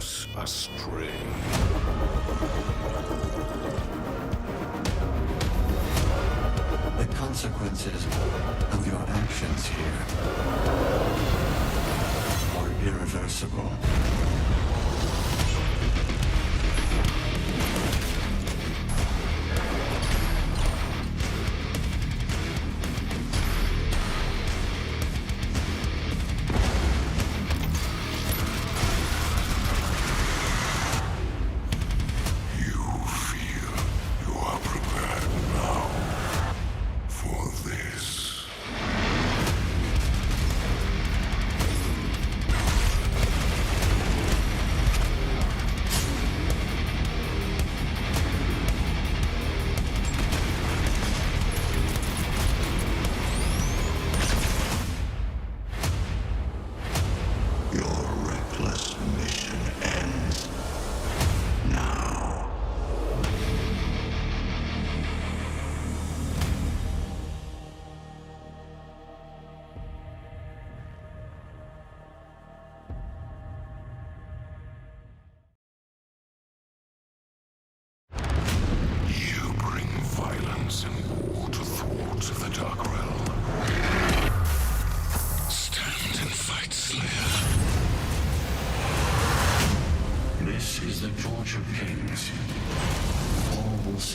us astray. The consequences of your actions here are irreversible.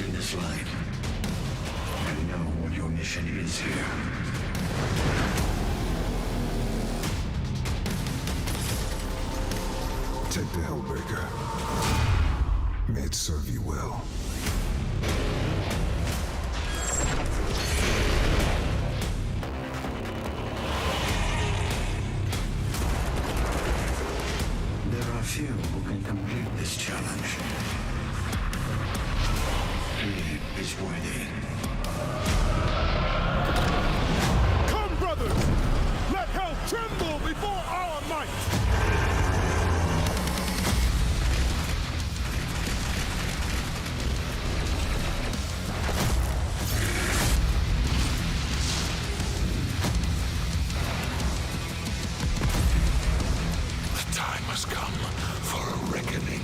in this light. I know what your mission is here. Take the Hellbreaker. May it serve you well. There are few who can complete this challenge. He is worthy. Come, brothers! Let hell tremble before our might! The time has come for a reckoning.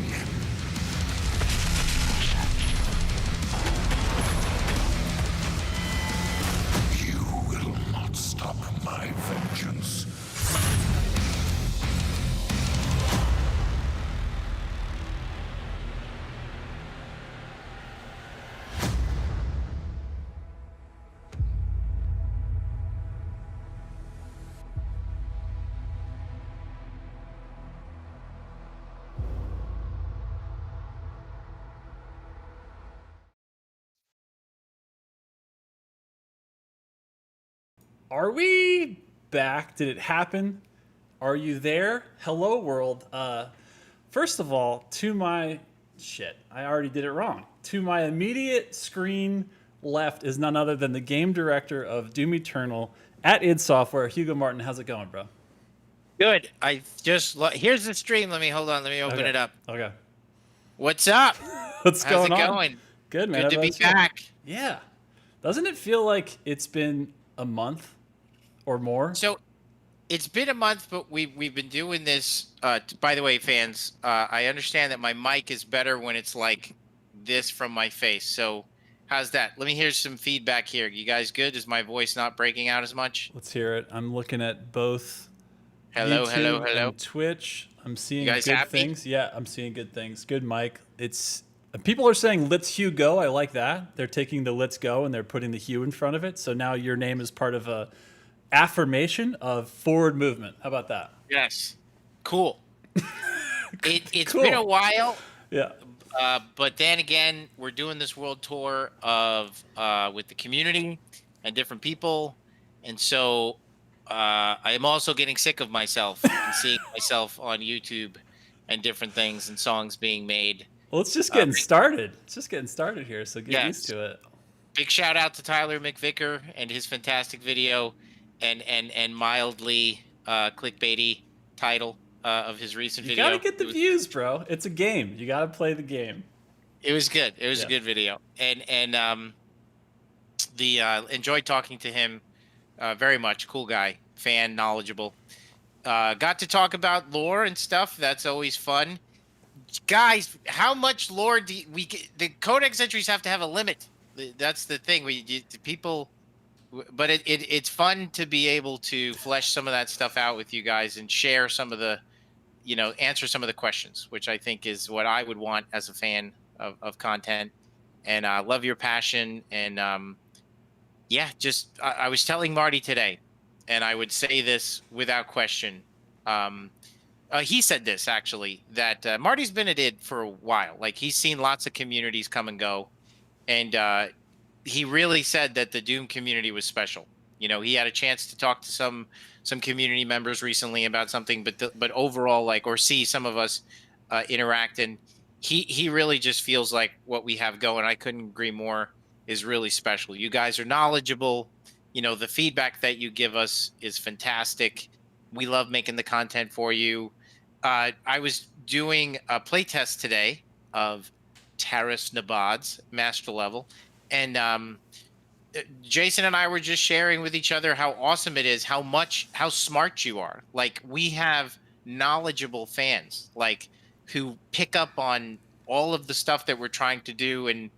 You will not stop my vengeance. Are we back? Did it happen? Are you there? Hello, world. First of all, to my I already did it wrong. To my immediate screen left is none other than the game director of Doom Eternal at id Software, Hugo Martin. How's it going, bro? Good. I just here's the stream. Let me open it up. Okay. What's up? What's How's going it on? going? Good, man. Good to How be about you? back. Yeah. Doesn't it feel like it's been a month or more? So, it's been a month, but we've been doing this. By the way, fans, I understand that my mic is better when it's like this from my face. So, how's that? Let me hear some feedback here. You guys good? Is my voice not breaking out as much? Let's hear it. I'm looking at both Hello, YouTube hello. and Twitch. I'm seeing You guys good happy? things. Yeah, I'm seeing good things. Good mic. It's people are saying "Let's Hugh go." I like that. They're taking the "Let's go" and they're putting the Hugh in front of it. So now your name is part of a affirmation of forward movement. How about that? Yes. Cool. It's Cool. been a while. Yeah. But then again, we're doing this world tour of with the community and different people, and so I am also getting sick of myself and seeing myself on YouTube and different things and songs being made. Well, it's just getting started. It's just getting started here, so get used Yes. to it. Big shout out to Tyler McVicker and his fantastic video and mildly clickbaity title of his recent You video. gotta get the views, bro. It's a game. You gotta play the game. It was good. It was a good video, and enjoyed talking to him very much. Cool guy, fan, knowledgeable. Got to talk about lore and stuff. That's always fun, guys. How much lore do we get? The codex entries have to have a limit. That's the thing. People, but it's fun to be able to flesh some of that stuff out with you guys and share some of the, answer some of the questions, which I think is what I would want as a fan of content. And I love your passion. And I was telling Marty today, and I would say this without question. He said this actually, that Marty's been at id for a while. Like, he's seen lots of communities come and go. And he really said that the Doom community was special. He had a chance to talk to some community members recently about something, but overall, or see some of us interact, and he really just feels like what we have going, I couldn't agree more, is really special. You guys are knowledgeable. The feedback that you give us is fantastic. We love making the content for you. I was doing a playtest today of Taras Nabad's master level, and Jason and I were just sharing with each other how awesome it is, how smart you are. Like, we have knowledgeable fans, who pick up on all of the stuff that we're trying to do. And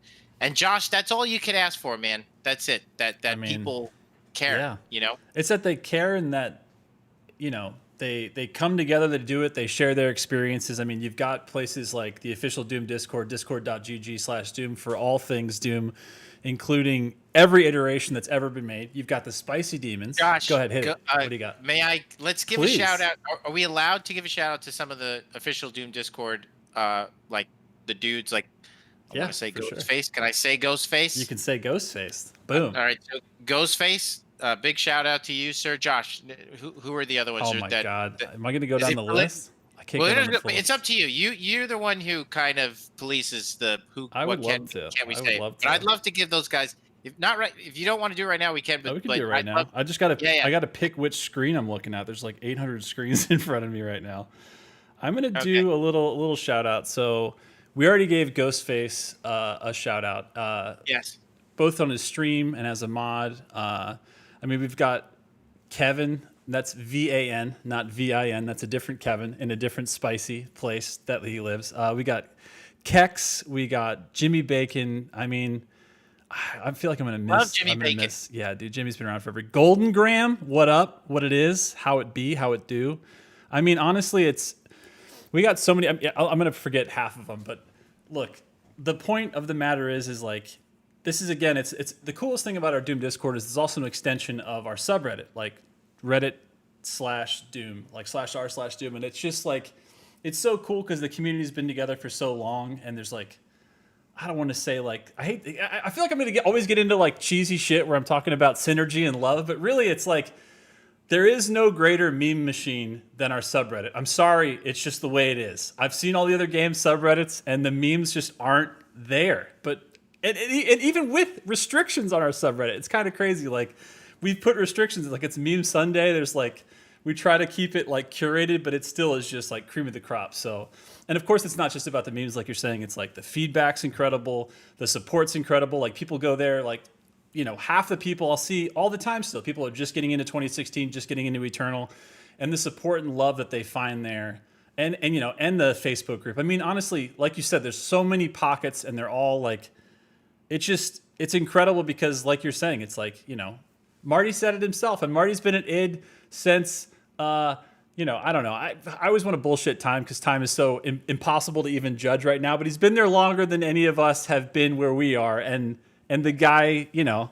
Josh, that's all you can ask for, man. That's it. That people care. Yeah. It's that they care, and that they come together to do it. They share their experiences. I mean, you've got places like the official Doom Discord, discord.gg/Doom for all things Doom, including every iteration that's ever been made. You've got the Spicy Demons. Josh, Go ahead, hit it. What do you got? Let's give Please. a shout out. Are we allowed to give a shout out to some of the official Doom Discord, like the dudes, like I want to say Ghostface. Sure. Can I say Ghostface? You can say Ghostface. Boom. All right, so Ghostface. Big shout out to you, sir. Josh, who are the other ones? Oh my God! Am I going to go down the list? I can't. Well, it's up to you. You're the one who kind of polices the who. I would love to. Can we say? But I'd love to give those guys. If not right, if you don't want to do it right now, we can. But, we can do it right now. I just got to. I got to pick which screen I'm looking at. There's like 800 screens in front of me right now. I'm going to do a little shout out. So we already gave Ghostface a shout out. Yes. Both on his stream and as a mod. I mean, we've got Kevin. That's VAN, not VIN. That's a different Kevin in a different spicy place that he lives. We got Kex. We got Jimmy Bacon. I mean, I feel like I'm going to miss. Love Jimmy Bacon. Yeah, dude, Jimmy's been around forever. Golden Graham, what up? What it is? How it be? How it do? I mean, honestly, we got so many. I'm going to forget half of them, but look, the point of the matter is like, this is, again, it's the coolest thing about our Doom Discord is it's also an extension of our subreddit, like Reddit/Doom, like /r/Doom. And it's just like, it's so cool because the community's been together for so long. And there's like, I don't want to say like, I feel like I'm going to always get into like cheesy shit where I'm talking about synergy and love. But really, it's like, there is no greater meme machine than our subreddit. I'm sorry, it's just the way it is. I've seen all the other game subreddits and the memes just aren't there. But and even with restrictions on our subreddit, it's kind of crazy. Like, we've put restrictions, like it's Meme Sunday. There's like, we try to keep it like curated, but it still is just like cream of the crop. So, and of course, it's not just about the memes, like you're saying. It's like the feedback's incredible, the support's incredible. Like, people go there, like, you know, half the people I'll see all the time still. People are just getting into 2016, just getting into Eternal, and the support and love that they find there. And you know, and the Facebook group. I mean, honestly, like you said, there's so many pockets, and they're all like, it's incredible because, like you're saying, it's like, you know, Marty said it himself, and Marty's been at id since, you know, I don't know. I always want to bullshit time because time is so impossible to even judge right now, but he's been there longer than any of us have been where we are. And the guy, you know,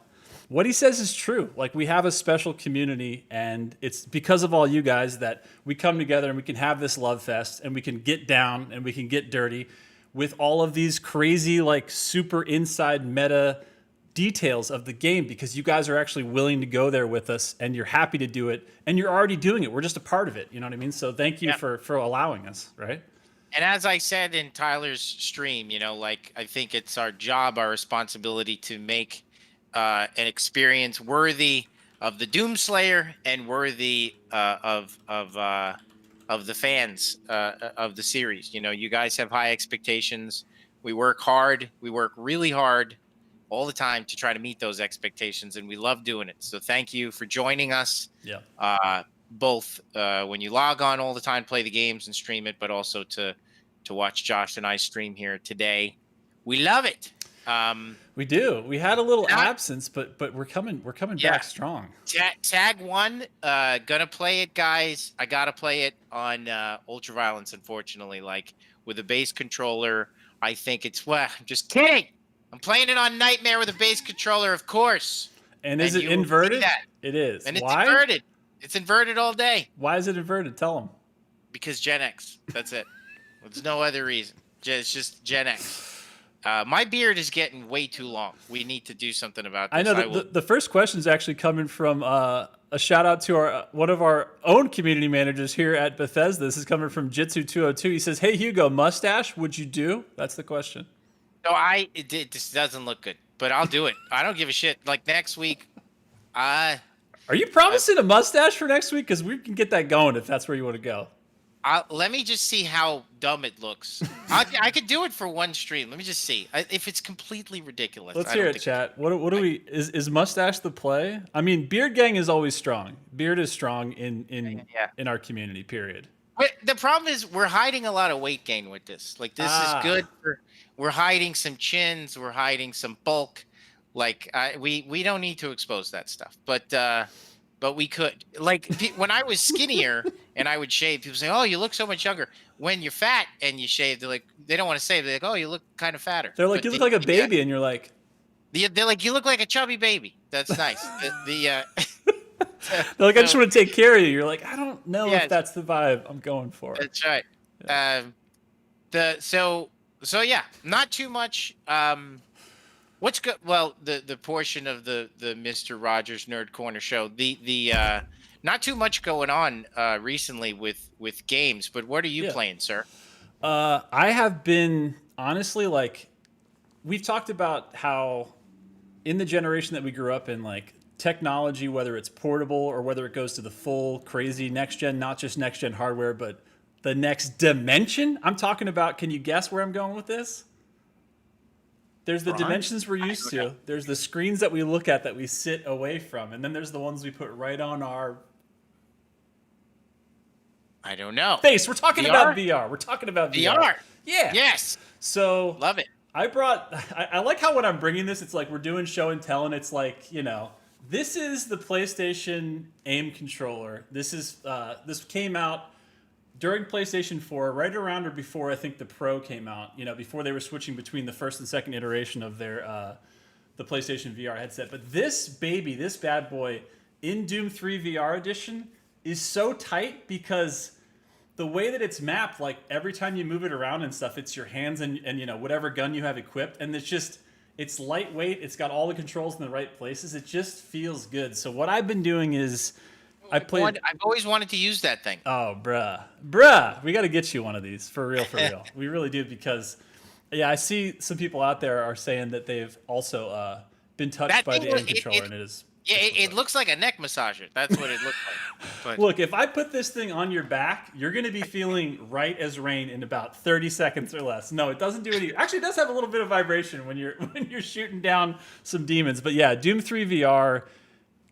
what he says is true. Like, we have a special community, and it's because of all you guys that we come together and we can have this love fest, and we can get down and we can get dirty with all of these crazy, like, super inside meta details of the game, because you guys are actually willing to go there with us, and you're happy to do it, and you're already doing it. We're just a part of it. You know what I mean? So thank you for allowing us, right? And as I said in Tyler's stream, you know, like, I think it's our job, our responsibility to make an experience worthy of the Doomslayer and worthy of the fans of the series. You know, you guys have high expectations. We work hard. We work really hard all the time to try to meet those expectations, and we love doing it. So thank you for joining us. Yeah. Both when you log on all the time, play the games and stream it, but also to watch Josh and I stream here today. We love it. We do. We had a little absence, but we're coming back strong. Tag 1, gonna play it, guys. I gotta play it on Ultraviolence, unfortunately. Like, with a base controller, I think it's I'm just kidding. I'm playing it on Nightmare with a base controller, of course. And is it inverted? It is. And it's inverted. It's inverted all day. Why is it inverted? Tell them. Because Gen X. That's it. There's no other reason. It's just Gen X. My beard is getting way too long. We need to do something about this. I know the first question is actually coming from a shout out to one of our own community managers here at Bethesda. This is coming from Jitsu202. He says, "Hey Hugo, mustache, would you do?" That's the question. No, this doesn't look good, but I'll do it. I don't give a shit. Like, next week, are you promising a mustache for next week? Because we can get that going if that's where you want to go. Let me just see how dumb it looks. I could do it for one stream. Let me just see if it's completely ridiculous. Let's hear it, chat. What do we? Is mustache the play? I mean, beard gang is always strong. Beard is strong in our community. Period. But the problem is we're hiding a lot of weight gain with this. Like, this is good. We're hiding some chins. We're hiding some bulk. Like, we don't need to expose that stuff. But but we could. Like when I was skinnier and I would shave, people say, "Oh, you look so much younger." When you're fat and you shave, they're like, they don't want to say it. They're like, "Oh, you look kind of fatter." They're like, But you look like a baby, and you're like, they're like, "You look like a chubby baby." That's nice. they're like, I just want to take care of you. You're like, I don't know Yes. if that's the vibe I'm going for. That's right. So yeah, not too much. What's good? Well, the portion of the Mr. Rogers Nerd Corner show, the not too much going on recently with games. But what are you playing, sir? I have been honestly like, we've talked about how in the generation that we grew up in, like technology, whether it's portable or whether it goes to the full crazy next gen, not just next gen hardware, but the next dimension. I'm talking about, can you guess where I'm going with this? There's the dimensions we're used to. There's the screens that we look at that we sit away from. And then there's the ones we put right on our I don't know. face. We're talking about VR. We're talking about VR. Yeah. Yes. So Love it. I like how when I'm bringing this, it's like we're doing show and tell, and it's like, this is the PlayStation aim controller. This came out during PlayStation 4, right around or before I think the Pro came out, before they were switching between the first and second iteration of their the PlayStation VR headset. But this bad boy in Doom 3 VR edition is so tight because the way that it's mapped, like every time you move it around and stuff, it's your hands and whatever gun you have equipped, and it's lightweight. It's got all the controls in the right places. It just feels good. So what I've been doing is I've always wanted to use that thing. Oh, bruh, we got to get you one of these for real. We really do, because I see some people out there are saying that they've also been touched by the aim controller, and it is. Yeah, it looks like a neck massager. That's what it looks like. But look, if I put this thing on your back, you're going to be feeling right as rain in about 30 seconds or less. No, it doesn't do any. Actually, it does have a little bit of vibration when you're shooting down some demons. But yeah, Doom 3 VR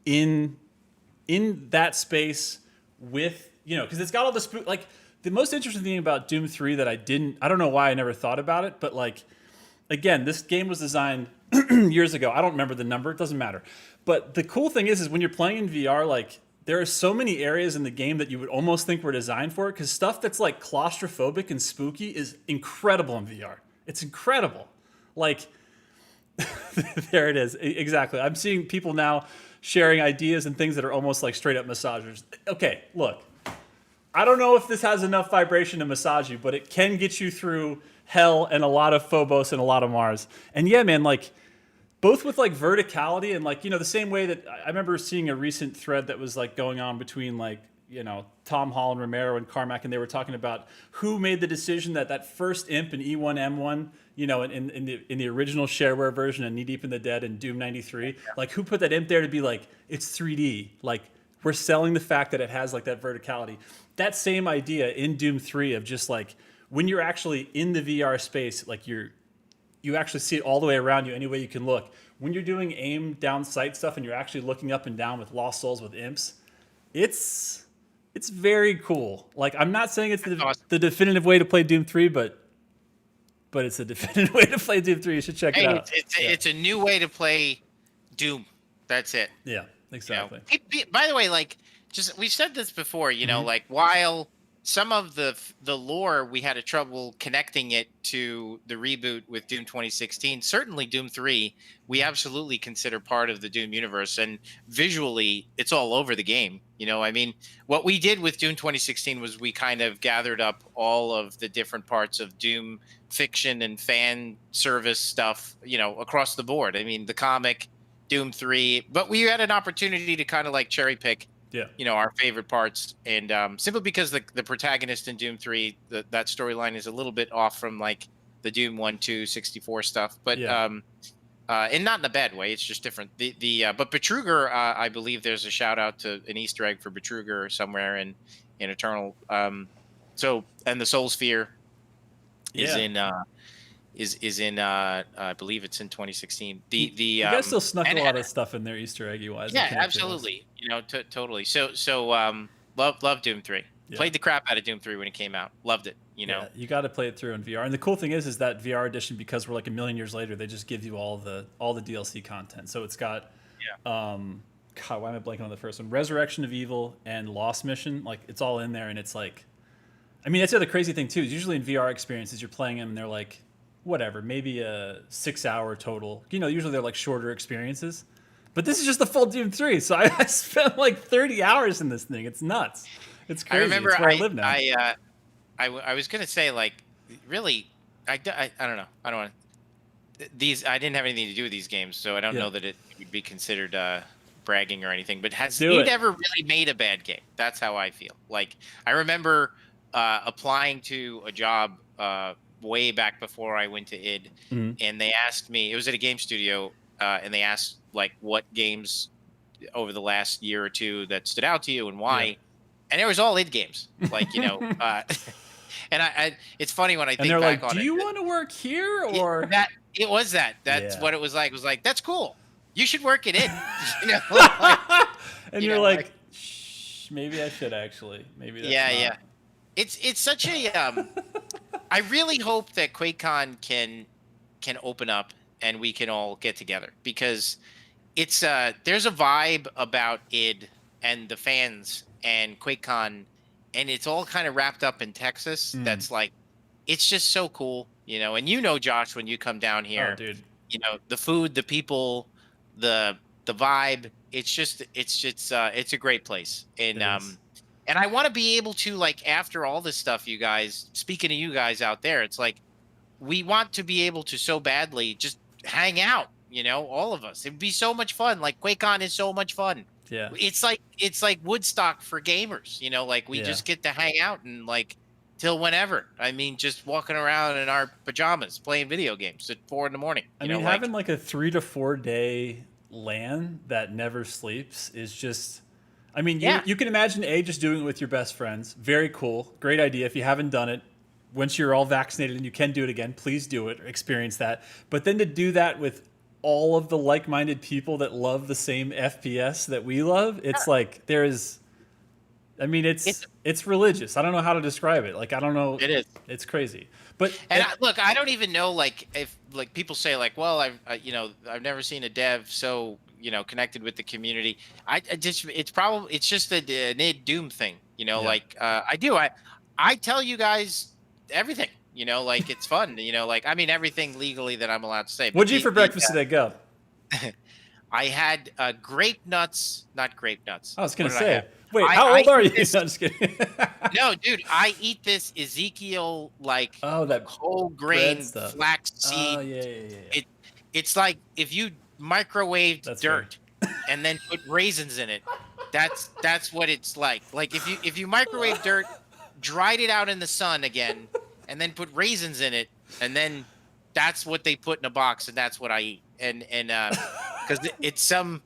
in that space with, because it's got all the like the most interesting thing about Doom 3 that I don't know why I never thought about it, but like, again, this game was designed years ago. I don't remember the number. It doesn't matter. But the cool thing is when you're playing in VR, like there are so many areas in the game that you would almost think were designed for it, because stuff that's like claustrophobic and spooky is incredible in VR. It's incredible. Like, there it is. Exactly. I'm seeing people now sharing ideas and things that are almost like straight up massagers. Okay, look. I don't know if this has enough vibration to massage you, but it can get you through hell and a lot of Phobos and a lot of Mars. And yeah, man, like, both with like verticality and like, the same way that I remember seeing a recent thread that was like going on between like, Tom Holland, Romero, and Carmack, and they were talking about who made the decision that first imp in E1M1, in the original shareware version and Knee Deep in the Dead and Doom 93, like who put that imp there to be like, it's 3D, like we're selling the fact that it has like that verticality. That same idea in Doom 3 of just like when you're actually in the VR space, like you actually see it all the way around you any way you can look. When you're doing aim down sight stuff and you're actually looking up and down with Lost Souls with imps, it's very cool. Like, I'm not saying it's the definitive way to play Doom 3, but it's a definitive way to play Doom 3. You should check it out. It's a new way to play Doom. That's it. Yeah, exactly. By the way, like, we've said this before, like while some of the lore, we had a trouble connecting it to the reboot with Doom 2016. Certainly Doom 3, we absolutely consider part of the Doom universe, and visually it's all over the game. I mean, what we did with Doom 2016 was we kind of gathered up all of the different parts of Doom fiction and fan service stuff, across the board. I mean, the comic, Doom 3, but we had an opportunity to kind of like cherry pick our favorite parts, and simply because the protagonist in Doom 3, that storyline is a little bit off from like the Doom 1, 2, 64 stuff, but and not in a bad way. It's just different. But Betruger, I believe there's a shout out to an Easter egg for Betruger somewhere in Eternal. And the Soul Sphere is in. Is in I believe it's in 2016. You guys still snuck a lot of stuff in there Easter eggy wise. Yeah, absolutely. Totally. So love Doom 3. Yeah. Played the crap out of Doom 3 when it came out. Loved it. Yeah, you got to play it through in VR. And the cool thing is that VR edition, because we're like a million years later, they just give you all the DLC content. So it's got God, why am I blanking on the first one? Resurrection of Evil and Lost Mission. Like, it's all in there, and it's like, I mean, that's the other crazy thing too. Is usually in VR experiences, you're playing them, and they're like, whatever, maybe a 6-hour total. You know, usually they're like shorter experiences. But this is just the full Doom 3, so I spent like 30 hours in this thing. It's nuts. It's crazy. I remember it's where I live now. I was gonna say, like, really, I don't know. I don't want these. I didn't have anything to do with these games, so I don't know that it would be considered bragging or anything. But has it ever really made a bad game? That's how I feel. Like, I remember applying to a job way back before I went to id, and they asked me. It was at a game studio, and they asked, like, what games over the last year or two that stood out to you and why. Yeah. And it was all id games, like, you know. And I it's funny when I think back on it. Do you want to work here or it was that? That's what it was like. It was like, that's cool. You should work it in. You know, and you're like, shh, maybe I should actually. Maybe that's not. It's such a. I really hope that QuakeCon can open up and we can all get together, because it's there's a vibe about id and the fans and QuakeCon, and it's all kind of wrapped up in Texas. That's like, it's just so cool, you know. And you know, Josh, when you come down here, dude, you know, the food, the people, the vibe. It's a great place, and and I want to be able to, like, after all this stuff, you guys, speaking to you guys out there, it's like, we want to be able to so badly just hang out, you know, all of us. It'd be so much fun. Like, QuakeCon is so much fun. Yeah. It's like Woodstock for gamers, you know, like, we just get to hang out and, like, till whenever. I mean, just walking around in our pajamas playing video games at 4 a.m. I mean, having like a 3 to 4 day LAN that never sleeps is just, I mean, you can imagine just doing it with your best friends. Very cool. Great idea. If you haven't done it, once you're all vaccinated and you can do it again, please do it or experience that. But then to do that with all of the like-minded people that love the same FPS that we love, it's like it's religious. I don't know how to describe it. Like, I don't know. It is. It's crazy. But look, I don't even know, like, if, like, people say, like, well, I've never seen a dev so, you know, connected with the community. It's just an id Doom thing, you know. Like, I tell you guys everything, you know, like, it's fun, you know, like, I mean, everything legally that I'm allowed to say. What'd you eat for breakfast today? Go. I had not grape nuts. I was gonna say, wait, how old are you? No, I'm just kidding. No, dude, I eat this Ezekiel, like, that whole grain flax seed. Oh, yeah. It's like if you microwaved dirt and then put raisins in it. That's what it's like. Like, if you microwave dirt, dried it out in the sun again, and then put raisins in it, and then that's what they put in a box, and that's what I eat. And because it's some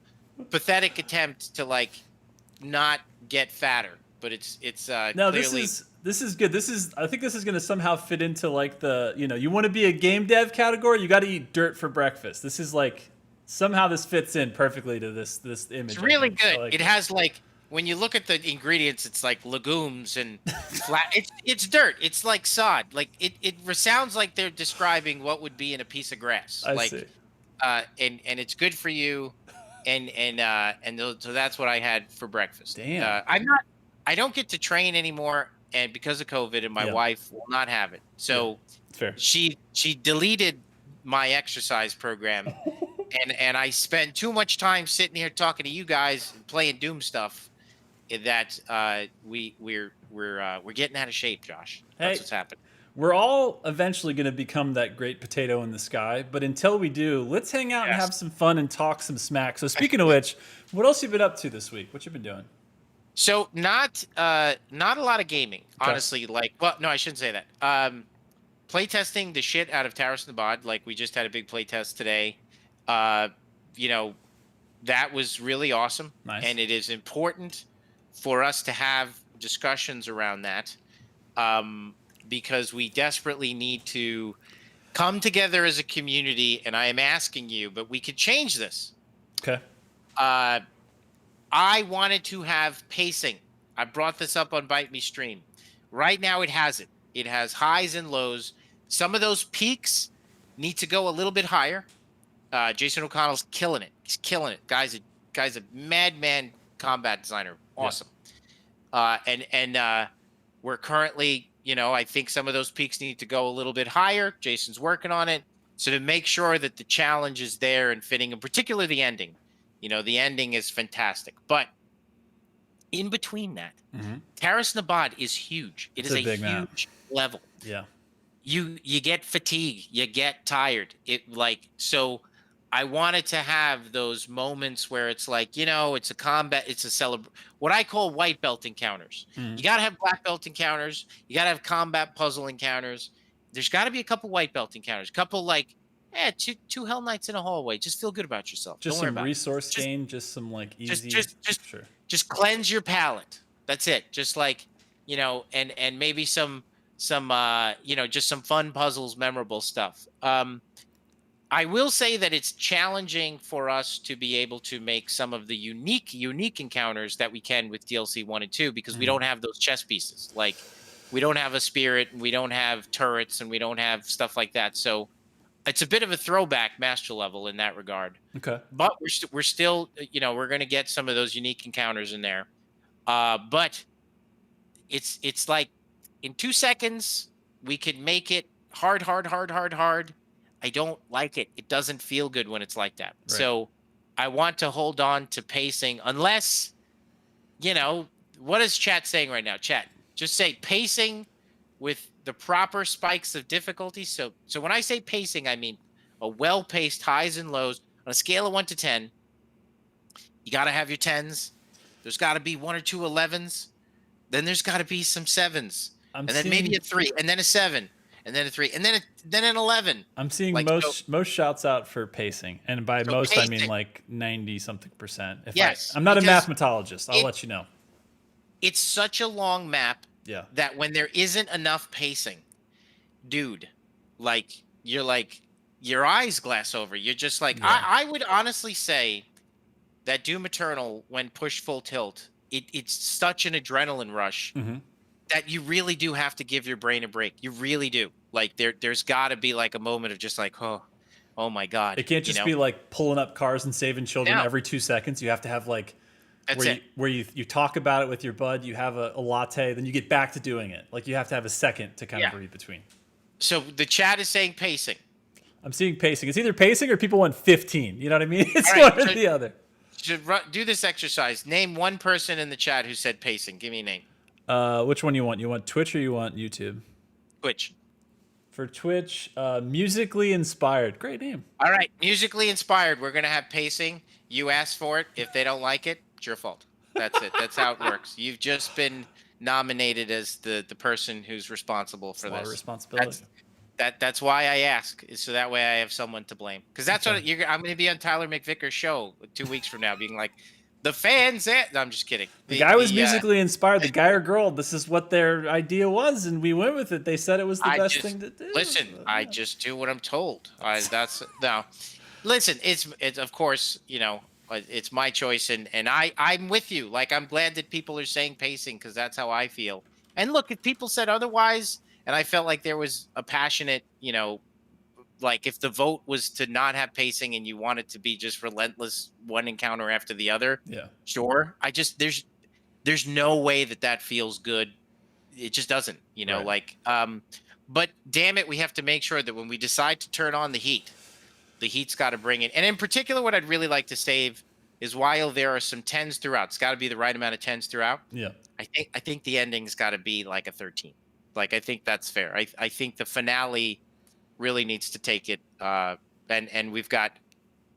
pathetic attempt to, like, not get fatter, but it's no, clearly... this is good. I think this is going to somehow fit into, like, the, you know, you want to be a game dev category, you got to eat dirt for breakfast. This is like, somehow this fits in perfectly to this image. It's really good. So, like, it has, like, when you look at the ingredients, it's like legumes and flat. It's dirt. It's like sod. Like, it sounds like they're describing what would be in a piece of grass. I see. And it's good for you, and so that's what I had for breakfast. Damn. I don't get to train anymore, and because of COVID, and my wife will not have it. So fair. She deleted my exercise program, and I spend too much time sitting here talking to you guys and playing Doom stuff. That we're getting out of shape, Josh. That's what's happened. We're all eventually going to become that great potato in the sky, but until we do, let's hang out and have some fun and talk some smack. So speaking of which, what else you been up to this week? What you been doing? So not a lot of gaming, honestly. Like, well, no, I shouldn't say that. Playtesting the shit out of Taurus and the Bod. Like, we just had a big playtest today. You know, that was really awesome. Nice. And it is important for us to have discussions around that, because we desperately need to come together as a community. And I am asking you, but we could change this. Okay. I wanted to have pacing. I brought this up on Bite Me Stream. Right now it has it. It has highs and lows. Some of those peaks need to go a little bit higher. Jason O'Connell's killing it. He's killing it. Guy's a Guy's a madman combat designer. Awesome. We're currently, I think some of those peaks need to go a little bit higher. Jason's working on it. So to make sure that the challenge is there and fitting, in particular the ending. The ending is fantastic. But in between that, Taras Nabad is huge. It's a huge map. level. Yeah. You get fatigue, you get tired. So I wanted to have those moments where it's like, it's a combat, it's a what I call white belt encounters. You got to have black belt encounters. You got to have combat puzzle encounters. There's got to be a couple white belt encounters, a couple two Hell Knights in a hallway. Just feel good about yourself. Just Don't worry some about resource it. gain, just some easy. Just cleanse your palate. That's it. Just and maybe some just some fun puzzles, memorable stuff. I will say that it's challenging for us to be able to make some of the unique encounters that we can with DLC 1 and 2 because we don't have those chess pieces. Like we don't have a spirit, and we don't have turrets, and we don't have stuff like that. So it's a bit of a throwback master level in that regard. Okay. But we're still, we're going to get some of those unique encounters in there. But it's like in 2 seconds, we could make it hard. I don't like it. It doesn't feel good when it's like that. Right. So I want to hold on to pacing unless, what is chat saying right now? Chat, just say pacing with the proper spikes of difficulty. So when I say pacing, I mean a well-paced highs and lows on a scale of 1 to 10. You got to have your 10s. There's got to be 1 or 2 11s. Then there's got to be some 7s. Then maybe a 3, and then a 7, and then a 3, and then an 11. I'm seeing most shouts out for pacing, and by most pacing, I mean like 90-something%. I'm not a mathematologist. I'll let you know. It's such a long map that when there isn't enough pacing, dude, your eyes glass over. You're just like, I would honestly say that Doom Eternal, when pushed full tilt, it's such an adrenaline rush that you really do have to give your brain a break. You really do. Like there's got to be like a moment of just like, oh my God. It can't just be like pulling up cars and saving children every 2 seconds. You have to have where you talk about it with your bud, you have a latte, then you get back to doing it. Like you have to have a second to kind of breathe between. So the chat is saying pacing. I'm seeing pacing. It's either pacing or people want 15. You know what I mean? It's one or the other. Should do this exercise. Name one person in the chat who said pacing. Give me a name. Which one you want? You want Twitch or you want YouTube? Twitch. For Twitch, musically inspired. Great name. All right, musically inspired. We're gonna have pacing. You asked for it. If they don't like it, it's your fault. That's it. That's how it works. You've just been nominated as the person who's responsible for this. A lot of responsibility. That's why I ask, is so that way I have someone to blame. Because that's what I'm going to be on Tyler McVicker's show 2 weeks from now, being like, the fans. No, I'm just kidding. The guy was musically inspired. The guy or girl, this is what their idea was, and we went with it. They said it was the best thing to do. Listen, I just do what I'm told. Listen, it's of course, it's my choice, and I'm with you. Like, I'm glad that people are saying pacing because that's how I feel. And look, if people said otherwise, and I felt like there was a passionate, like if the vote was to not have pacing and you want it to be just relentless one encounter after the other, sure. There's no way that feels good. It just doesn't, right. But damn it, we have to make sure that when we decide to turn on the heat's got to bring it. And in particular, what I'd really like to save is while there are some 10s throughout, it's got to be the right amount of 10s throughout. Yeah. I think the ending's got to be like a 13. Like, I think that's fair. I think the finale really needs to take it. And we've got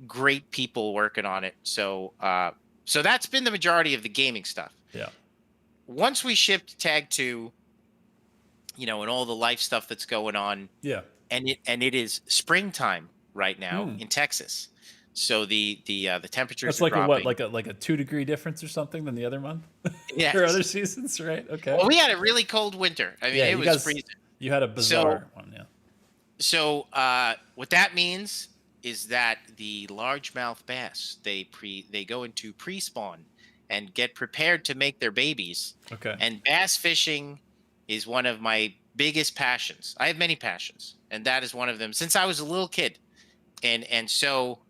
great people working on it. So that's been the majority of the gaming stuff. Yeah. Once we shipped Tag 2, and all the life stuff that's going on. Yeah. And it is springtime right now in Texas. So the temperatures that's are like dropping. like a 2-degree difference or something than the other month? Yeah. For other seasons, right? Okay. Well, we had a really cold winter. I mean, it was freezing. You had a bizarre one, yeah. So what that means is that the largemouth bass, they go into pre-spawn and get prepared to make their babies. Okay. And bass fishing is one of my biggest passions. I have many passions, and that is one of them since I was a little kid. And so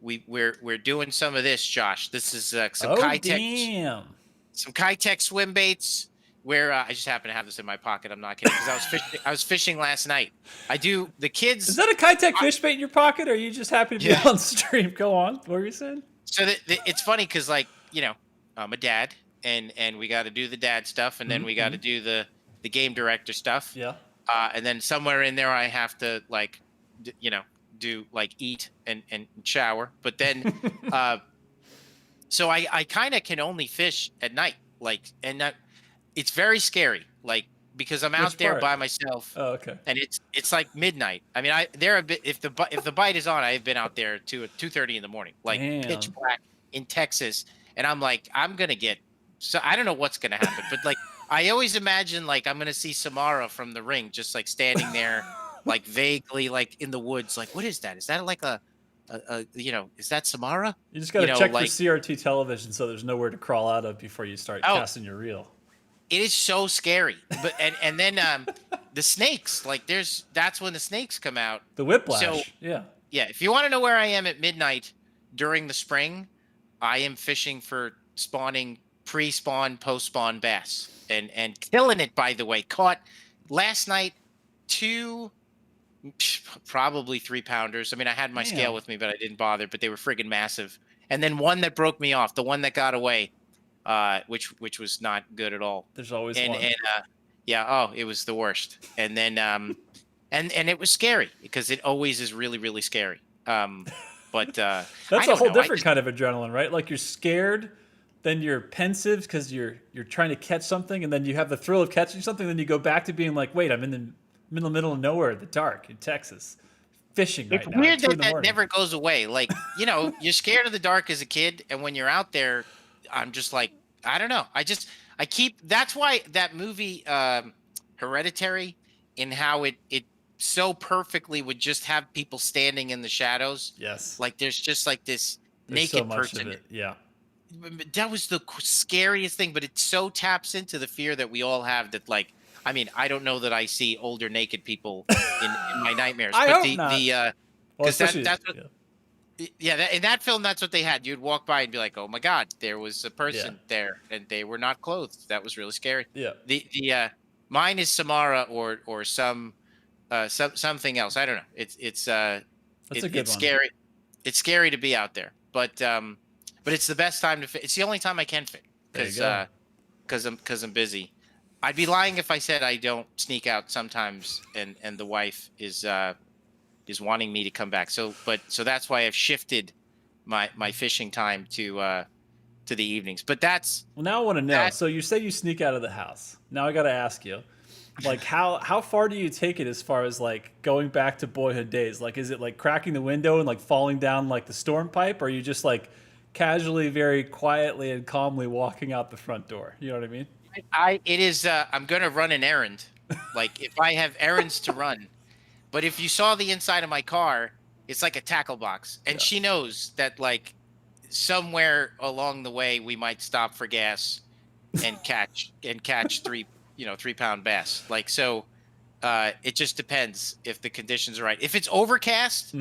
we're doing some of this, Josh. This is some Oh, Kitech, damn. some Kitech swim baits. Where I just happen to have this in my pocket. I'm not kidding because I was fishing last night. I do the kids. Is that a Kitech fish bait in your pocket, or are you just happy to be on stream? Go on. What were you saying? So it's funny because, like, you know, I'm a dad, and we got to do the dad stuff, and then we got to do the game director stuff. Yeah. And then somewhere in there, I have to, like, do like eat and shower. But then, so I kind of can only fish at night, like, and that. It's very scary, like, because I'm out there by myself. Oh, okay. And it's like midnight. I mean, if the bite is on, I've been out there to 2:30 in the morning, like pitch black in Texas, and I'm like, I'm gonna get. So I don't know what's gonna happen, but like I always imagine like I'm gonna see Samara from The Ring, just like standing there, like vaguely, like in the woods, like what is that? Is that like a is that Samara? You just gotta check for CRT television, so there's nowhere to crawl out of before you start casting your reel. It is so scary, but and then the snakes, like that's when the snakes come out. The whiplash. So, yeah. If you want to know where I am at midnight during the spring, I am fishing for spawning pre-spawn, post-spawn bass, and killing it. By the way, caught last night 2, probably 3-pounders. I mean, I had my scale with me, but I didn't bother. But they were friggin' massive. And then one that broke me off, the one that got away. Which was not good at all. There's always one. And it was the worst. And then and it was scary because it always is really, really scary. But that's a whole different kind of adrenaline, right? Like you're scared, then you're pensive because you're trying to catch something, and then you have the thrill of catching something, then you go back to being like, wait, I'm in the middle of nowhere in the dark in Texas. Fishing right now. It's weird that never goes away. Like, you're scared of the dark as a kid, and when you're out there, I'm just like, I don't know. That's why that movie, Hereditary, in how it so perfectly would just have people standing in the shadows. Yes. Like there's just like this naked person. Yeah. That was the scariest thing, but it so taps into the fear that we all have that, like, I mean, I don't know that I see older naked people in my nightmares. Because that's what. Yeah, in that film, that's what they had. You'd walk by and be like, "Oh my God, there was a person there, and they were not clothed." That was really scary. Yeah. The mine is Samara or something else. I don't know. It's scary. It's scary to be out there, but it's the best time to fit. It's the only time I can fit because I'm busy. I'd be lying if I said I don't sneak out sometimes, and the wife is wanting me to come back. So that's why I've shifted my fishing time to the evenings. But now I want to know. So you say you sneak out of the house. Now I got to ask you, like how far do you take it as far as like going back to boyhood days? Like, is it like cracking the window and like falling down like the storm pipe, or are you just like casually, very quietly and calmly walking out the front door? You know what I mean? I'm going to run an errand. Like if I have errands to run. But if you saw the inside of my car, it's like a tackle box. And she knows that, like, somewhere along the way we might stop for gas and catch 3-pound bass. Like, so it just depends if the conditions are right. If it's overcast,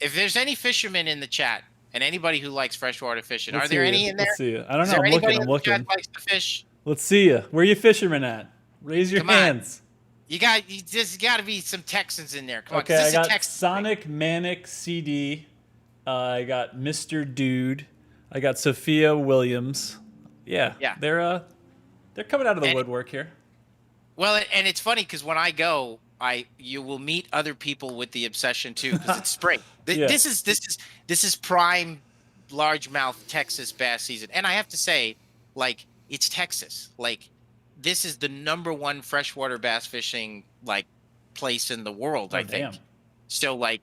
if there's any fishermen in the chat and anybody who likes freshwater fishing, are there any in there? Let's see you. I don't know. I'm looking. Chat likes to fish? Let's see you. Where are you fishermen at? Raise your hands. You just got to be some Texans in there. Come on. Okay, I got Sonic Manic CD. I got Mr. Dude. I got Sophia Williams. Yeah. They're coming out of the woodwork here. Well, and it's funny because when I go, you will meet other people with the obsession too because it's spring. This is prime largemouth Texas bass season, and I have to say, like, it's Texas, like. This is the #1 freshwater bass fishing like place in the world, I think. Damn. So like,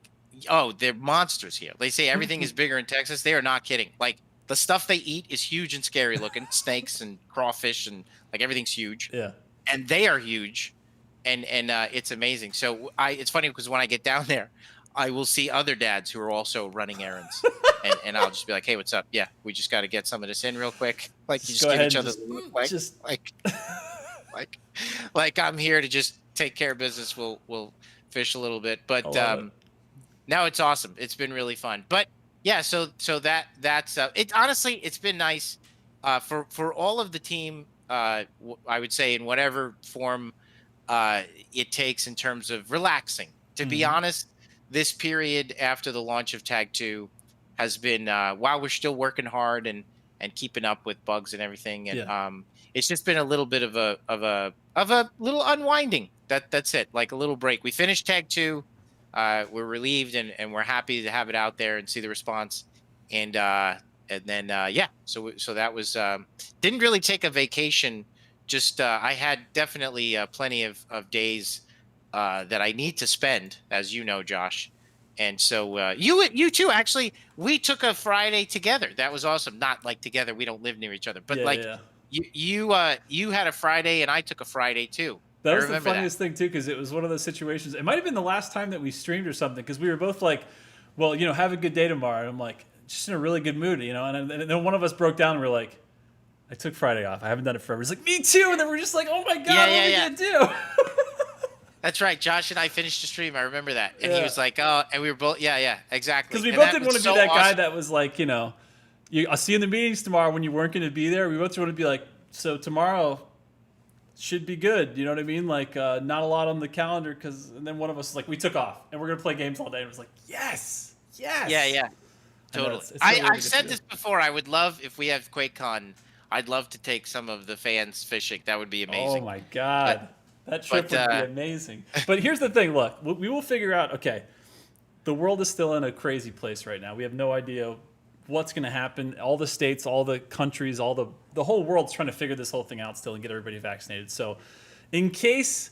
they're monsters here. They say everything is bigger in Texas. They are not kidding. Like the stuff they eat is huge and scary looking. Snakes and crawfish and like everything's huge. Yeah. And they are huge, and it's amazing. So it's funny because when I get down there, I will see other dads who are also running errands, and I'll just be like, "Hey, what's up? Yeah, we just got to get some of this in real quick." Like you just give each other like I'm here to just take care of business. We'll fish a little bit, but now it's awesome. It's been really fun. But yeah, so that's it. Honestly, it's been nice for all of the team. I would say in whatever form it takes in terms of relaxing. To be Hmm. honest, this period after the launch of Tag 2 has been while we're still working hard and keeping up with bugs and everything, and Yeah. it's just been a little bit of a little unwinding. That's it, like a little break. We finished Tag 2. We're relieved and we're happy to have it out there and see the response. And then yeah, so that was didn't really take a vacation. Just I had definitely plenty of days that I need to spend, as you know, Josh. And so you too. Actually, we took a Friday together. That was awesome. Not like together. We don't live near each other, but Yeah, like yeah. you had a Friday and I took a Friday too. That I was the remember that. funniest thing too, because it was one of those situations. It might have been the last time that we streamed or something, because we were both like, "Well, have a good day tomorrow." And I'm like, just in a really good mood, And then one of us broke down and we're like, "I took Friday off. I haven't done it forever." He's like, "Me too." And then we're just like, "Oh my god, Yeah, what yeah, are we yeah. gonna do?" That's right. Josh and I finished the stream. I remember that, and he Yeah. was like, "Oh," and we were both, yeah, exactly. Because we And both that didn't was want to be so that guy awesome. that was like, I'll see you in the meetings tomorrow when you weren't going to be there. We both want to be like, so tomorrow should be good. You know what I mean? Like, not a lot on the calendar, and then one of us is like, we took off and we're going to play games all day. And it was like, yes, yes. Yeah, I know, totally. it's a really I've good said feeling. this before. I would love if we have QuakeCon. I'd love to take some of the fans fishing. That would be amazing. Oh my god, that trip but, would be amazing. But here's the thing: look, we will figure out. Okay, the world is still in a crazy place right now. We have no idea what's going to happen. All the states, all the countries, all the whole world's trying to figure this whole thing out still and get everybody vaccinated. So, in case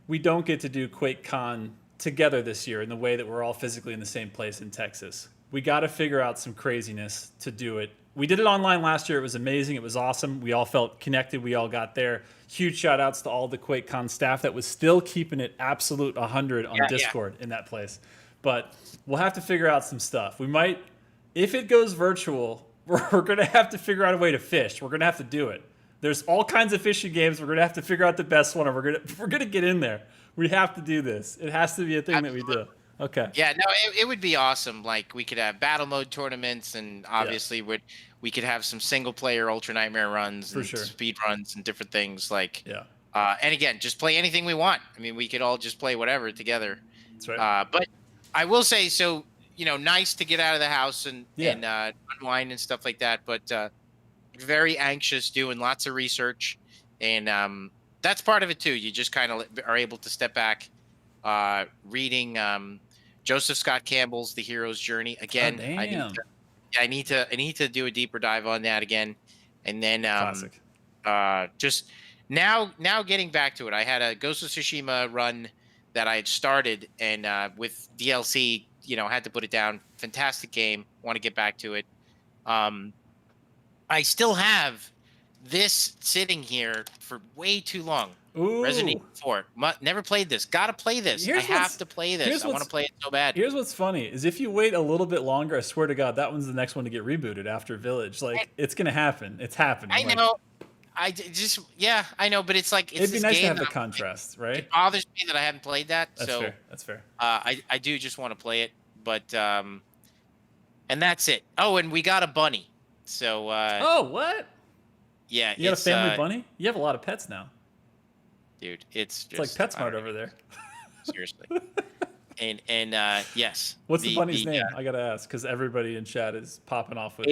we don't get to do QuakeCon together this year in the way that we're all physically in the same place in Texas, we got to figure out some craziness to do it. We did it online last year. It was amazing. It was awesome. We all felt connected. We all got there. Huge shout outs to all the QuakeCon staff that was still keeping it absolute 100 on Yeah. Discord in that place. But we'll have to figure out some stuff. We might, if it goes virtual, we're going to have to figure out a way to fish. We're going to have to do it. There's all kinds of fishing games. We're going to have to figure out the best one, and we're going to get in there. We have to do this. It has to be a thing that we do. Okay. Yeah, no, it would be awesome. Like we could have battle mode tournaments, and obviously we could have some single player Ultra Nightmare runs and sure. speed runs and different things. Like, Yeah. And again, just play anything we want. I mean, we could all just play whatever together. That's right. But I will say, so nice to get out of the house and Yeah. unwind and stuff like that. But very anxious, doing lots of research, and that's part of it too. You just kind of are able to step back, reading Joseph Scott Campbell's The Hero's Journey again. Oh, damn. I need to do a deeper dive on that again, and then Classic. just now getting back to it. I had a Ghost of Tsushima run that I had started, and with DLC, had to put it down. Fantastic game. Want to get back to it. I still have this sitting here for way too long. Ooh. Resident Evil 4. Never played this. Gotta play this. I have to play this. I want to play it so bad. Here's what's funny is if you wait a little bit longer, I swear to God, that one's the next one to get rebooted after Village. Like, it's gonna happen. It's happening. I know. I know, but it's like it's It'd be this nice to game have the that contrast, right? it bothers me that I haven't played that. That's so fair. That's fair. I do just want to play it, but and that's it. Oh, and we got a bunny. So Oh, what? yeah, You got a it's, family bunny? You have a lot of pets now. dude. It's It's like just PetSmart over there. seriously. And yes. What's the bunny's name? I gotta ask because everybody in chat is popping off with.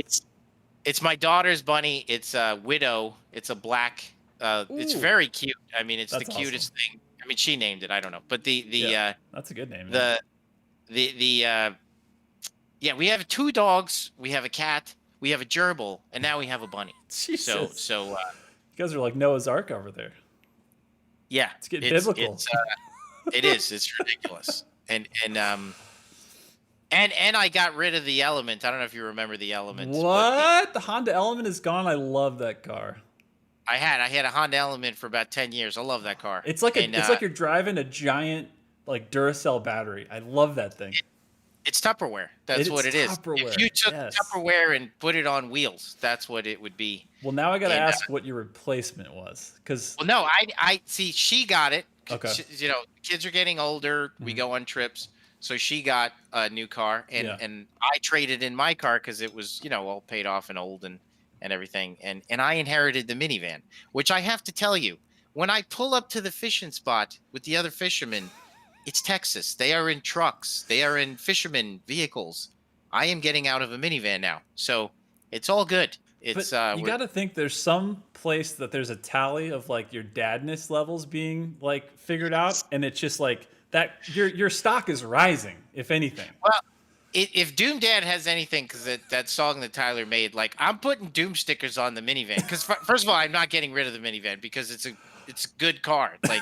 It's my daughter's bunny. It's a widow. It's a black. It's Ooh. very cute. I mean, it's That's the cutest thing. I mean, she named it. I don't know, but That's a good name. Man. Yeah, we have 2 dogs. We have a cat. We have a gerbil, and now we have a bunny. Jesus. So You guys are like Noah's Ark over there. yeah, It's getting biblical. It is. It's ridiculous. And I got rid of the Element. I don't know if you remember the Element. What? The Honda Element is gone. I love that car. I had a Honda Element for about 10 years. I love that car. It's like it's like you're driving a giant like Duracell battery. I love that thing. It's Tupperware. That's what it is. Tupperware, If you took yes. Tupperware and put it on wheels, that's what it would be. Well, now I got to And, ask what your replacement was, because Well, no, I see. She got it. Okay. Kids are getting older. We go on trips, So she got a new car, and Yeah. and I traded in my car because it was all paid off and old and everything, and I inherited the minivan, which I have to tell you, when I pull up to the fishing spot with the other fishermen, it's Texas. They are in trucks. They are in fishermen vehicles. I am getting out of a minivan now, so it's all good. It's But you got to think there's some place that there's a tally of like your dadness levels being like figured out, and it's just like that your stock is rising, if anything. well, if Doom Dad has anything, because that song that Tyler made, like I'm putting Doom stickers on the minivan. Because first of all, I'm not getting rid of the minivan because it's a good car. Like,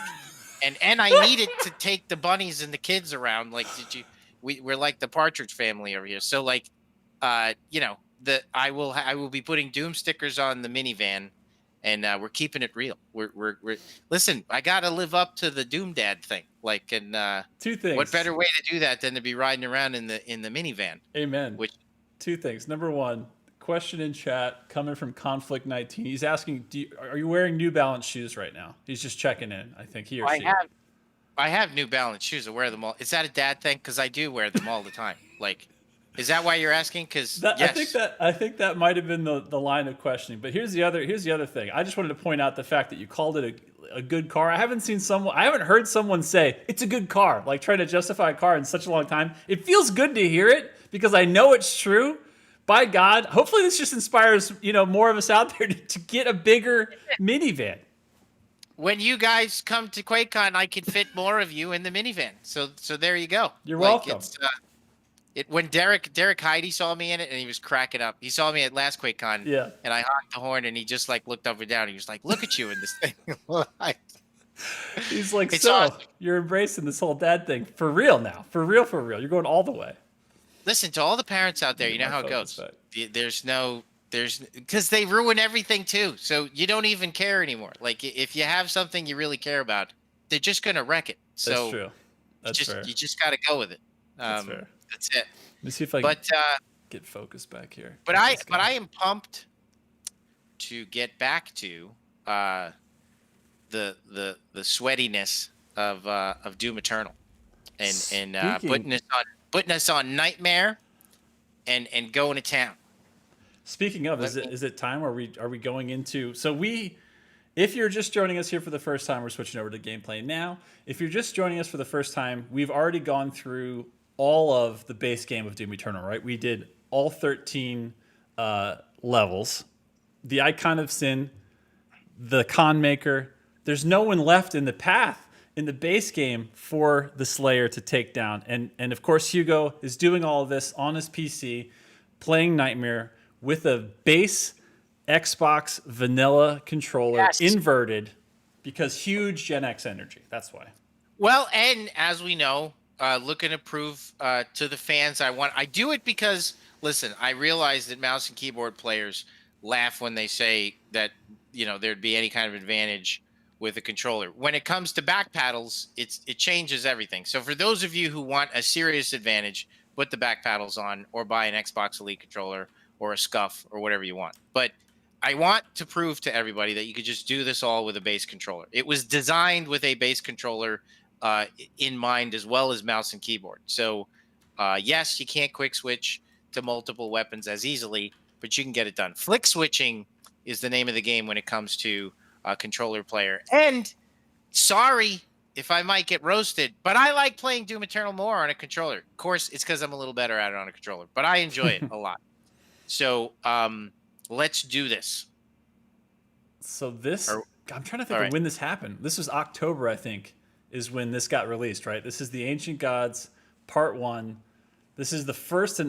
and I need it to take the bunnies and the kids around. Like, we're like the Partridge Family over here. So like, I will be putting Doom stickers on the minivan, and we're keeping it real. We're listen. I gotta live up to the Doom Dad thing. Like, and Two things. what better way to do that than to be riding around in the minivan? Amen. Which Two things. Number one, question in chat coming from Conflict 19. He's asking, are you wearing New Balance shoes right now? He's just checking in. I think he or she. I have New Balance shoes. I wear them all. Is that a dad thing? Because I do wear them all the time. Like, is that why you're asking? Because yes. I think that might have been the line of questioning. But here's the other thing. I just wanted to point out the fact that you called it a good car. I haven't heard someone say it's a good car, like trying to justify a car in such a long time. It feels good to hear it because I know it's true. By God, hopefully this just inspires more of us out there to get a bigger minivan. When you guys come to QuakeCon, I can fit more of you in the minivan. So there you go. You're welcome. When Derek Heidi saw me in it, and he was cracking up. He saw me at last QuakeCon, yeah, and I honked the horn, and he just like looked up and down. He was like, "Look at you in this thing." He's like, it's "So awesome. You're embracing this whole dad thing for real now? For real? You're going all the way." Listen to all the parents out there. You know how it goes. There's because they ruin everything too. So you don't even care anymore. Like if you have something you really care about, they're just gonna wreck it. So that's true. That's fair. You just got to go with it. That's fair. That's it. Let me see if I can get focused back here. But I am pumped to get back to the sweatiness of Doom Eternal and putting us on Nightmare and going to town. Speaking of, is it time? Are we going into? So if you're just joining us here for the first time, we're switching over to gameplay now. If you're just joining us for the first time, we've already gone through all of the base game of Doom Eternal, right? We did all 13 levels. The Icon of Sin, the Con Maker. There's no one left in the path in the base game for the Slayer to take down. And of course, Hugo is doing all of this on his PC, playing Nightmare with a base Xbox vanilla controller, inverted, because huge Gen X energy. That's why. Well, and as we know, looking to prove to the fans, I do it because, listen, I realize that mouse and keyboard players laugh when they say that there'd be any kind of advantage with a controller. When it comes to back paddles, it changes everything. So for those of you who want a serious advantage, put the back paddles on or buy an Xbox Elite controller or a Scuff or whatever you want. But I want to prove to everybody that you could just do this all with a base controller. It was designed with a base controller in mind, as well as mouse and keyboard. So yes, you can't quick switch to multiple weapons as easily, but you can get it done. Flick switching is the name of the game when it comes to controller player. And sorry if I might get roasted, but I like playing Doom Eternal more on a controller. Of course, it's because I'm a little better at it on a controller, but I enjoy it a lot. So let's do this. So I'm trying to think of when this happened. This was October, I think, is when this got released, right? This is the Ancient Gods Part 1. This is the first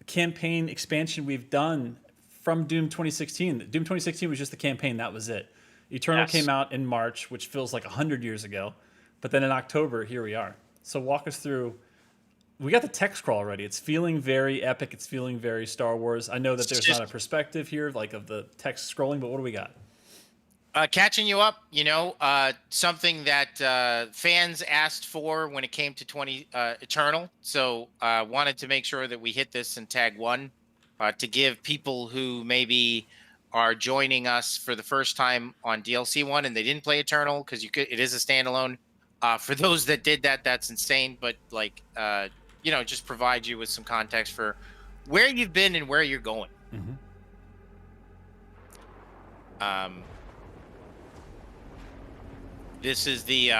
campaign expansion we've done from Doom 2016. Doom 2016 was just the campaign. That was it. Eternal came out in March, which feels like 100 years ago. But then in October, here we are. So walk us through. We got the text scroll already. It's feeling very epic. It's feeling very Star Wars. I know that there's not a perspective here, like of the text scrolling, but what do we got? Catching you up, something that fans asked for when it came to Eternal. So wanted to make sure that we hit this in tag 1 to give people who maybe are joining us for the first time on DLC 1 and they didn't play Eternal, because it is a standalone. For those that did that, that's insane. But you know, just provide you with some context for where you've been and where you're going. This is the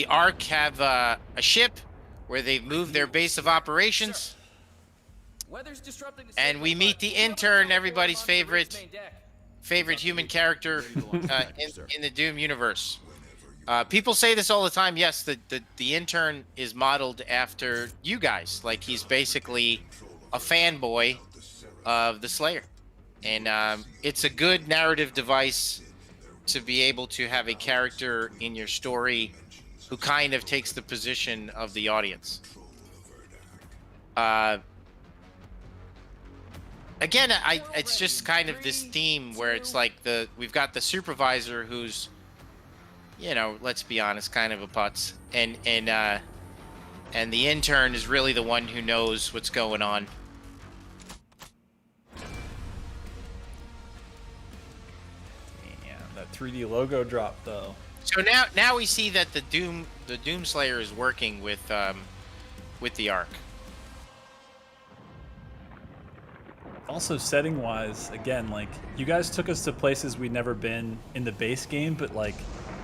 Ark have a ship where they've moved their base of operations, and we meet the intern, everybody's favorite human character in the Doom universe. People say this all the time. Yes, the intern is modeled after you guys. Like, he's basically a fanboy of the Slayer, and it's a good narrative device to be able to have a character in your story who kind of takes the position of the audience. Again, it's just kind of this theme where it's like we've got the supervisor who's, you know, let's be honest, kind of a putz, and the intern is really the one who knows what's going on. Yeah, that 3D logo drop though. So now we see that the Doom Slayer is working with the Ark. Also, setting wise, again, like, you guys took us to places we'd never been in the base game, but like,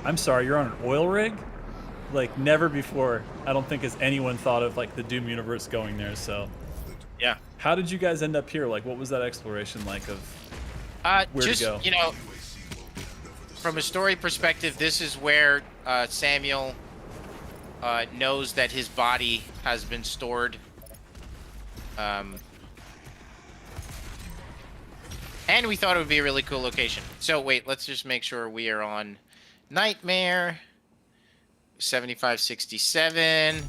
I'm sorry, you're on an oil rig? Like, never before, I don't think, has anyone thought of like the Doom universe going there. So Yeah. how did you guys end up here? Like, what was that exploration like of where just, to go? You know, from a story perspective, this is where Samuel knows that his body has been stored. And we thought it would be a really cool location. So wait, let's just make sure we are on Nightmare 7567.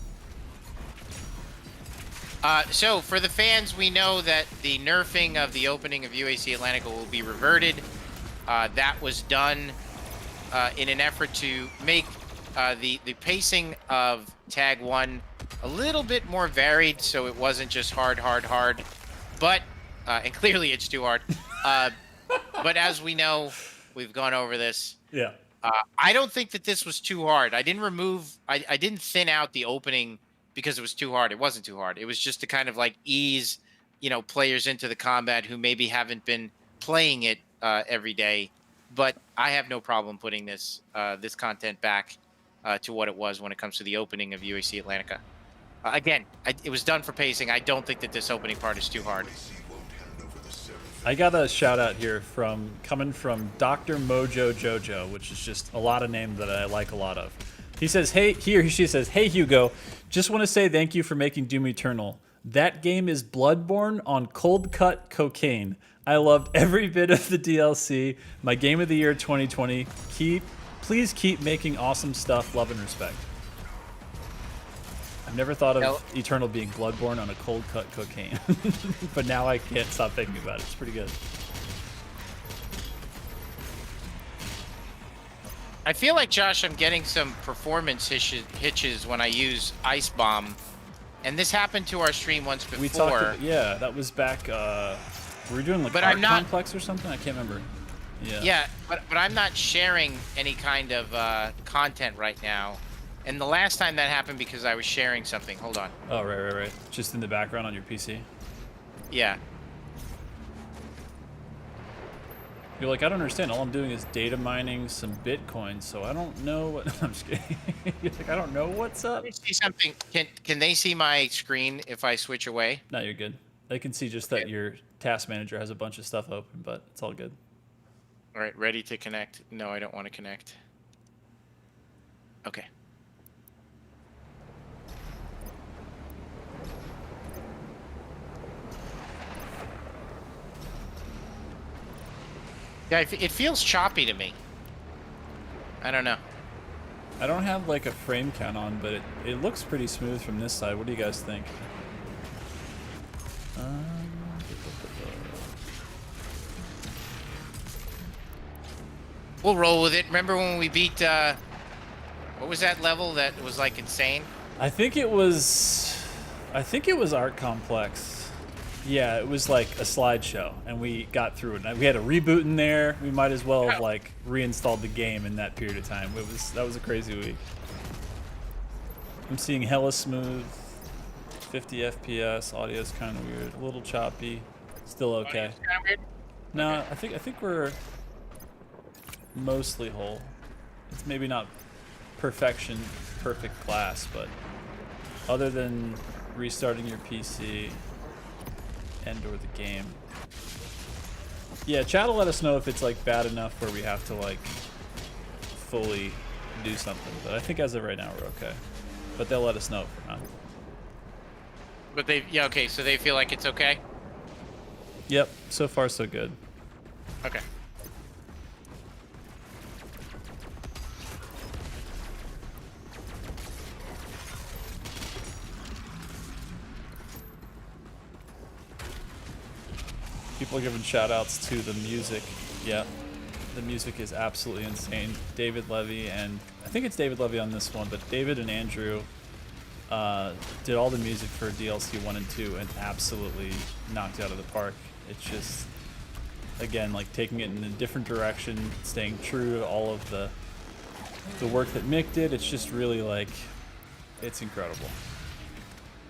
So for the fans, we know that the nerfing of the opening of UAC Atlantica will be reverted. That was done in an effort to make the pacing of Tag 1 a little bit more varied, so it wasn't just hard. But, and clearly it's too hard. But as we know, we've gone over this. Yeah. I don't think that this was too hard. I didn't thin out the opening because it was too hard. It wasn't too hard. It was just to kind of like ease, you know, players into the combat who maybe haven't been playing it every day. But I have no problem putting this content back to what it was when it comes to the opening of UAC Atlantica. Again, it was done for pacing. I don't think that this opening part is too hard. I got a shout out here coming from Dr. Mojo Jojo, which is just a lot of names that I like a lot of. He says, she says, "Hey Hugo, just want to say thank you for making Doom Eternal. That game is Bloodborne on cold cut cocaine. I loved every bit of the DLC. My game of the year 2020. Please keep making awesome stuff. Love and respect." I've never thought of Eternal being Bloodborne on a cold cut cocaine, but now I can't stop thinking about it. It's pretty good. I feel like, Josh, I'm getting some performance hitches when I use Ice Bomb, and this happened to our stream once before. We talked about, yeah, that was back. Were we doing like Art Complex or something? I can't remember. Yeah. Yeah, but I'm not sharing any kind of content right now. And the last time that happened because I was sharing something. Hold on. Oh, right. Just in the background on your PC? Yeah. You're like, I don't understand. All I'm doing is data mining some Bitcoin, so I don't know what... I'm just kidding. You're like, I don't know what's up. Let me see something. Can they see my screen if I switch away? No, you're good. They can see just that your task manager has a bunch of stuff open, but it's all good. All right, ready to connect. No, I don't want to connect. Okay. Yeah, it feels choppy to me. I don't know. I don't have like a frame count on, but it looks pretty smooth from this side. What do you guys think? We'll roll with it. Remember when we beat, what was that level that was like insane? I think it was Art Complex. Yeah, it was like a slideshow, and we got through it. We had a reboot in there. We might as well have like reinstalled the game in that period of time. That was a crazy week. I'm seeing hella smooth. 50 FPS. Audio's kind of weird. A little choppy. Still okay. Kind of weird. No, Okay. I think we're mostly whole. It's maybe not perfect class, but other than restarting your PC and or the game. Yeah, chat will let us know if it's like bad enough where we have to like fully do something. But I think as of right now we're okay. But they'll let us know if we're not. But okay, so they feel like it's okay? Yep, so far so good. Okay. People are giving shout outs to the music. Yeah, the music is absolutely insane. David Levy, and I think it's David Levy on this one, but David and Andrew did all the music for DLC 1 and 2 and absolutely knocked it out of the park. It's just, again, like taking it in a different direction, staying true to all of the work that Mick did. It's just really like, it's incredible.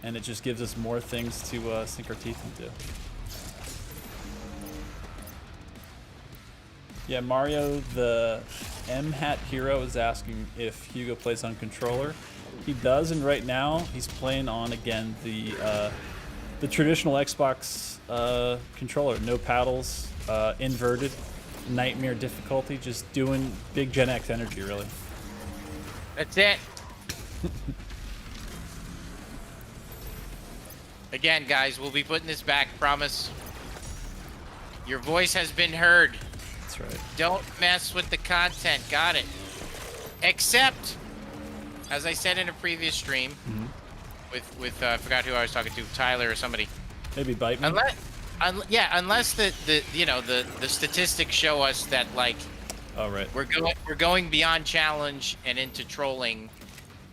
And it just gives us more things to sink our teeth into. Yeah, Mario, the M-Hat hero, is asking if Hugo plays on controller. He does, and right now he's playing on, again, the traditional Xbox controller. No paddles, inverted, nightmare difficulty, just doing big Gen X energy, really. That's it. Again, guys, we'll be putting this back, promise. Your voice has been heard. That's right. Don't mess with the content, got it. Except, as I said in a previous stream, with I forgot who I was talking to, Tyler or somebody. Maybe bite me. Unless the statistics show us that like, oh right, we're going beyond challenge and into trolling,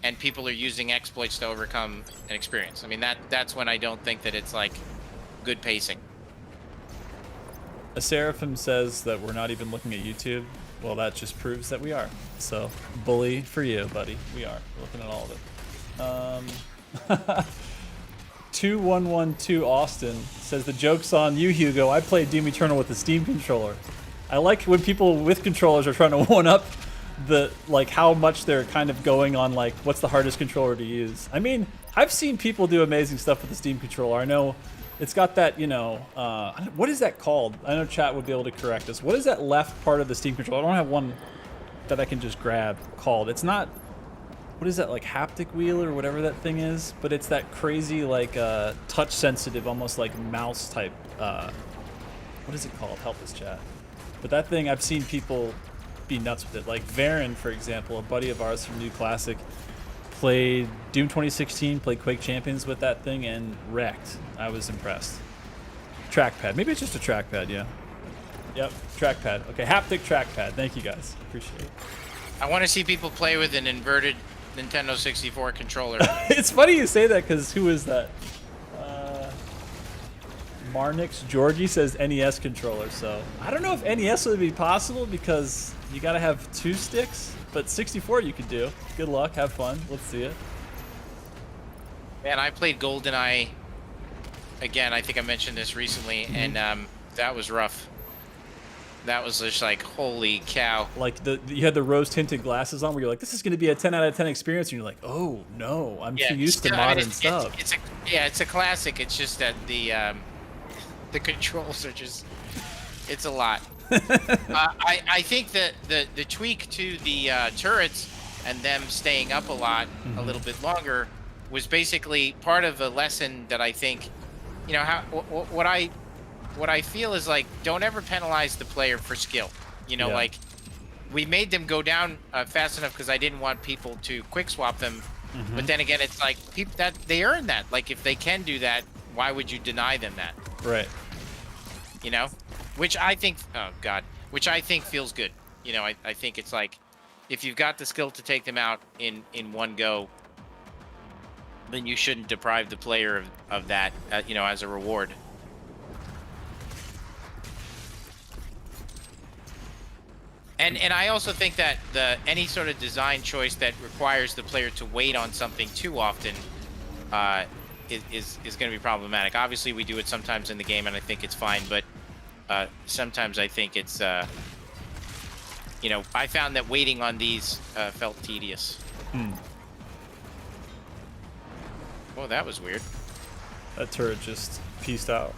and people are using exploits to overcome an experience. I mean that's when I don't think that it's like good pacing. A Seraphim says that we're not even looking at YouTube. Well, that just proves that we are. So, bully for you, buddy. We are. We're looking at all of it. 2112 Austin says, the joke's on you, Hugo. I played Doom Eternal with the Steam controller. I like when people with controllers are trying to one-up the, like, how much they're kind of going on, like, what's the hardest controller to use. I mean, I've seen people do amazing stuff with the Steam controller. I know it's got that, you know, what is that called? I know chat would be able to correct us. What is that left part of the Steam controller? I don't have one that I can just grab called. It's not, what is that, like haptic wheel or whatever that thing is? But it's that crazy, like, touch sensitive, almost like mouse type, what is it called? Help us, chat. But that thing, I've seen people be nuts with it. Like Varen, for example, a buddy of ours from New Classic, played Doom 2016, played Quake Champions with that thing, and wrecked. I was impressed. Trackpad. Maybe it's just a trackpad, yeah. Yep, trackpad. Okay, haptic trackpad. Thank you, guys. Appreciate it. I want to see people play with an inverted Nintendo 64 controller. It's funny you say that, because who is that? Marnix Georgie says NES controller, so I don't know if NES would be possible, because you gotta have 2 sticks. But 64 you could do. Good luck, have fun. Let's see it. Man, I played GoldenEye again. I think I mentioned this recently, and that was rough. That was just like, holy cow. Like you had the rose tinted glasses on, where you're like, this is going to be a 10 out of 10 experience, and you're like, oh no, I'm too used to modern stuff. It's a classic. It's just that the controls are just, it's a lot. I think that the tweak to the turrets and them staying up a lot, a little bit longer, was basically part of a lesson that I think, you know, what I feel is like, don't ever penalize the player for skill. You know, like, we made them go down fast enough because I didn't want people to quick swap them. But then again, it's like, people that they earn that. Like, if they can do that, why would you deny them that? Right. You know? Which I think, oh God, which I think feels good. You know, I think it's like, if you've got the skill to take them out in one go, then you shouldn't deprive the player of that, you know, as a reward. And I also think that any sort of design choice that requires the player to wait on something too often is going to be problematic. Obviously, we do it sometimes in the game, and I think it's fine. But sometimes I think it's you know, I found that waiting on these felt tedious. Oh, that was weird. That turret just pieced out.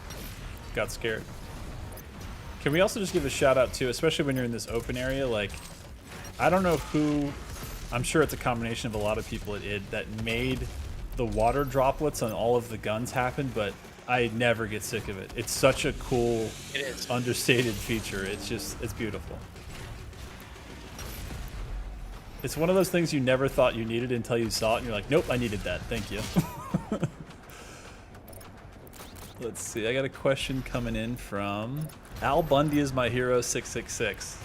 Got scared. Can we also just give a shout out too, especially when you're in this open area? Like, I don't know who, I'm sure it's a combination of a lot of people at id that made the water droplets on all of the guns happen, but I never get sick of it. It's such a cool, understated feature. It's beautiful. It's one of those things you never thought you needed until you saw it, and you're like, nope, I needed that. Thank you. Let's see. I got a question coming in from Al Bundy is my hero 666.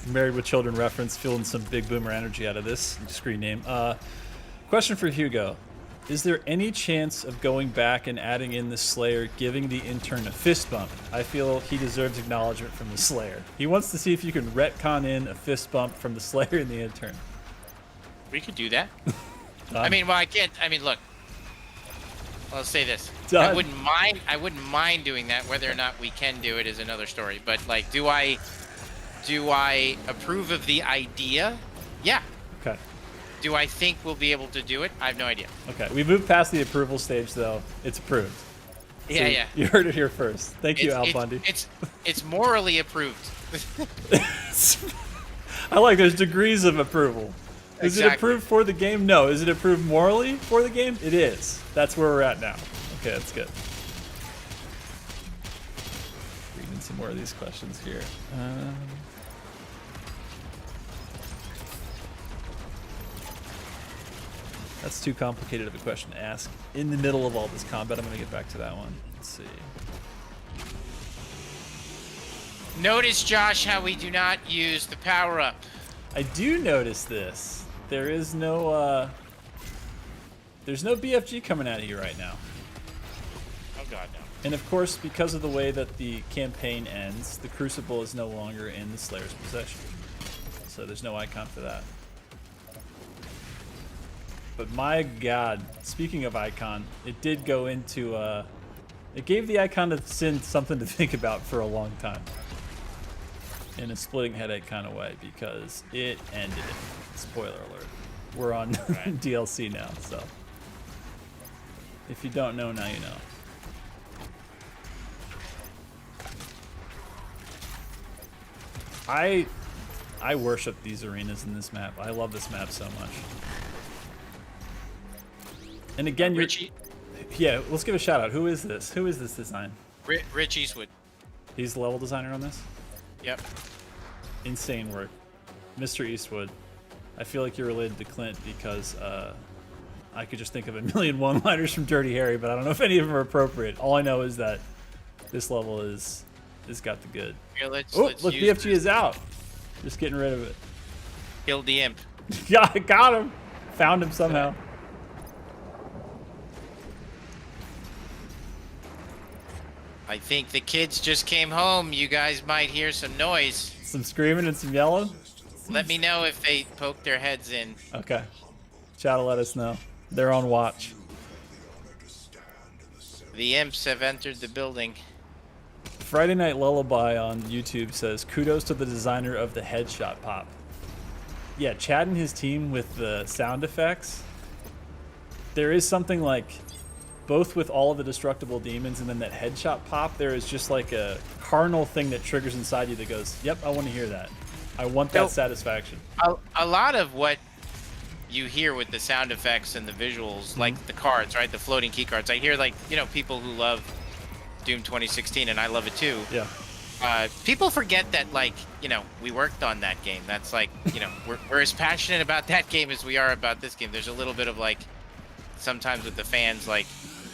Married with Children reference, feeling some big boomer energy out of this screen name. Question for Hugo. Is there any chance of going back and adding in the Slayer, giving the intern a fist bump? I feel he deserves acknowledgement from the Slayer. He wants to see if you can retcon in a fist bump from the Slayer and the intern. We could do that. I mean, well, I can't. I mean, look. I'll say this. Done. I wouldn't mind doing that. Whether or not we can do it is another story. But like, do I approve of the idea? Yeah. Okay. Do I think we'll be able to do it? I have no idea. Okay. We moved past the approval stage, though. It's approved. Yeah, So yeah. You heard it here first. Thank you, Al Bundy. It's morally approved. I like there's degrees of approval. Is it Exactly. approved for the game? No. Is it approved morally for the game? It is. That's where we're at now. Okay, that's good. Reading some more of these questions here. That's too complicated of a question to ask in the middle of all this combat. I'm going to get back to that one. Let's see. Notice, Josh, how we do not use the power-up. I do notice this. There is no, there's no BFG coming out of you right now. Oh, God, no. And of course, because of the way that the campaign ends, the Crucible is no longer in the Slayer's possession. So there's no icon for that. But my God, speaking of icon, it did go into, it gave the icon of Sin something to think about for a long time. In a splitting headache kind of way, because it ended it. Spoiler alert. We're on DLC now, so. If you don't know, now you know. I worship these arenas in this map. I love this map so much. And again, Richie. Yeah, let's give a shout out. Who is this? Who is this design? Rich Eastwood. He's the level designer on this? Yep. Insane work. Mr. Eastwood. I feel like you're related to Clint because I could just think of a million one-liners from Dirty Harry, but I don't know if any of them are appropriate. All I know is that this level is got the good. Here, let's Look, use BFG this. is out. Just getting rid of it. Kill the imp. Yeah, I got him. Found him somehow. I think the kids just came home. You guys might hear some noise. Some screaming and some yelling. Let me know if they poke their heads in. Okay. Chat will let us know. They're on watch. The imps have entered the building. Friday Night Lullaby on YouTube says, kudos to the designer of the headshot pop. Yeah, Chad and his team with the sound effects. There is something like, both with all of the destructible demons and then that headshot pop, there is just like a carnal thing that triggers inside you that goes, yep, I want to hear that. I want that satisfaction. A lot of what you hear with the sound effects and the visuals, like the cards, right? The floating key cards. I hear, like, you know, people who love Doom 2016, and I love it too. Yeah. People forget that, like, you know, we worked on that game. That's like, you know, we're as passionate about that game as we are about this game. There's a little bit of, like, sometimes with the fans, like,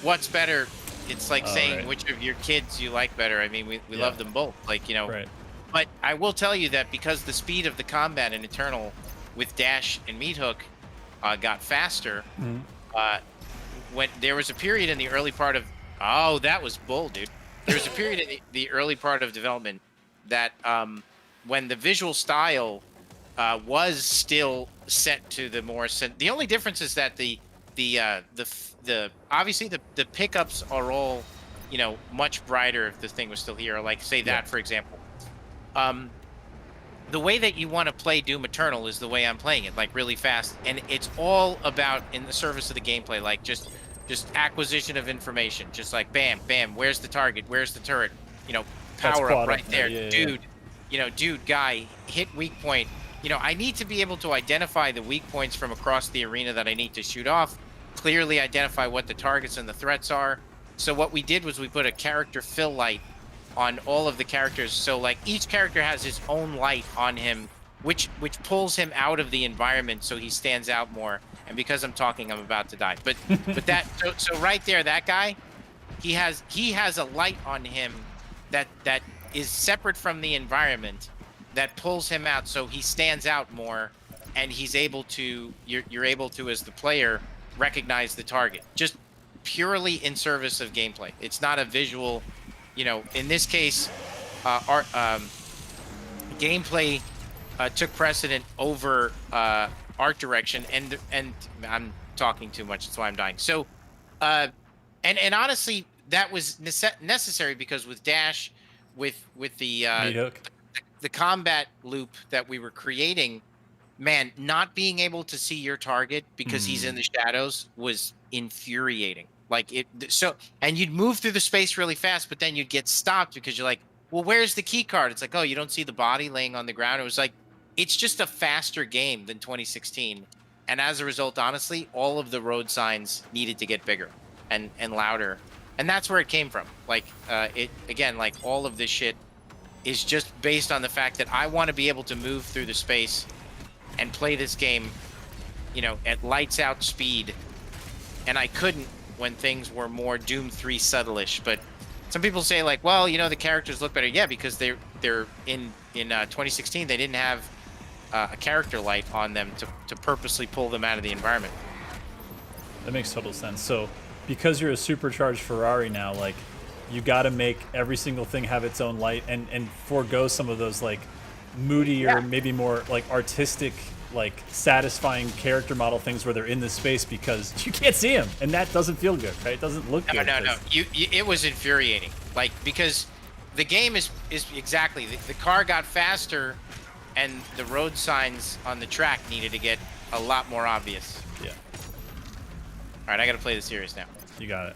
what's better? It's like saying which of your kids you like better. I mean, we love them both. Like, you know. Right. But I will tell you that because the speed of the combat in Eternal with Dash and Meat Hook got faster, when there was a period in the early part of... Oh, that was bull, dude. There was a period in the early part of development that when the visual style was still set to the more... The only difference is that the the obviously the pickups are all, much brighter if the thing was still here. Like say that for example. The way that you want to play Doom Eternal is the way I'm playing it, like really fast, and it's all about in the service of the gameplay, like just acquisition of information, just like bam, bam, where's the target, where's the turret, power up right there, dude, dude, guy, hit weak point. I need to be able to identify the weak points from across the arena that I need to shoot off, clearly identify what the targets and the threats are. So what we did was we put a character fill light on all of the characters, so like each character has his own light on him, which pulls him out of the environment so he stands out more. And because I'm talking, I'm about to die. But that so right there, that guy, he has a light on him that is separate from the environment, that pulls him out so he stands out more, and he's able to you're able to, as the player, recognize the target just purely in service of gameplay. It's not a visual. In this case, gameplay took precedent over art direction, and I'm talking too much, that's why I'm dying. So, and honestly, that was necessary because with Dash, with the combat loop that we were creating, man, not being able to see your target because he's in the shadows was infuriating. Like and you'd move through the space really fast, but then you'd get stopped because you're like, well, where's the key card? It's like, oh, you don't see the body laying on the ground. It was like, it's just a faster game than 2016. And as a result, honestly, all of the road signs needed to get bigger and louder. And that's where it came from. Like, like all of this shit is just based on the fact that I want to be able to move through the space and play this game, at lights out speed. And I couldn't when things were more Doom 3 subtle-ish. But some people say like, well, the characters look better. Yeah, because they're in 2016 they didn't have a character light on them to purposely pull them out of the environment. That makes total sense. So because you're a supercharged Ferrari now, like, you got to make every single thing have its own light and forego some of those like moody or maybe more like artistic, like satisfying character model things where they're in the space because you can't see them, and that doesn't feel good, right? It doesn't look good. No. It was infuriating, like, because the game is exactly the car got faster, and the road signs on the track needed to get a lot more obvious. Yeah. All right, I got to play the series now. You got it.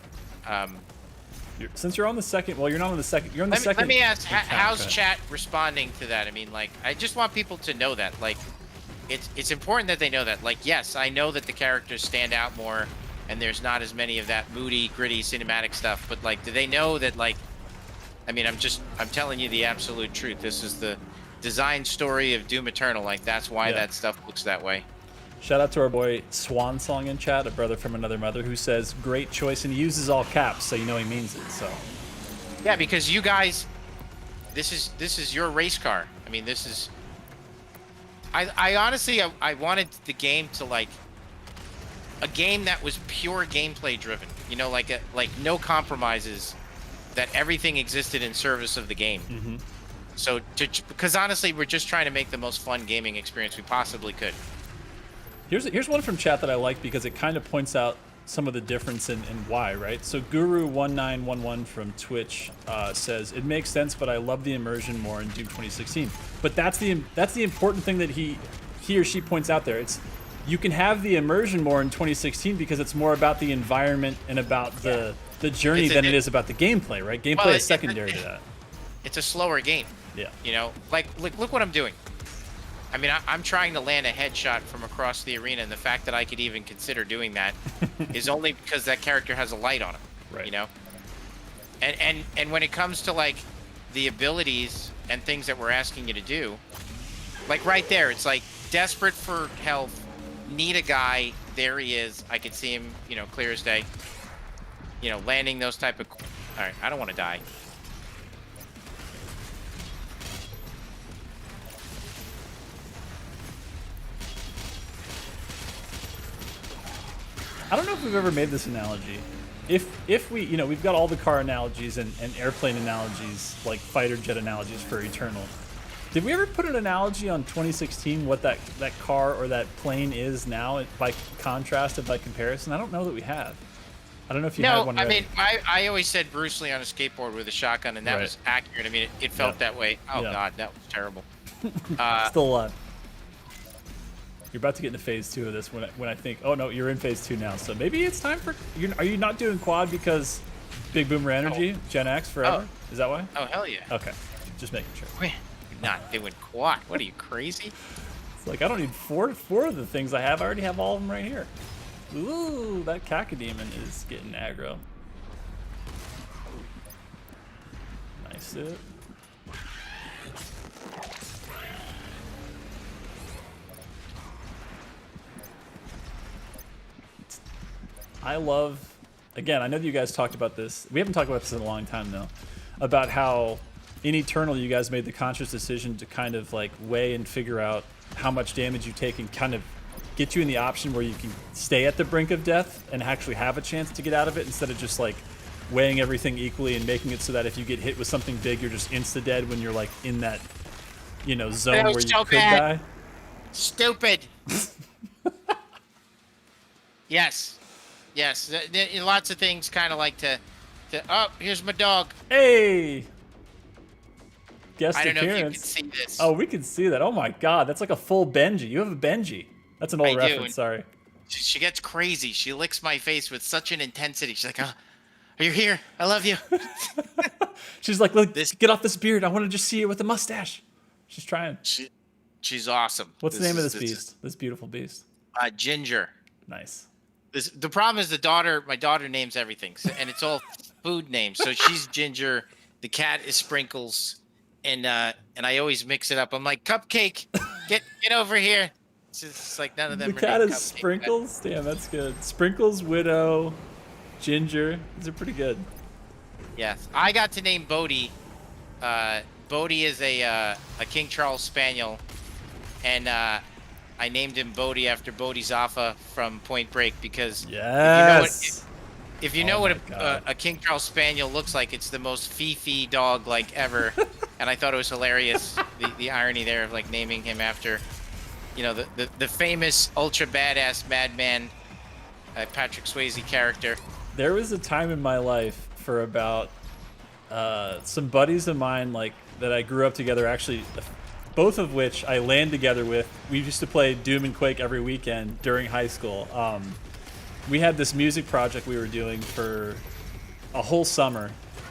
Since you're on the second, well, you're not on the second. You're on the second. Let me ask, how's chat responding to that? I mean, like, I just want people to know that, like, it's important that they know that. Like, yes, I know that the characters stand out more, and there's not as many of that moody, gritty, cinematic stuff. But like, do they know that? Like, I mean, I'm telling you the absolute truth. This is the design story of Doom Eternal. Like, that's why that stuff looks that way. Shout out to our boy Swan Song in chat, a brother from another mother, who says great choice, and he uses all caps, so you know he means it. So yeah, because you guys, this is your race car. I mean, this is. I honestly I wanted the game to, like, a game that was pure gameplay driven. Like no compromises, that everything existed in service of the game. Mm-hmm. So because honestly, we're just trying to make the most fun gaming experience we possibly could. Here's one from chat that I like because it kind of points out some of the difference in why, right? So Guru1911 from Twitch says, it makes sense, but I love the immersion more in Doom 2016. But that's the important thing that he or she points out there. It's, you can have the immersion more in 2016 because it's more about the environment and about the journey than it is about the gameplay, right? Gameplay is secondary to that. It's a slower game. Yeah. Like look what I'm doing. I mean, I'm trying to land a headshot from across the arena, and the fact that I could even consider doing that is only because that character has a light on him, right? And when it comes to, like, the abilities and things that we're asking you to do, like right there, it's like desperate for health, need a guy, there he is, I could see him, clear as day, landing those type of. All right, I don't want to die. I don't know if we've ever made this analogy. If we, we've got all the car analogies and airplane analogies, like fighter jet analogies for Eternal. Did we ever put an analogy on 2016 what that car or that plane is now by contrast, by comparison? I don't know that we have. I don't know if you had one. No, I ready. mean, I always said Bruce Lee on a skateboard with a shotgun, and that was accurate. I mean, it felt that way. Oh, God, that was terrible. Still alive. You're about to get into phase 2 of this when I think, oh, no, you're in phase 2 now. So maybe it's time for... Are you not doing quad because Big Boomer Energy, Gen X forever? Is that why? Oh, hell yeah. Okay. Just making sure. We're not doing quad. What are you, crazy? It's like, I don't need four of the things I have. I already have all of them right here. Ooh, that Cacodemon is getting aggro. Nice it. I love, again, I know that you guys talked about this. We haven't talked about this in a long time, though, about how in Eternal you guys made the conscious decision to kind of like weigh and figure out how much damage you take and kind of get you in the option where you can stay at the brink of death and actually have a chance to get out of it instead of just like weighing everything equally and making it so that if you get hit with something big, you're just insta-dead when you're like in that, zone where you could die. Stupid. Yes. Lots of things kind of like to. Oh, here's my dog. Hey. Guest I don't appearance. know if you can see this. Oh, we can see that. Oh my God, that's like a full Benji. You have a Benji. That's an old reference. Sorry. She gets crazy. She licks my face with such an intensity. She's like, "Oh, are you here? I love you." She's like, "Look, get off this beard. I want to just see it with a mustache." She's trying. She's awesome. What's the name of this beast? This beautiful beast. Ginger. Nice. The problem is my daughter names everything, and it's all food names. So she's Ginger, the cat is Sprinkles, and I always mix it up. I'm like, Cupcake, get over here. It's just like none of them. The cat is Sprinkles. Damn, that's good. Sprinkles, Widow, Ginger. These are pretty good. Yes, I got to name Bodhi. Bodhi is a King Charles Spaniel, and I named him Bodhi after Bodhisattva from Point Break because if you know what a King Charles Spaniel looks like, it's the most fee-fee dog like ever. And I thought it was hilarious, the irony there of like naming him after, the famous ultra badass madman Patrick Swayze character. There was a time in my life for about some buddies of mine like that I grew up together, actually both of which I land together with. We used to play Doom and Quake every weekend during high school. We had this music project we were doing for a whole summer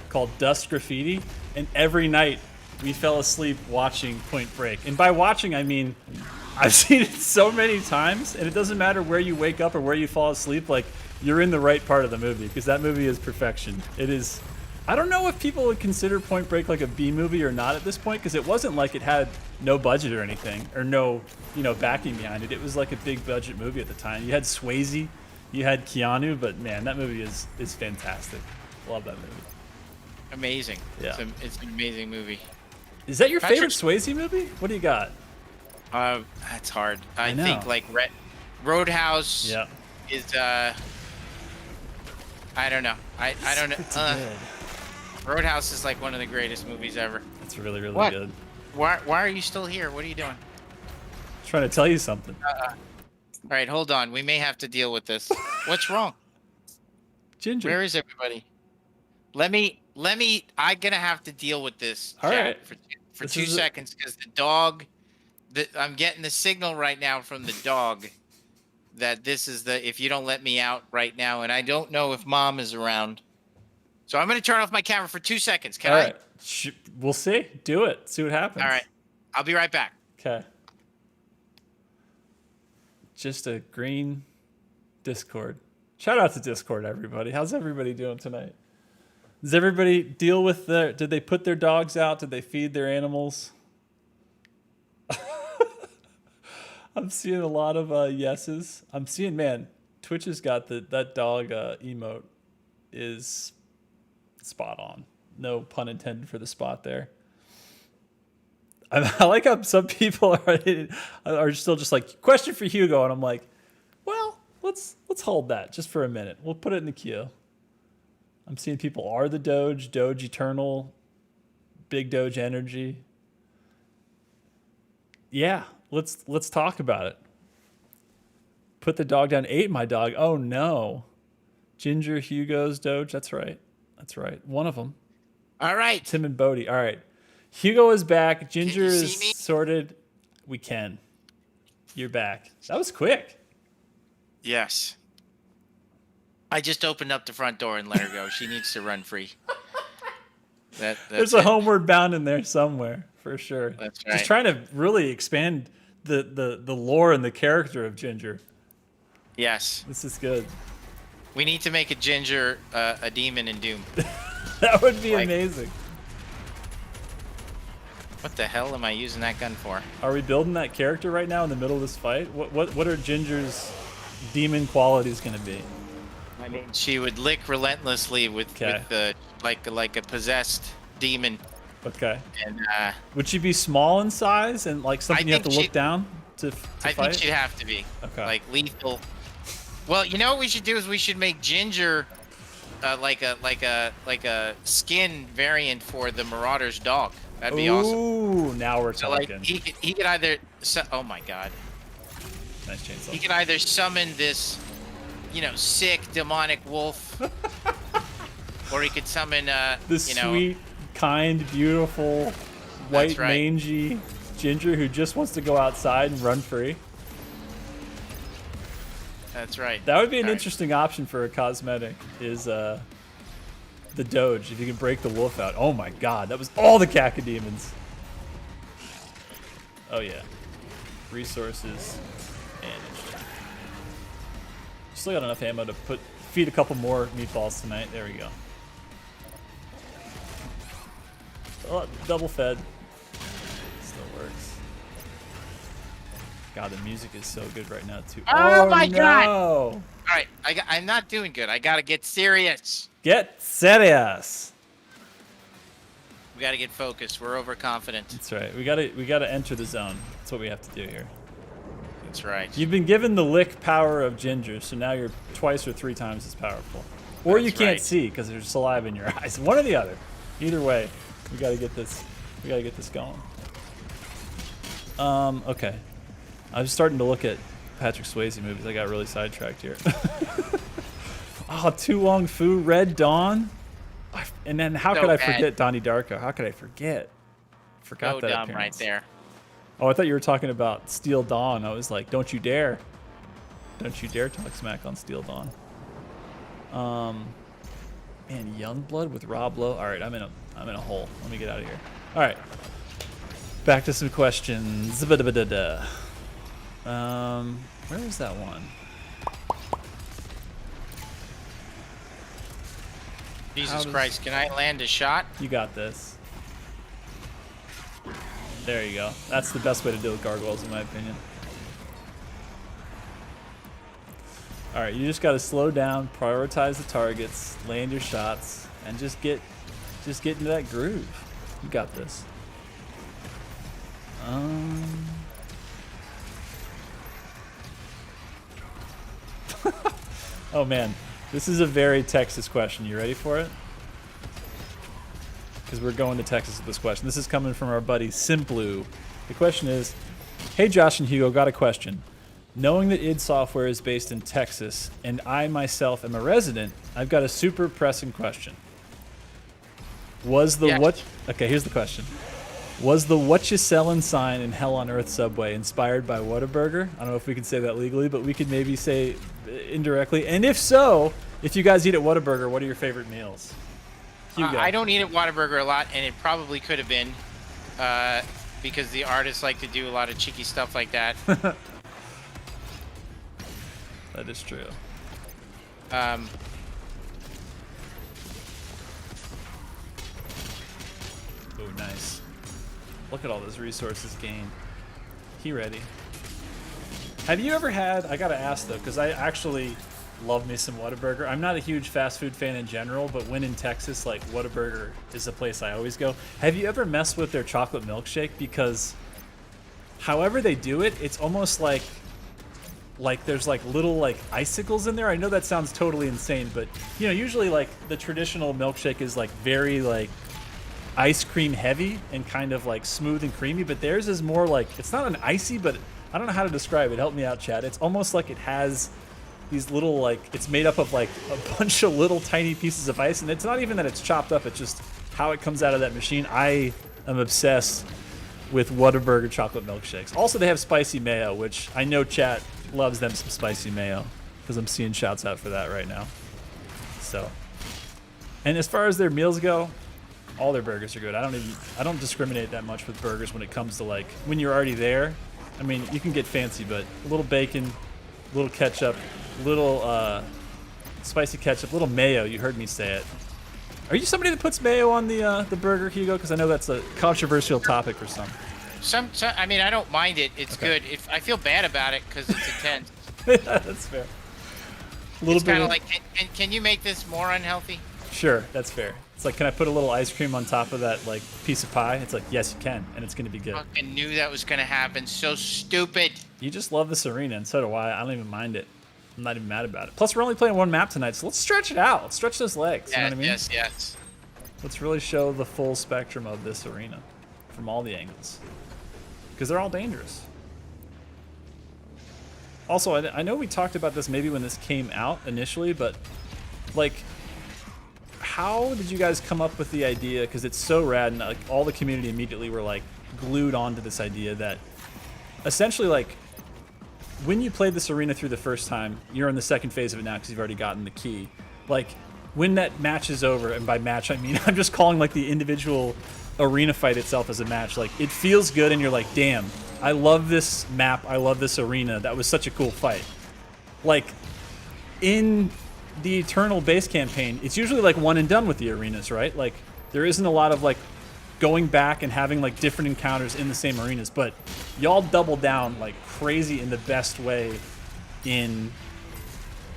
called Dust Graffiti, and every night we fell asleep watching Point Break. And by watching, I mean I've seen it so many times, and it doesn't matter where you wake up or where you fall asleep, like you're in the right part of the movie because that movie is perfection. It is. I don't know if people would consider Point Break like a B movie or not at this point, because it wasn't like it had no budget or anything, or no, backing behind it. It was like a big budget movie at the time. You had Swayze, you had Keanu, but man, that movie is fantastic. Love that movie. Amazing. Yeah. It's an amazing movie. Is that your favorite Swayze movie? What do you got? That's hard. I know. think like Roadhouse is I don't know. I don't know. Roadhouse is like one of the greatest movies ever. It's really, really good. Why are you still here? What are you doing? I'm trying to tell you something. All right, hold on. We may have to deal with this. What's wrong? Ginger. Where is everybody? Let me. I'm gonna have to deal with this. All chat right. For 2 seconds, because the dog. I'm getting the signal right now from the dog that this is if you don't let me out right now, and I don't know if Mom is around. So I'm going to turn off my camera for 2 seconds. Can I? All right. We'll see. Do it. See what happens. All right. I'll be right back. Okay. Just a green Discord. Shout out to Discord, everybody. How's everybody doing tonight? Does everybody deal with did they put their dogs out? Did they feed their animals? I'm seeing a lot of yeses. I'm seeing, man, Twitch has got that dog emote is spot on. No pun intended for the spot there. I like how some people are still just like, question for Hugo, and I'm like, well, let's hold that just for a minute. We'll put it in the queue. I'm seeing people are the Doge Eternal, Big Doge Energy. Yeah, let's talk about it. Put the dog down. Ate my dog. Oh no. Ginger, Hugo's Doge. That's right. That's right. One of them. All right. Tim and Bodie. All right. Hugo is back. Ginger you is see me? sorted. We can. You're back. That was quick. Yes. I just opened up the front door and let her go. She needs to run free. There's a homeward bound in there somewhere, for sure. That's right. Just trying to really expand the lore and the character of Ginger. Yes. This is good. We need to make a Ginger a demon in Doom. That would be amazing. What the hell am I using that gun for? Are we building that character right now in the middle of this fight? What are Ginger's demon qualities going to be? I mean, she would lick relentlessly with the like a possessed demon. Okay. And would she be small in size and like something you have to look down to fight? I think she'd have to be. Okay. Like lethal. Well, you know what we should do is we should make Ginger like a skin variant for the Marauder's dog. That'd be awesome. Ooh, now we're talking. So like he could either oh my god. Nice chainsaw. He could either summon this, sick demonic wolf, or he could summon this sweet, kind, beautiful, white, mangy Ginger who just wants to go outside and run free. That's right. That would be an interesting option for a cosmetic. Is the Doge, if you can break the wolf out. Oh my god, that was all the cacodemons. Oh yeah. Resources managed. Still got enough ammo to feed a couple more meatballs tonight. There we go. Oh, double fed. Still works. God, the music is so good right now too. Oh my god! All right, I'm not doing good. I gotta get serious. Get serious. We gotta get focused. We're overconfident. That's right. We gotta enter the zone. That's what we have to do here. That's right. You've been given the lick power of Ginger, so now you're twice or 3 times as powerful. Or you can't see because there's saliva in your eyes. One or the other. Either way, we gotta get this. We gotta get this going. Okay. I was starting to look at Patrick Swayze movies. I got really sidetracked here. Oh, Tu Wong Fu, Red Dawn. And then how could I forget Donnie Darko? How could I forget? Forgot that appearance. Right there. Oh, I thought you were talking about Steel Dawn. I was like, don't you dare. Don't you dare talk smack on Steel Dawn. Man, Youngblood with Rob Lowe. All right, I'm in a hole. Let me get out of here. All right. Back to some questions. Where is that one? Jesus Christ, can I land a shot? You got this. There you go. That's the best way to deal with gargoyles, in my opinion. All right, you just got to slow down, prioritize the targets, land your shots, and just get into that groove. You got this. Oh man, this is a very Texas question. You ready for it? Because we're going to Texas with this question. This is coming from our buddy Simplu. The question is, hey Josh and Hugo, got a question. Knowing that id Software is based in Texas, and I myself am a resident, I've got a super pressing question. Okay, here's the question. Was the what you sellin' sign in Hell on Earth subway inspired by Whataburger? I don't know if we can say that legally, but we could maybe say indirectly. And if so, if you guys eat at Whataburger, what are your favorite meals? I don't eat at Whataburger a lot, and it probably could have been because the artists like to do a lot of cheeky stuff like that. That is true. Oh, nice. Look at all those resources gained. He ready. Have you ever had, I gotta ask though, because I actually love me some Whataburger. I'm not a huge fast food fan in general, but when in Texas, like Whataburger is a place I always go. Have you ever messed with their chocolate milkshake? Because however they do it, it's almost like there's like little like icicles in there. I know that sounds totally insane, but you know, usually like the traditional milkshake is like very like ice cream heavy and kind of like smooth and creamy, but theirs is more like, it's not an icy, but I don't know how to describe it. Help me out, Chad. It's almost like it has these little, like, it's made up of like a bunch of little tiny pieces of ice, and it's not even that it's chopped up, it's just how it comes out of that machine. I am obsessed with Whataburger chocolate milkshakes. Also, they have spicy mayo, which I know chat loves them some spicy mayo, because I'm seeing shouts out for that right now. So, and as far as their meals go, all their burgers are good. I don't discriminate that much with burgers when it comes to like when you're already there. I mean, you can get fancy, but a little bacon, a little ketchup, a little spicy ketchup, a little mayo. You heard me say it. Are you somebody that puts mayo on the burger, Hugo? Because I know that's a controversial topic for some. Some I mean, I don't mind it. It's Okay. good. If I feel bad about it because it's intense. Yeah, that's fair. A little It's bit kind of of like, can you make this more unhealthy? Sure, that's fair. It's like, can I put a little ice cream on top of that like piece of pie? It's like, yes, you can, and it's gonna be good. Fucking knew that was gonna happen. So stupid. You just love this arena, and so do I. I don't even mind it. I'm not even mad about it. Plus, we're only playing one map tonight, so let's stretch it out. Let's stretch those legs. You know what I mean? Yes. Let's really show the full spectrum of this arena from all the angles, because they're all dangerous. Also, I know we talked about this maybe when this came out initially, but like, how did you guys come up with the idea? Because it's so rad, and like all the community immediately were like glued onto this idea that essentially, like, when you played this arena through the first time, you're in the second phase of it now because you've already gotten the key. Like, when that match is over, and by match I mean I'm just calling like the individual arena fight itself as a match. Like, it feels good, and you're like, damn, I love this map, I love this arena. That was such a cool fight. Like, in the Eternal base campaign, it's usually like one and done with the arenas, right? Like, there isn't a lot of like going back and having like different encounters in the same arenas, but y'all double down like crazy in the best way in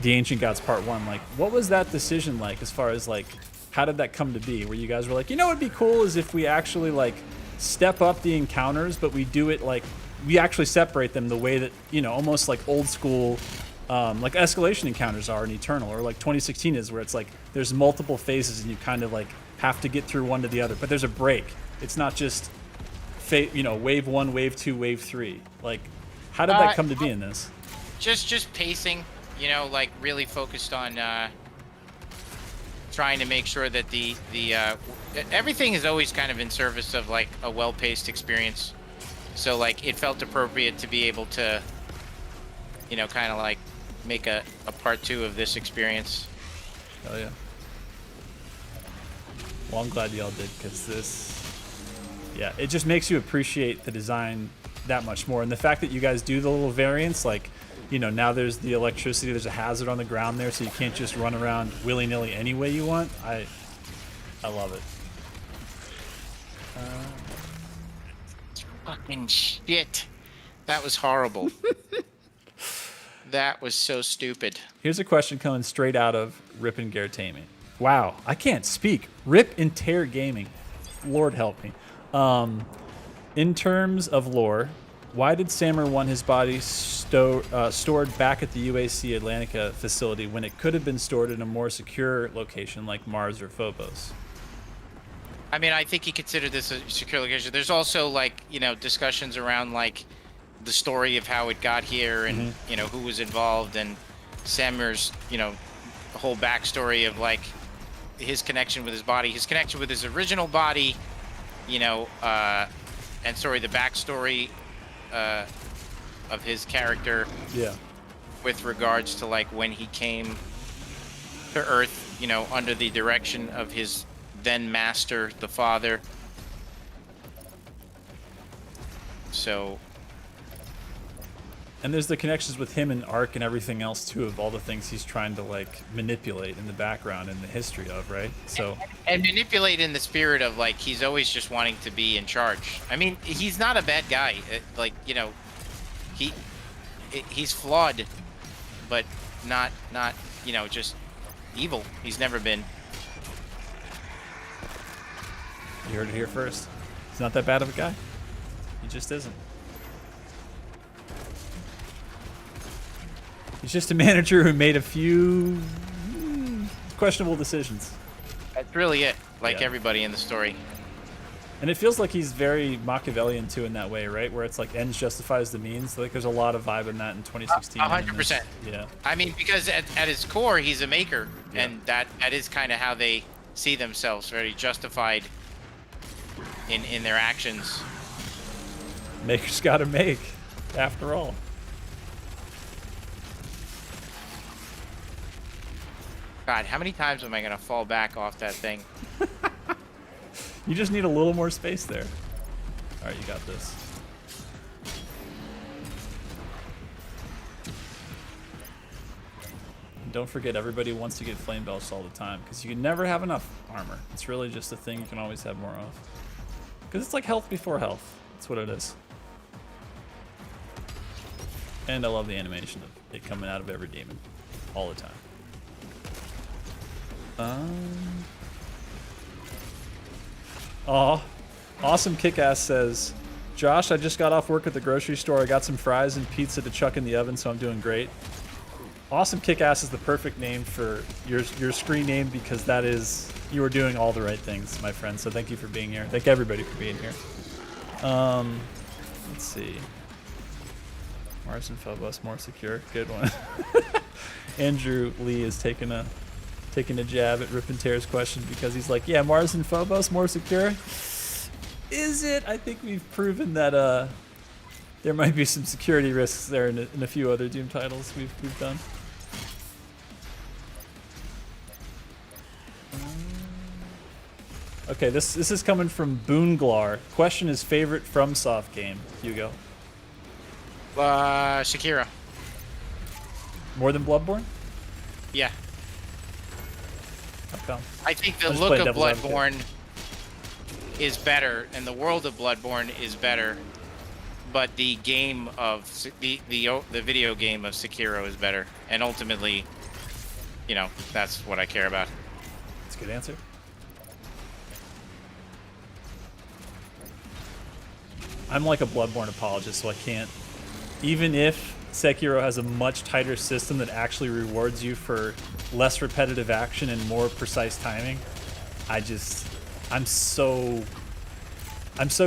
the Ancient Gods Part 1. Like, what was that decision like as far as like, how did that come to be? Where you guys were like, you know what'd be cool is if we actually like step up the encounters, but we do it like, we actually separate them the way that, you know, almost like old school like escalation encounters are in Eternal, or like 2016 is, where it's like there's multiple phases and you kind of like have to get through one to the other, but there's a break. It's not just you know, wave 1, wave 2, wave 3. Like, how did that come to be in this? Just pacing, you know, like really focused on trying to make sure that the everything is always kind of in service of like a well-paced experience. So like it felt appropriate to be able to, you know, kind of like make a part 2 of this experience. Hell yeah. Well, I'm glad y'all did, because this, yeah, it just makes you appreciate the design that much more. And the fact that you guys do the little variants, like, you know, now there's the electricity, there's a hazard on the ground there, so you can't just run around willy-nilly any way you want. I love it. Fucking shit. That was horrible. That was so stupid. Here's a question coming straight out of Rip and Gaming. Wow, I can't speak. Rip and Tear Gaming. Lord help me. In terms of lore, why did Samur want his body stored back at the UAC Atlantica facility when it could have been stored in a more secure location like Mars or Phobos? I mean, I think he considered this a secure location. There's also, like, you know, discussions around, like, the story of how it got here and, you know, who was involved, and Samur's, you know, whole backstory of, like, his connection with his body, his connection with his original body, you know, and the backstory of his character. Yeah. With regards to, like, when he came to Earth, you know, under the direction of his then master, the father. So. And there's the connections with him and Ark and everything else too, of all the things he's trying to like manipulate in the background and the history of, right? So. And manipulate in the spirit of, like, he's always just wanting to be in charge. I mean, he's not a bad guy. Like, you know, he's flawed, but not you know, just evil. He's never been. You heard it here first. He's not that bad of a guy. He just isn't. He's just a manager who made a few questionable decisions. That's really it. Like Yeah. everybody in the story. And it feels like he's very Machiavellian too in that way, right? Where it's like ends justifies the means. Like there's a lot of vibe in that in 2016. 100%. Yeah. I mean, because at his core, he's a maker, and that is kind of how they see themselves, very justified in their actions. Maker's got to make, after all. God, how many times am I gonna fall back off that thing? You just need a little more space there. All right, you got this. And don't forget, everybody wants to get flame belched all the time because you can never have enough armor. It's really just a thing you can always have more of. Because it's like health before health. That's what it is. And I love the animation of it coming out of every demon all the time. Aw. Awesome Kickass says, Josh, I just got off work at the grocery store. I got some fries and pizza to chuck in the oven, so I'm doing great. Awesome Kickass is the perfect name for your screen name because that is, you are doing all the right things, my friend. So thank you for being here. Thank everybody for being here. Let's see. Mars and Phobos more secure. Good one. Andrew Lee is taking a jab at Rip and Tear's question because he's like, yeah, Mars and Phobos more secure. Is it? I think we've proven that there might be some security risks there in a few other Doom titles we've done. Okay, this is coming from Boonglar. Question is favorite FromSoft game, Hugo. Shakira. More than Bloodborne? Yeah. How come? I think the I'm just look playing of devil's Bloodborne is better, and the world of Bloodborne is better, but the game of the video game of Sekiro is better, and ultimately, you know, that's what I care about. That's a good answer. I'm like a Bloodborne apologist, so I can't. Even if Sekiro has a much tighter system that actually rewards you for less repetitive action and more precise timing, I'm so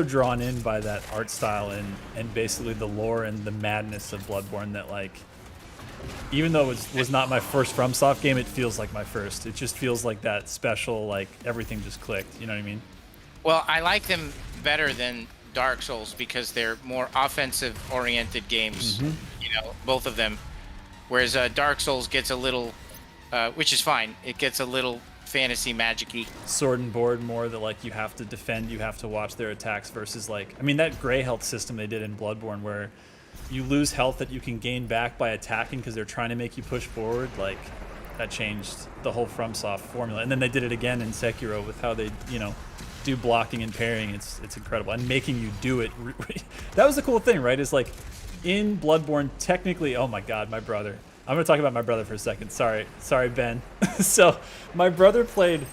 drawn in by that art style and basically the lore and the madness of Bloodborne that, like, even though it was not my first FromSoft game, it feels like my first. It just feels like that special, like everything just clicked. You know what I mean? Well, I like them better than Dark Souls because they're more offensive-oriented games. Mm-hmm. You know, both of them. Whereas Dark Souls gets a little, which is fine. It gets a little fantasy magic-y. Sword and board more that, like, you have to defend, you have to watch their attacks versus, like, I mean, that gray health system they did in Bloodborne where you lose health that you can gain back by attacking because they're trying to make you push forward, like, that changed the whole FromSoft formula. And then they did it again in Sekiro with how they, you know, do blocking and parrying. It's incredible, and making you do it. That was the cool thing, right? Is like in Bloodborne, technically. Oh my God, my brother. I'm gonna talk about my brother for a second. Sorry, Ben. So my brother played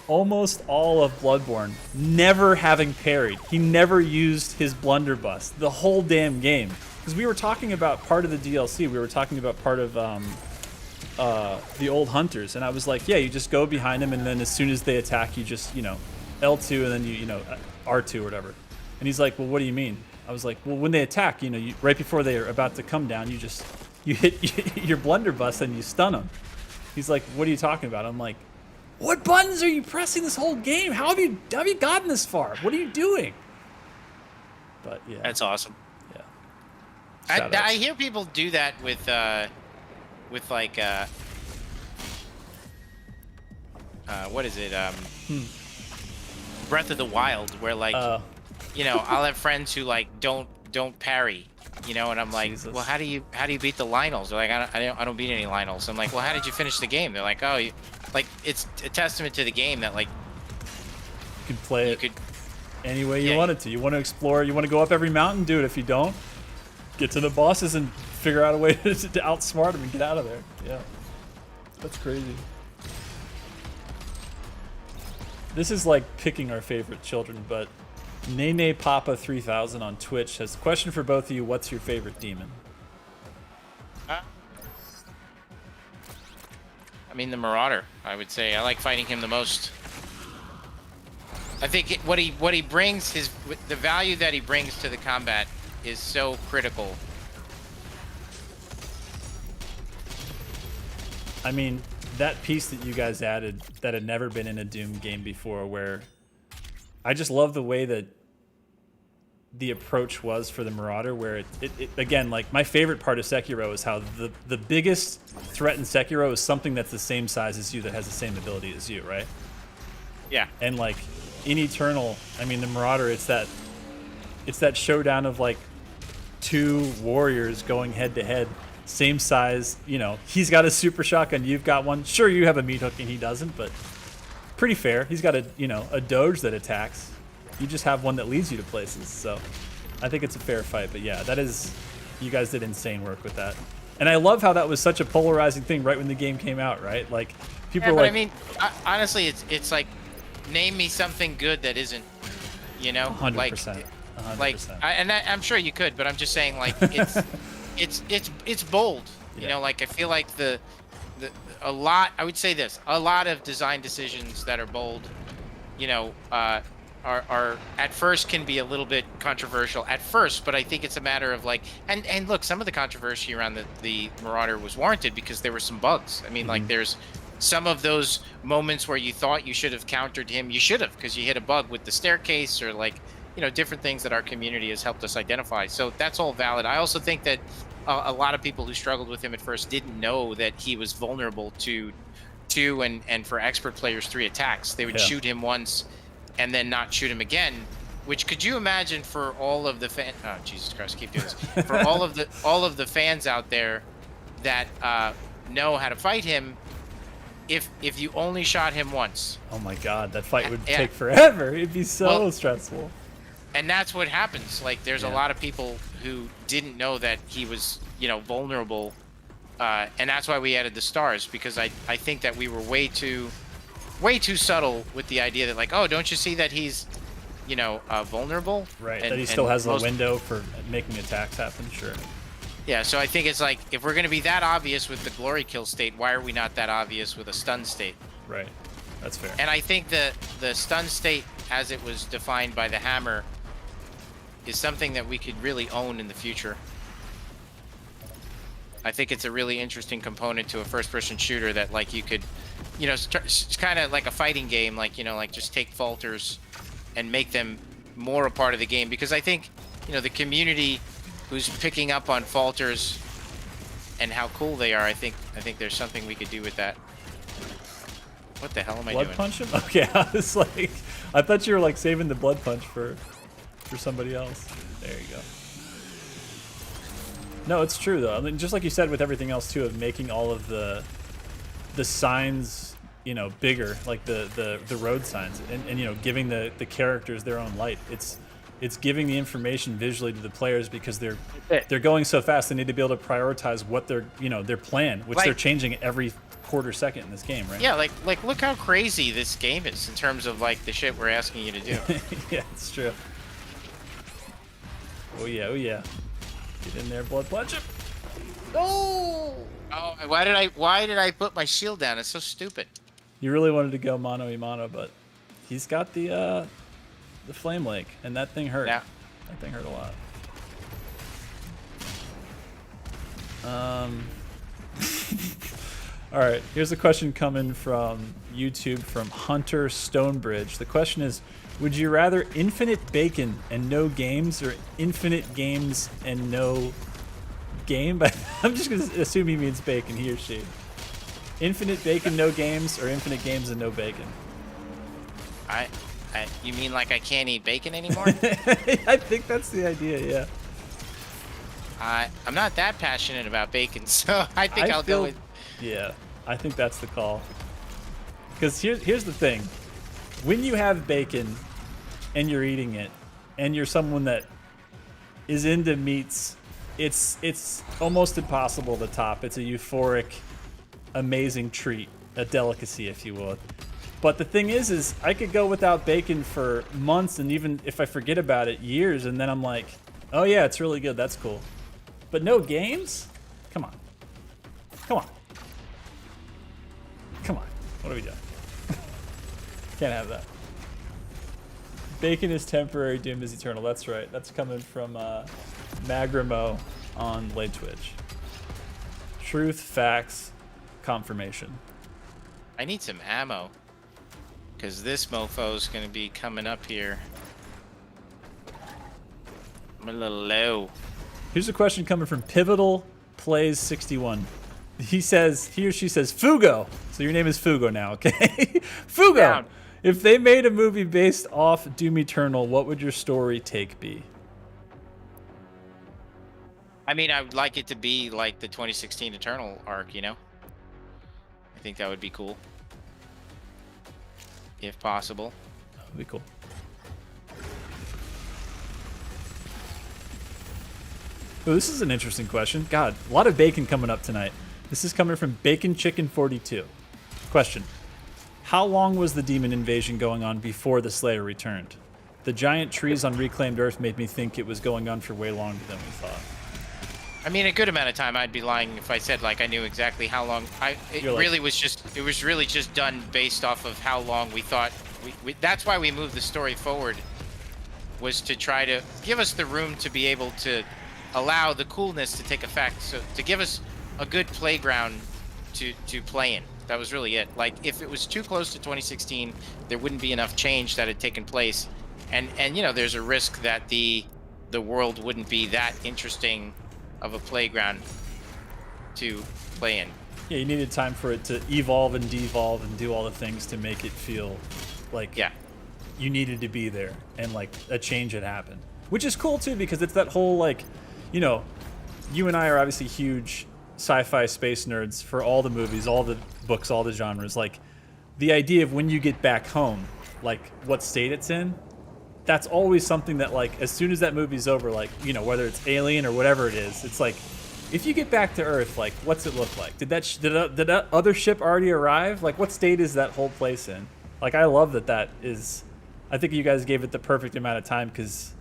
almost all of Bloodborne, never having parried. He never used his blunderbuss the whole damn game. Because we were talking about part of the DLC. We were talking about part of the old hunters, and I was like, yeah, you just go behind them, and then as soon as they attack, you just, you know, L2 and then you know R2 or whatever. And he's like, well, what do you mean? I was like, well, when they attack, you know, right before they're about to come down, you hit your blunderbuss and you stun them. He's like, what are you talking about? I'm like, what buttons are you pressing this whole game? How have you gotten this far? What are you doing? But yeah, That's awesome. Yeah. I hear people do that with like what is it? Breath of the Wild, where like, you know, I'll have friends who like don't parry, you know, and I'm like, Jesus. well, how do you beat the Lionels? They're like, I don't beat any Lionels. I'm like, well, how did you finish the game? They're like, oh, like it's a testament to the game that like You can play it any way you want it to. You want to explore, you want to go up every mountain, do it. If you don't, get to the bosses and figure out a way to outsmart them and get out of there. Yeah, that's crazy. This is like picking our favorite children, but Nene Papa 3000 on Twitch has a question for both of you. What's your favorite demon? I mean, the Marauder, I would say. I like fighting him the most. I think what he brings, the value that he brings to the combat is so critical. I mean, that piece that you guys added that had never been in a Doom game before, where I just love the way that the approach was for the Marauder, where it again, like, my favorite part of Sekiro is how the biggest threat in Sekiro is something that's the same size as you, that has the same ability as you, right? Yeah. And like in Eternal, I mean, the Marauder, it's that showdown of like two warriors going head to head, same size. You know, he's got a super shotgun, you've got one. Sure, you have a meat hook and he doesn't, but pretty fair. He's got a doge that attacks. You just have one that leads you to places. So I think it's a fair fight. But yeah, you guys did insane work with that. And I love how that was such a polarizing thing right when the game came out, right? Like, people were like, I mean, honestly, it's like, name me something good that isn't, 100%. Like, I'm sure you could, but I'm just saying, like, it's bold. Yeah. Like, I feel like a lot of design decisions that are bold, are at first can be a little bit controversial at first, but I think it's a matter of like, and look, some of the controversy around the Marauder was warranted because there were some bugs. I mean, like, there's some of those moments where you thought you should have countered him, you should have, because you hit a bug with the staircase or like, different things that our community has helped us identify. So that's all valid. I also think that a lot of people who struggled with him at first didn't know that he was vulnerable to 2 and for expert players 3 attacks. They would shoot him once and then not shoot him again. Which, could you imagine for all of the oh Jesus Christ, keep doing this. For all of the fans out there that know how to fight him, if you only shot him once. Oh my God, that fight would take forever. It'd be so stressful. And that's what happens. Like, there's a lot of people who didn't know that he was, vulnerable, and that's why we added the stars, because I think that we were way too subtle with the idea that, like, oh, don't you see that he's, vulnerable? Right. That he still has a window for making attacks happen. Sure. Yeah. So I think it's like, if we're going to be that obvious with the glory kill state, why are we not that obvious with a stun state? Right. That's fair. And I think the stun state, as it was defined by the hammer, is something that we could really own in the future. I think it's a really interesting component to a first-person shooter that, like, you could, it's kind of like a fighting game, like, like just take falters and make them more a part of the game, because I think, the community who's picking up on falters and how cool they are, I think there's something we could do with that. What the hell am I doing? Blood punch him? Okay, I was like, I thought you were like saving the blood punch for somebody else. There you go. No, it's true though. I mean, just like you said with everything else too, of making all of the signs, bigger, like the road signs, and giving the characters their own light. It's giving the information visually to the players, because they're going so fast. They need to be able to prioritize what their plan, which they're changing every quarter second in this game, right? Yeah, like look how crazy this game is in terms of like the shit we're asking you to do. Yeah, it's true. Oh yeah, oh yeah. Get in there, blood punch him. Oh, why did I put my shield down? It's so stupid. You really wanted to go mano a mano, but he's got the flame lake, and that thing hurt. Yeah. That thing hurt a lot. All right, here's a question coming from YouTube from Hunter Stonebridge. The question is, would you rather infinite bacon and no games, or infinite games and no game? But I'm just going to assume he means bacon, he or she. Infinite bacon, no games, or infinite games and no bacon? You mean like I can't eat bacon anymore? I think that's the idea, yeah. I'm not that passionate about bacon, so I think I'll go with... Yeah, I think that's the call. Because here's the thing. When you have bacon and you're eating it, and you're someone that is into meats, it's almost impossible to top. It's a euphoric, amazing treat, a delicacy, if you will. But the thing is I could go without bacon for months, and even if I forget about it, years, and then I'm like, oh yeah, it's really good, that's cool. But no games? Come on. Come on. Come on. What are we doing? Can't have that. Bacon is temporary, Doom is eternal. That's right. That's coming from Magrimo on Late Twitch. Truth, facts, confirmation. I need some ammo. Because this mofo's going to be coming up here. I'm a little low. Here's a question coming from Pivotal Plays 61. He or she says, Fugo. So your name is Fugo now, okay? Fugo. Down. If they made a movie based off Doom Eternal, what would your story take be? I mean, I would like it to be like the 2016 Eternal arc, you know? I think that would be cool. If possible. That would be cool. Oh, this is an interesting question. God, a lot of bacon coming up tonight. This is coming from Bacon Chicken 42. Question. How long was the demon invasion going on before the Slayer returned? The giant trees on reclaimed Earth made me think it was going on for way longer than we thought. I mean, a good amount of time. I'd be lying if I said like I knew exactly how long. It was really just done based off of how long we thought. That's why we moved the story forward, was to try to give us the room to be able to allow the coolness to take effect. So to give us a good playground to play in. That was really it. Like if it was too close to 2016, there wouldn't be enough change that had taken place, and you know there's a risk that the world wouldn't be that interesting of a playground to play in. Yeah, you needed time for it to evolve and devolve and do all the things to make it feel like you needed to be there and like a change had happened. Which is cool too, because it's that whole like, you know, you and I are obviously huge sci-fi space nerds for all the movies, all the books, all the genres. Like the idea of when you get back home, like what state it's in, that's always something that like as soon as that movie's over, like, you know, whether it's Alien or whatever it is, it's like if you get back to Earth, like what's it look like? Did that other ship already arrive? Like what state is that whole place in? Like I love that is, I think you guys gave it the perfect amount of time, because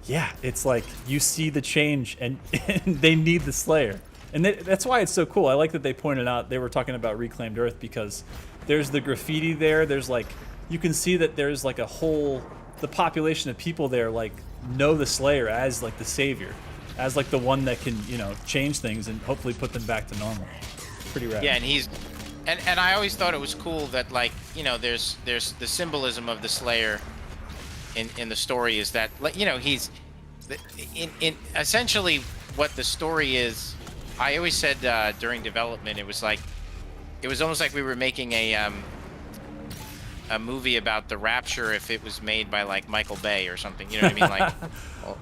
yeah, it's like you see the change and they need the Slayer. And that's why it's so cool. I like that they pointed out, they were talking about Reclaimed Earth, because there's the graffiti there. There's like, you can see that there's like the population of people there like know the Slayer as like the savior, as like the one that can, you know, change things and hopefully put them back to normal. Pretty rad. Yeah, and he's, and I always thought it was cool that like, you know, there's the symbolism of the Slayer in the story is that, you know, he's in essentially what the story is. I always said during development, it was almost like we were making a movie about the Rapture if it was made by like Michael Bay or something. You know what I mean?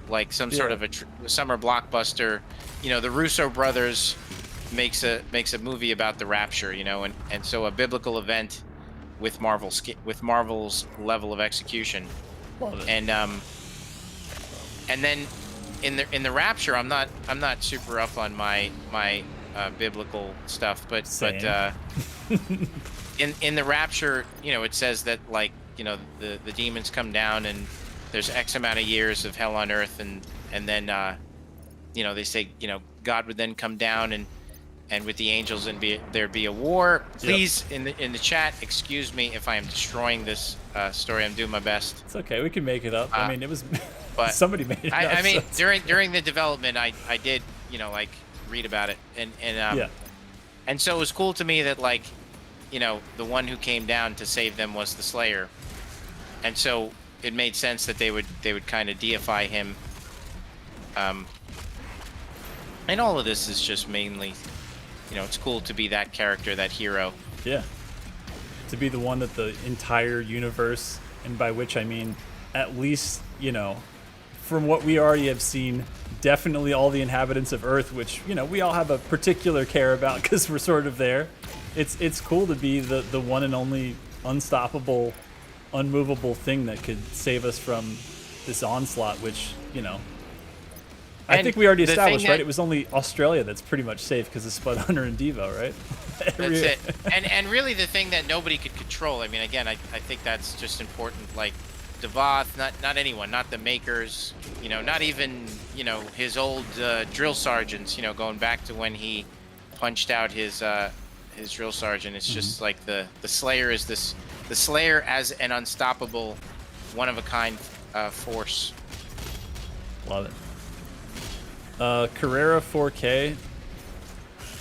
Like some sort of a summer blockbuster. You know, the Russo brothers makes a movie about the Rapture. You know, and so a biblical event with Marvel's level of execution. Love it. And then in the Rapture, I'm not super up on my biblical stuff, but in the Rapture, you know, it says that like, you know, the demons come down and there's X amount of years of hell on earth, and then you know, they say, you know, God would then come down and with the angels and there'd be a war. Please, Yep. in the chat, excuse me if I am destroying this story. I'm doing my best. It's okay. We can make it up. I mean, it was but somebody made it up. I mean, so during the development, I did, you know, like read about it, and so it was cool to me that like, you know, the one who came down to save them was the Slayer, and so it made sense that they would kind of deify him. And all of this is just mainly, you know, it's cool to be that character, that hero. Yeah. To be the one that the entire universe, and by which I mean at least, you know, from what we already have seen, definitely all the inhabitants of Earth, which, you know, we all have a particular care about because we're sort of there. It's cool to be the one and only unstoppable, unmovable thing that could save us from this onslaught, which, you know, I think we already established, right? It was only Australia that's pretty much safe because of Spud Hunter and Devo, right? That's it. And really the thing that nobody could control, I mean, again, I think that's just important. Like, Devoth, not anyone, not the makers, you know, not even, you know, his old drill sergeants, you know, going back to when he punched out his drill sergeant. It's just like the Slayer is the Slayer as an unstoppable one-of-a-kind force. Love it. Carrera 4K.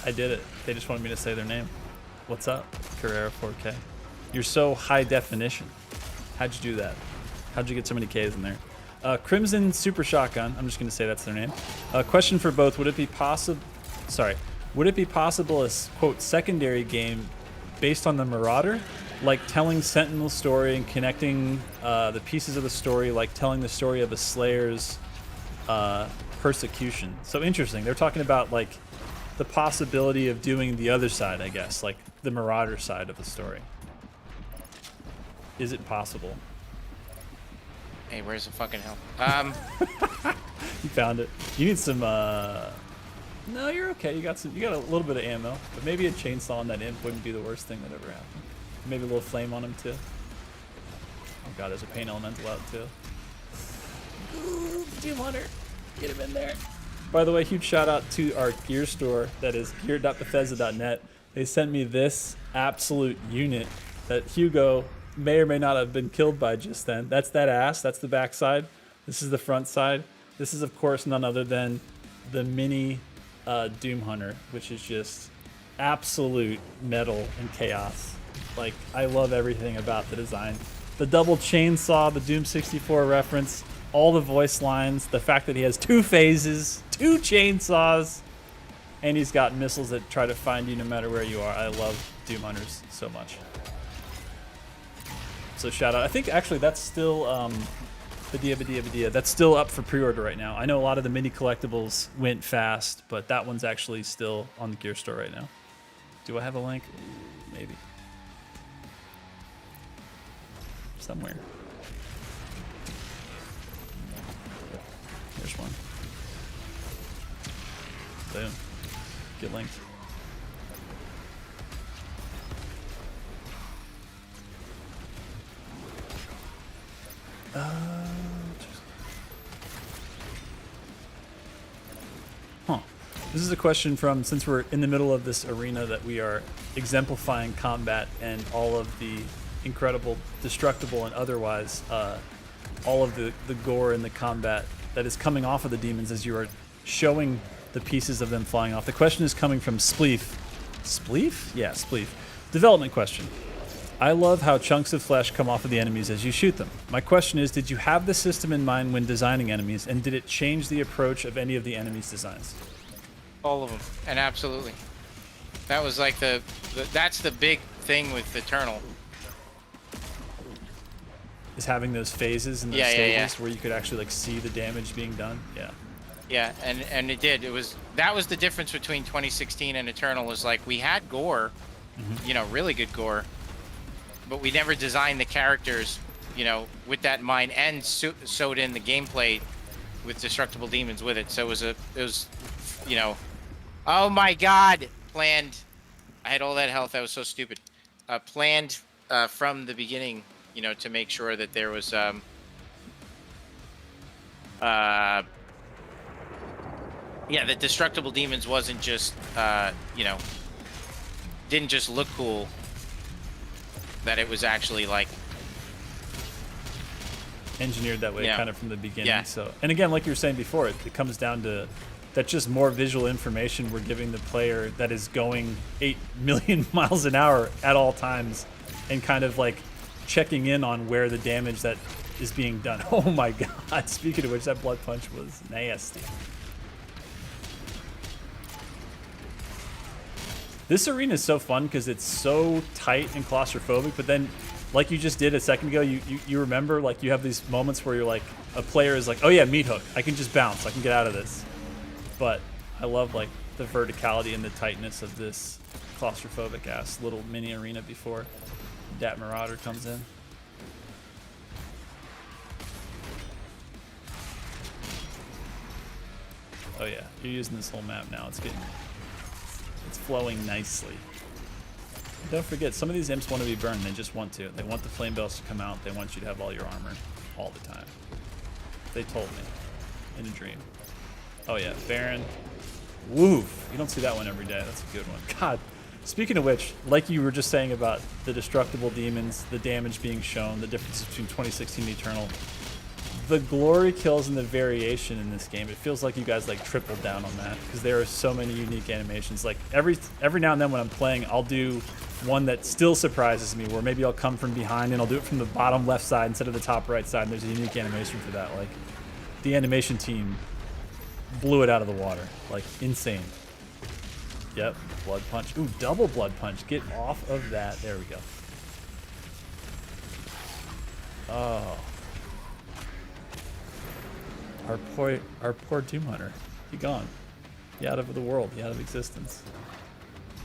I did it. They just wanted me to say their name. What's up, Carrera 4K? You're so high definition. How'd you do that? How'd you get so many Ks in there? Crimson Super Shotgun. I'm just going to say that's their name. Question for both. Would it be possible... Sorry. Would it be possible a, quote, secondary game based on the Marauder? Like telling Sentinel's story and connecting the pieces of the story, like telling the story of a Slayer's persecution. So interesting. They're talking about, like, the possibility of doing the other side, I guess. Like, the Marauder side of the story. Is it possible? Hey, where's the fucking hell? You found it. You need some, No, you're okay. You got a little bit of ammo. But maybe a chainsaw on that imp wouldn't be the worst thing that ever happened. Maybe a little flame on him, too. Oh, God, there's a pain elemental out, too. Ooh, Doom Hunter. Get him in there. By the way, huge shout out to our gear store. That is gear.bethesda.net. They sent me this absolute unit that Hugo may or may not have been killed by just then. That's that ass. That's the back side. This is the front side. This is, of course, none other than the mini Doom Hunter, which is just absolute metal and chaos. Like, I love everything about the design. The double chainsaw, the Doom 64 reference, all the voice lines, the fact that he has 2 phases, 2 chainsaws, and he's got missiles that try to find you no matter where you are. I love Doom Hunters so much. So shout out. I think actually that's still Badia. That's still up for pre-order right now. I know a lot of the mini collectibles went fast, but that one's actually still on the gear store right now. Do I have a link? Maybe. Somewhere. Here's one. Boom. Get linked. This is a question from, since we're in the middle of this arena that we are exemplifying combat and all of the incredible, destructible and otherwise, all of the gore and the combat that is coming off of the demons as you are showing the pieces of them flying off. The question is coming from Spleef. Spleef? Yeah, Spleef. Development question. I love how chunks of flesh come off of the enemies as you shoot them. My question is, did you have the system in mind when designing enemies, and did it change the approach of any of the enemies' designs? All of them, and absolutely. That was like that's the big thing with Eternal. Is having those phases and those stages where you could actually like see the damage being done. Yeah. Yeah, and it did. That was the difference between 2016 and Eternal. Was like we had gore, you know, really good gore, but we never designed the characters, you know, with that in mind, and sewed in the gameplay with destructible demons with it. So it was, you know, oh my God, planned. I had all that health. That was so stupid. Planned from the beginning, you know, to make sure that there was yeah, the destructible demons wasn't just you know, didn't just look cool, that it was actually like engineered that way kind of from the beginning. Yeah. So, and again, like you were saying before, it comes down to that's just more visual information we're giving the player that is going 8 million miles an hour at all times, and kind of like checking in on where the damage that is being done. Oh my God, speaking of which, that blood punch was nasty. This arena is so fun because it's so tight and claustrophobic, but then like you just did a second ago, you remember, like, you have these moments where you're like, a player is like, oh yeah, meat hook, I can just bounce, I can get out of this. But I love like the verticality and the tightness of this claustrophobic ass little mini arena before Dat Marauder comes in. Oh yeah, you're using this whole map now. It's flowing nicely. Don't forget, some of these imps want to be burned. They just want to. They want the flame bells to come out. They want you to have all your armor all the time. They told me in a dream. Oh yeah, Baron. Woof. You don't see that one every day. That's a good one. God, Speaking of which, like you were just saying about the destructible demons, the damage being shown, the difference between 2016 and Eternal, the glory kills and the variation in this game, it feels like you guys like tripled down on that because there are so many unique animations. Like every now and then when I'm playing, I'll do one that still surprises me, where maybe I'll come from behind and I'll do it from the bottom left side instead of the top right side, and there's a unique animation for that. Like the animation team blew it out of the water, like insane. Yep, blood punch. Ooh, double blood punch. Get off of that. There we go. Oh. Our poor Doom Hunter. He gone. He out of the world. He out of existence.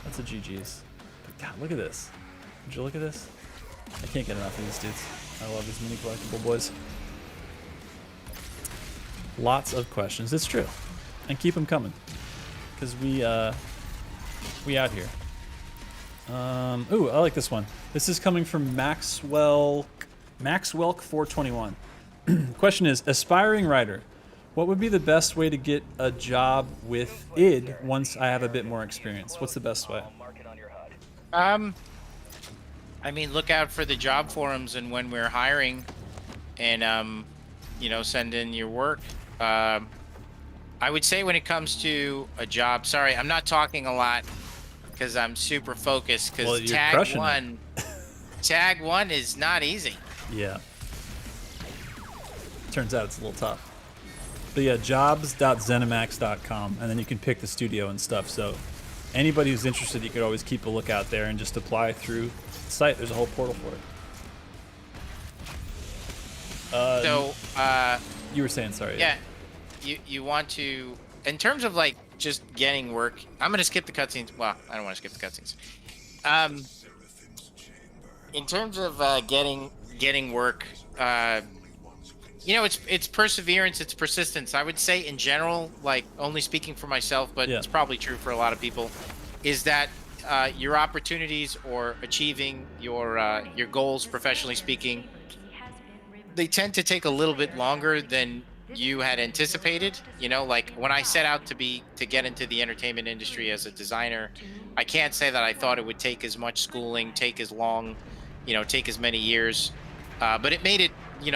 That's a GG's. But God, look at this. Would you look at this? I can't get enough of these dudes. I love these mini collectible boys. Lots of questions. It's true. And keep them coming. Because we out here. Ooh, I like this one. This is coming from Maxwell 421. Question is, aspiring writer, what would be the best way to get a job with id once I have a bit more experience? What's the best way? I mean, look out for the job forums and when we're hiring, and send in your work. I would say when it comes to a job, sorry, I'm not talking a lot because I'm super focused, because tag one is not easy. Yeah. Turns out it's a little tough. But yeah, jobs.zenimax.com, and then you can pick the studio and stuff. So anybody who's interested, you could always keep a look out there and just apply through the site. There's a whole portal for it. You were saying, sorry. Yeah. You want to, in terms of like just getting work, I'm going to skip the cutscenes. Well, I don't want to skip the cutscenes. In terms of getting work, it's perseverance, it's persistence. I would say in general, like only speaking for myself, but it's probably true for a lot of people, is that your opportunities or achieving your goals, professionally speaking, they tend to take a little bit longer than you had anticipated. Like when I set out to get into the entertainment industry as a designer, I can't say that I thought it would take as much schooling, take as long, take as many years, but it made it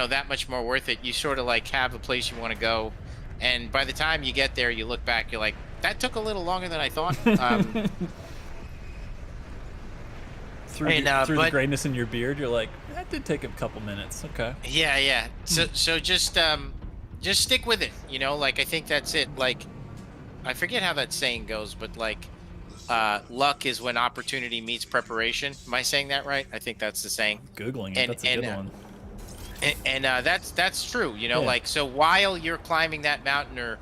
that much more worth it. You sort of like have a place you want to go, and by the time you get there, you look back, you're like, that took a little longer than I thought. Through the grayness in your beard, you're like, that did take a couple minutes. Okay. Yeah. So just stick with it. Like I think that's it. Like I forget how that saying goes, but like luck is when opportunity meets preparation. Am I saying that right? I think that's the saying. Googling it. That's a good one. And that's true. Like, so while you're climbing that mountain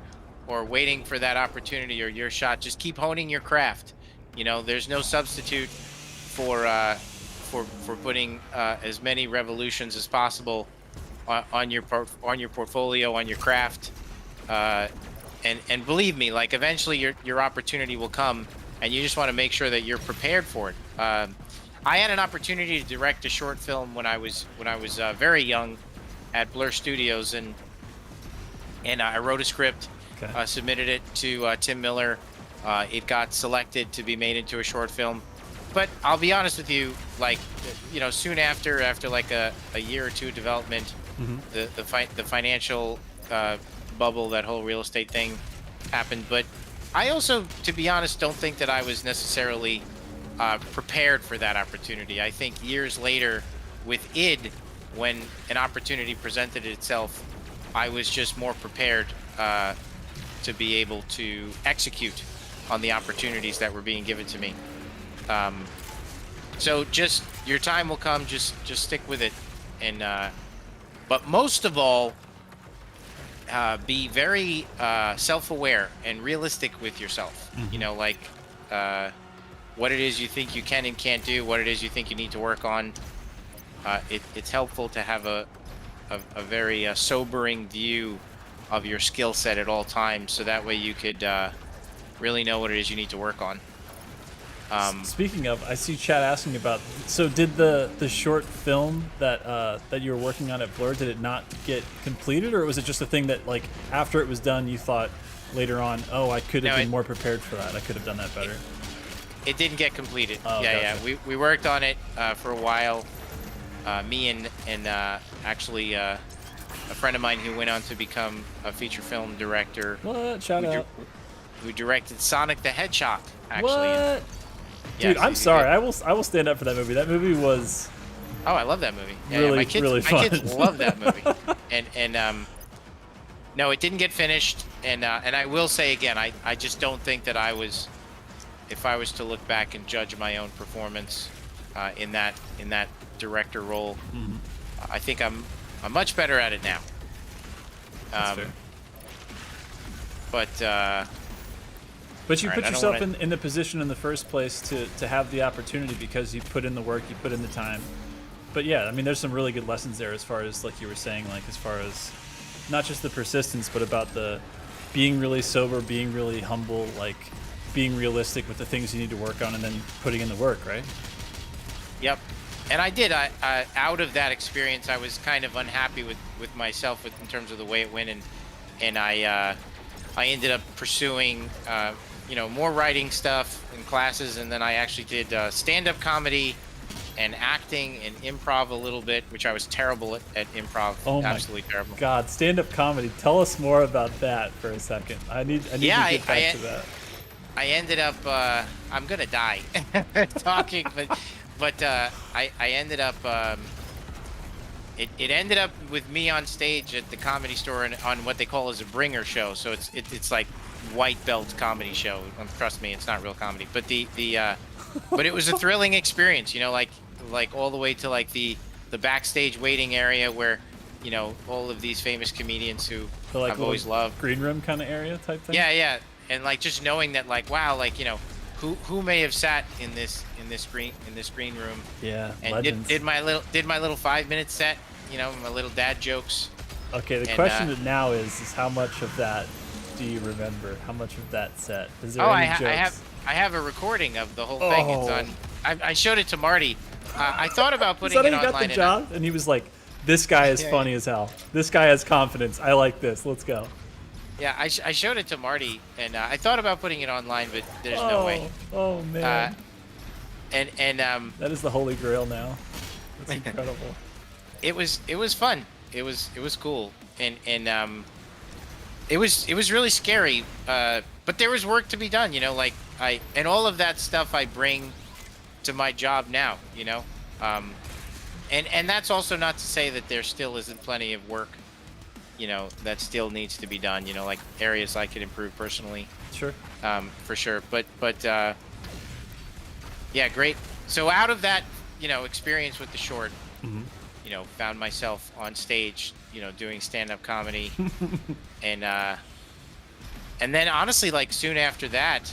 or waiting for that opportunity or your shot, just keep honing your craft. There's no substitute for putting as many revolutions as possible on your portfolio, on your craft, and believe me, like eventually your opportunity will come, and you just want to make sure that you're prepared for it. I had an opportunity to direct a short film when I was very young at Blur Studios, and I wrote a script, submitted it to Tim Miller. It got selected to be made into a short film. But I'll be honest with you, like, soon after like a year or two of development, the financial bubble, that whole real estate thing happened. But I also, to be honest, don't think that I was necessarily prepared for that opportunity. I think years later with id, when an opportunity presented itself, I was just more prepared to be able to execute on the opportunities that were being given to me. So just your time will come, just stick with it, and but most of all, be very self-aware and realistic with yourself. Like what it is you think you can and can't do, what it is you think you need to work on. It's helpful to have a very sobering view of your skill set at all times, so that way you could really know what it is you need to work on. Speaking of, I see chat asking about, so did the short film that you were working on at Blur, did it not get completed, or was it just a thing that, like, after it was done you thought later on, oh, I could have been more prepared for that, I could have done that better? It didn't get completed. Oh, yeah, gotcha. yeah. We worked on it for a while. Me and actually a friend of mine who went on to become a feature film director. What? Shout out. Who directed Sonic the Hedgehog? Actually. What? Yeah, Dude, so I'm he's sorry. good. I will stand up for that movie. That movie was Oh, I love that movie. Yeah, really, my kids, really my kids fun. love that movie. And no, it didn't get finished. And I will say again, I just don't think that I was, if I was to look back and judge my own performance in that director role, I think I'm much better at it now. That's fair. But you all put right, I don't yourself wanna- in the position in the first place to have the opportunity because you put in the work, you put in the time. But yeah, I mean, there's some really good lessons there as far as, like you were saying, like as far as not just the persistence, but about the being really sober, being really humble, like being realistic with the things you need to work on and then putting in the work, right? Yep. And I did. I out of that experience, I was kind of unhappy with myself in terms of the way it went, and I ended up pursuing more writing stuff in classes, and then I actually did stand-up comedy and acting and improv a little bit, which I was terrible at improv. Oh my Absolutely terrible. God, stand-up comedy. Tell us more about that for a second. I need to get back to that. I ended up I'm gonna die talking, but I ended up it ended up with me on stage at the Comedy Store on what they call as a bringer show. So it's like white belt comedy show. Trust me, it's not real comedy, but but it was a thrilling experience. Like all the way to like the backstage waiting area where all of these famous comedians who So, like, I've always loved. green room kind of area type thing. Yeah, and like just knowing that, like, wow, like who may have sat in this green room Yeah, and legends. did my little 5-minute set, my little dad jokes. Okay, the and, question now is how much of that do you remember? How much of that set? Is there Oh, any I jokes? have a recording of the whole thing. It's Oh. on. I showed it to Marty. I thought about Is putting that it how you got online. the job? And he was like, "This guy is Yeah, funny as hell. This guy has confidence. I like this. Let's go." Yeah, I showed it to Marty, and I thought about putting it online, but there's no way. Oh man, And that is the holy grail now. That's incredible. it was fun. It was cool, and it was really scary. But there was work to be done, like and all of that stuff I bring to my job now, and that's also not to say that there still isn't plenty of work, that still needs to be done, like areas I could improve personally, Sure. for sure. But yeah, great. So out of that, experience with the short, found myself on stage, doing stand-up comedy, and then honestly, like soon after that,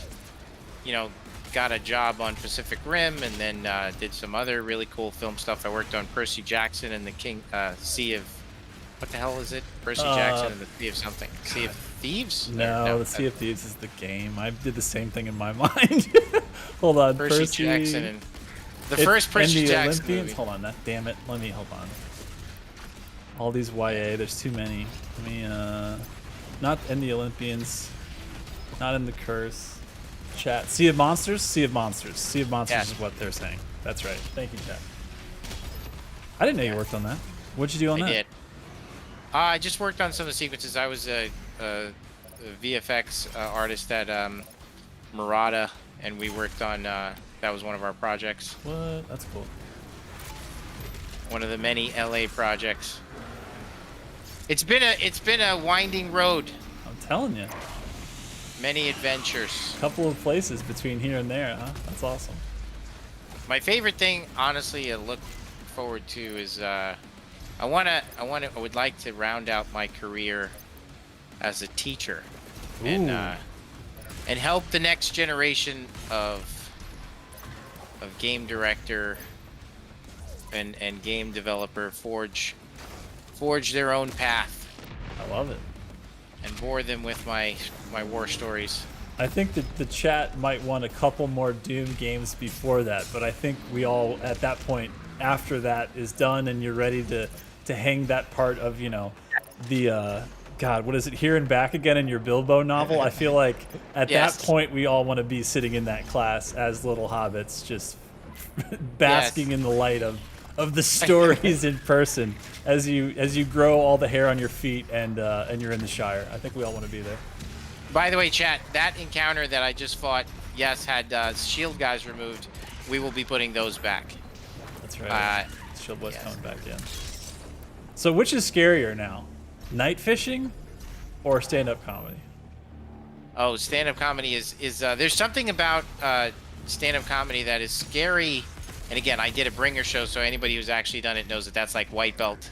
got a job on Pacific Rim, and then did some other really cool film stuff. I worked on Percy Jackson and the Sea of, what the hell is it? Percy Jackson and the Sea of something. Sea of Thieves? No, the Sea of Thieves is the game. I did the same thing in my mind. Hold on, Percy Jackson and the It- first Percy and the Jackson Olympians. movie. Hold on, damn it. Let me hold on. All these YA, there's too many. Let me not in the Olympians, not in the Curse. Chat. Sea of Monsters. Sea of Monsters. Sea of Monsters Yeah. is what they're saying. That's right. Thank you, chat. I didn't know you worked on that. What'd you do on I that? did. I just worked on some of the sequences. I was a VFX artist at Murata, and we worked on that was one of our projects. What? That's cool. One of the many LA projects. It's been a winding road. I'm telling you. Many adventures. Couple of places between here and there, huh? That's awesome. My favorite thing, honestly, to look forward to is I would like to round out my career as a teacher, and help the next generation of game director and game developer forge their own path, I love it. and bore them with my war stories. I think that the chat might want a couple more Doom games before that, but I think we all, at that point, after that is done and you're ready to hang that part of, the God, what is it? Here and Back Again in your Bilbo novel? I feel like at Yes. that point we all want to be sitting in that class as little hobbits, just basking in the light of the stories in person as you grow all the hair on your feet and you're in the Shire. I think we all want to be there. By the way, chat, that encounter that I just fought, yes, had shield guys removed. We will be putting those back. That's right. Shield was yes. coming back in. So which is scarier now? Night fishing or stand-up comedy? Oh, stand-up comedy is there's something about stand-up comedy that is scary. And again, I did a bringer show, so anybody who's actually done it knows that that's like white belt.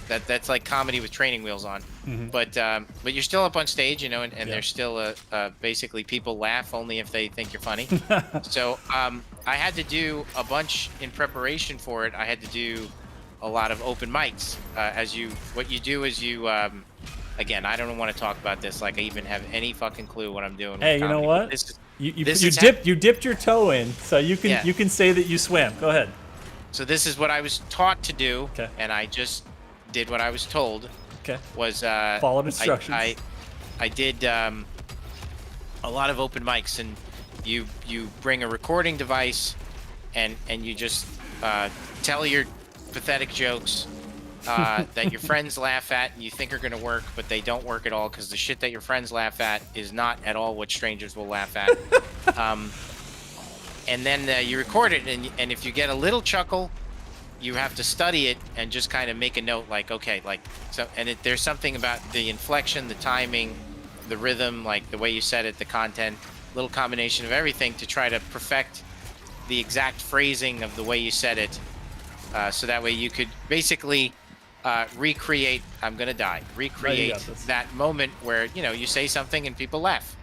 That's like comedy with training wheels on. Mm-hmm. But you're still up on stage, you know, and there's still basically people laugh only if they think you're funny. So I had to do a bunch in preparation for it. I had to do a lot of open mics. What you do is you again, I don't want to talk about this like I even have any fucking clue what I'm doing. Hey, with you know comedy. what? You dipped your toe in, so you can say that you swam. Go ahead. So this is what I was taught to do, okay. And I just did what I was told. Okay. Was followed instructions. I did a lot of open mics, and you bring a recording device, and you just tell your pathetic jokes that your friends laugh at and you think are going to work, but they don't work at all because the shit that your friends laugh at is not at all what strangers will laugh at. And then you record it, and if you get a little chuckle, you have to study it and just kind of make a note, like, okay, like, so, and there's something about the inflection, the timing, the rhythm, like the way you said it, the content, little combination of everything to try to perfect the exact phrasing of the way you said it, so that way you could basically recreate, I'm gonna die, recreate that moment where, you know, you say something and people laugh.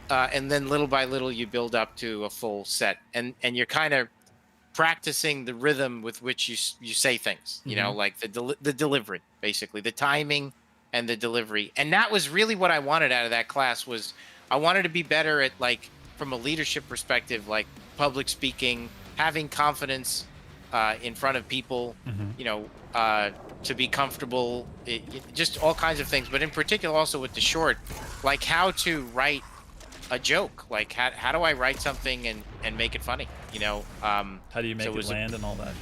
And then little by little you build up to a full set, and you're kind of practicing the rhythm with which you say things, you know, like the delivery, basically the timing and the delivery. And that was really what I wanted out of that class. Was I wanted to be better at, like, from a leadership perspective, like public speaking, having confidence in front of people, you know, to be comfortable, just all kinds of things. But in particular also with the short, like how to write a joke, like how do I write something and make it funny, you know? How do you make it land and all that?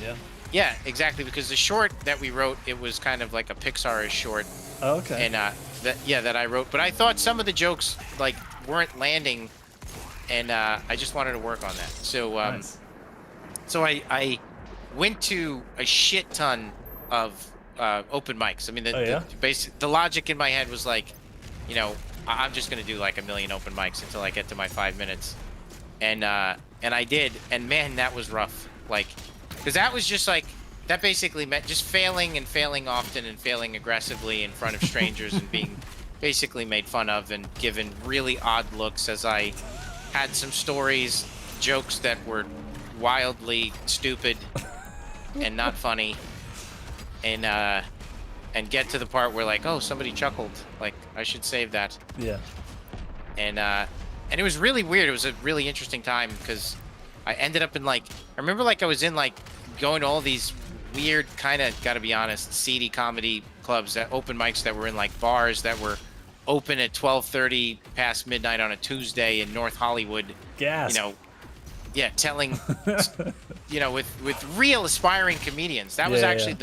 Yeah, exactly, because the short that we wrote, it was kind of like a Pixar-ish short. Oh, okay. And that I wrote, but I thought some of the jokes like weren't landing, and I just wanted to work on that. So nice. So I went to a shit ton of open mics. I mean, the logic in my head was like, you know, I'm just gonna do like 1 million open mics until I get to my 5 minutes, and I did, and man, that was rough. Like, because that was just like, that basically meant just failing and failing often and failing aggressively in front of strangers and being basically made fun of and given really odd looks as I had some stories, jokes that were wildly stupid and not funny, and get to the part where, like, oh, somebody chuckled, like I should save that. Yeah. And it was really weird. It was a really interesting time because I ended up in, like, I remember, like, I was in, like, going to all these weird kind of, gotta be honest, seedy comedy clubs, that open mics that were in, like, bars that were open at 12:30 past midnight on a Tuesday in North Hollywood. Gas. You know, yeah, telling, you know, with real aspiring comedians. That was actually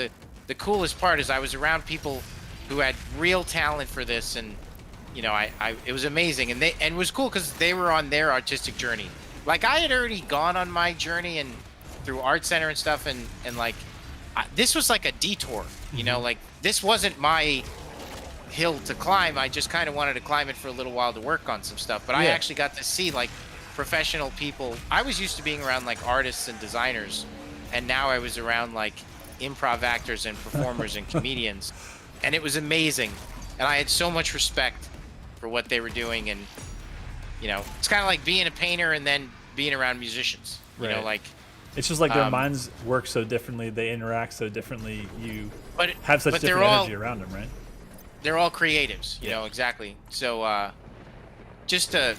the coolest part, is I was around people who had real talent for this, and, you know, it was amazing, and it was cool because they were on their artistic journey. Like, I had already gone on my journey and through Art Center and stuff, and like, this was like a detour, you know, like, this wasn't my hill to climb. I just kind of wanted to climb it for a little while to work on some stuff, but I actually got to see, like, professional people. I was used to being around, like, artists and designers, and now I was around, like, improv actors and performers and comedians, and it was amazing, and I had so much respect for what they were doing. And, you know, it's kind of like being a painter and then being around musicians, you know, like, it's just like their minds work so differently, they interact so differently, you have such different energy around them, right? They're all creatives, you know. Exactly. So just a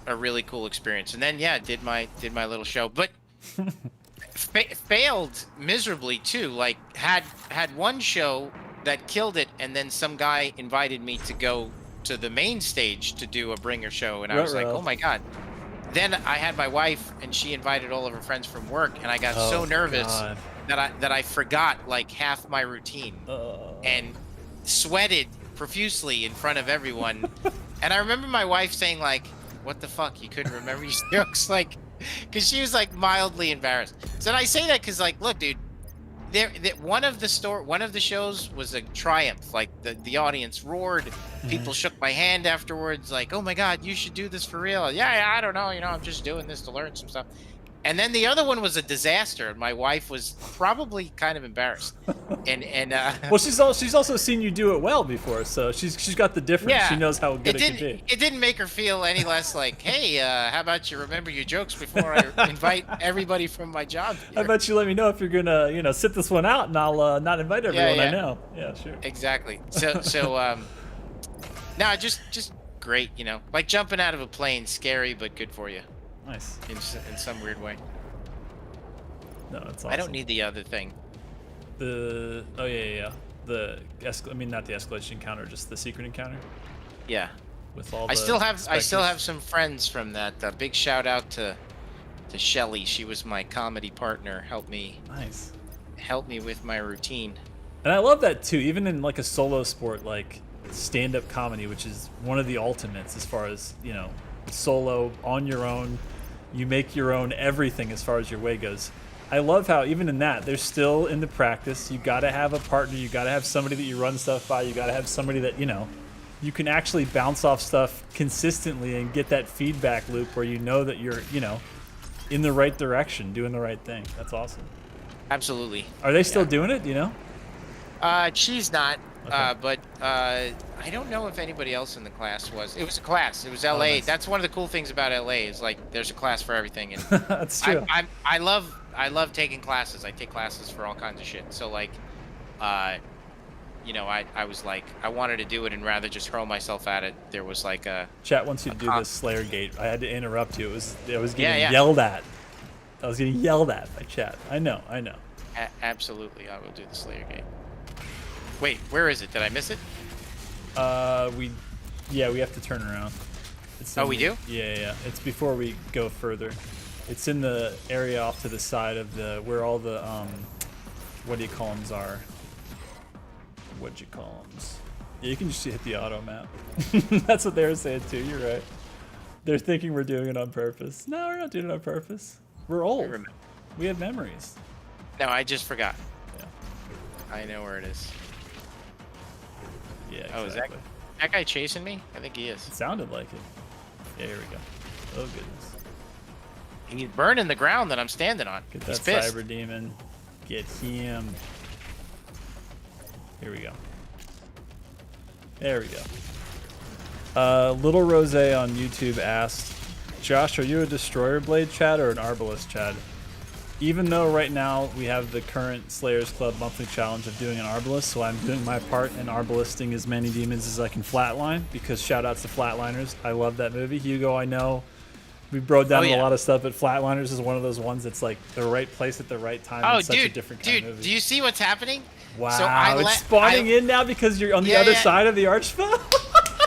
really cool experience. And then did my little show, but failed miserably too. Like, had one show that killed it, and then some guy invited me to go to the main stage to do a bringer show, and I was like, oh my god. Then I had my wife, and she invited all of her friends from work, and I got so nervous that I forgot like half my routine and sweated profusely in front of everyone. And I remember my wife saying like, what the fuck, you couldn't remember your jokes? Like, because she was like mildly embarrassed. So I say that because like, look, dude, one of the shows was a triumph. Like the audience roared, people shook my hand afterwards, like, oh my god, you should do this for real. Yeah, I don't know, I'm just doing this to learn some stuff. And then the other one was a disaster. My wife was probably kind of embarrassed. And well, she's also seen you do it well before, so she's got the difference. Yeah, she knows how good it can be. It didn't make her feel any less like, hey, how about you remember your jokes before I invite everybody from my job here? How about you let me know if you're gonna, sit this one out, and I'll not invite everyone I know. Yeah, sure. Exactly. So no, just great, like jumping out of a plane, scary but good for you. Nice. In some weird way. No, it's awesome. I don't need the other thing. The not the escalation counter, just the secret encounter. Yeah. With all I still have some friends from that. Big shout out to Shelly. She was my comedy partner. Helped me with my routine. And I love that too. Even in like a solo sport like stand-up comedy, which is one of the ultimates as far as solo on your own. You make your own everything as far as your way goes. I love how even in that, there's still in the practice, you got to have a partner, you got to have somebody that you run stuff by, you got to have somebody that, you can actually bounce off stuff consistently and get that feedback loop where you know that you're, in the right direction, doing the right thing. That's awesome. Absolutely. Are they still doing it, do you know? She's not, okay. but I don't know if anybody else in the class was. It was a class. It was LA. Oh, nice. That's one of the cool things about LA is like there's a class for everything. And that's true. I love taking classes. I take classes for all kinds of shit. So like, I was like, I wanted to do it and rather just hurl myself at it. There was like a chat wants you to do this Slayer gate. I had to interrupt you. I was getting yelled at. I was getting yelled at by chat. I know. Absolutely, I will do the Slayer gate. Wait, where is it? Did I miss it? We have to turn around. We do? Yeah. It's before we go further. It's in the area off to the side of where all the what do you call them are. What'd you call them? Yeah, you can just hit the auto map. That's what they were saying too. You're right. They're thinking we're doing it on purpose. No, we're not doing it on purpose. We're old. We have memories. No, I just forgot. Yeah. I know where it is. Yeah, exactly. Oh, is that guy chasing me? I think he is. It sounded like it. Yeah, here we go. Oh, goodness. He's burning the ground that I'm standing on. Get He's that pissed. cyber demon. Get him. Here we go. There we go. Little Rose on YouTube asked, Josh, are you a Destroyer Blade Chad or an Arbalest Chad? Even though right now we have the current Slayers Club monthly challenge of doing an Arbalest, so I'm doing my part in Arbalisting as many demons as I can flatline, because shout outs to Flatliners. I love that movie. Hugo, I know we broke down a lot of stuff, but Flatliners is one of those ones that's like the right place at the right time. Oh, it's such a different kind of movie. Do you see what's happening? Wow, so it's spawning in now because you're on the other side of the archspell?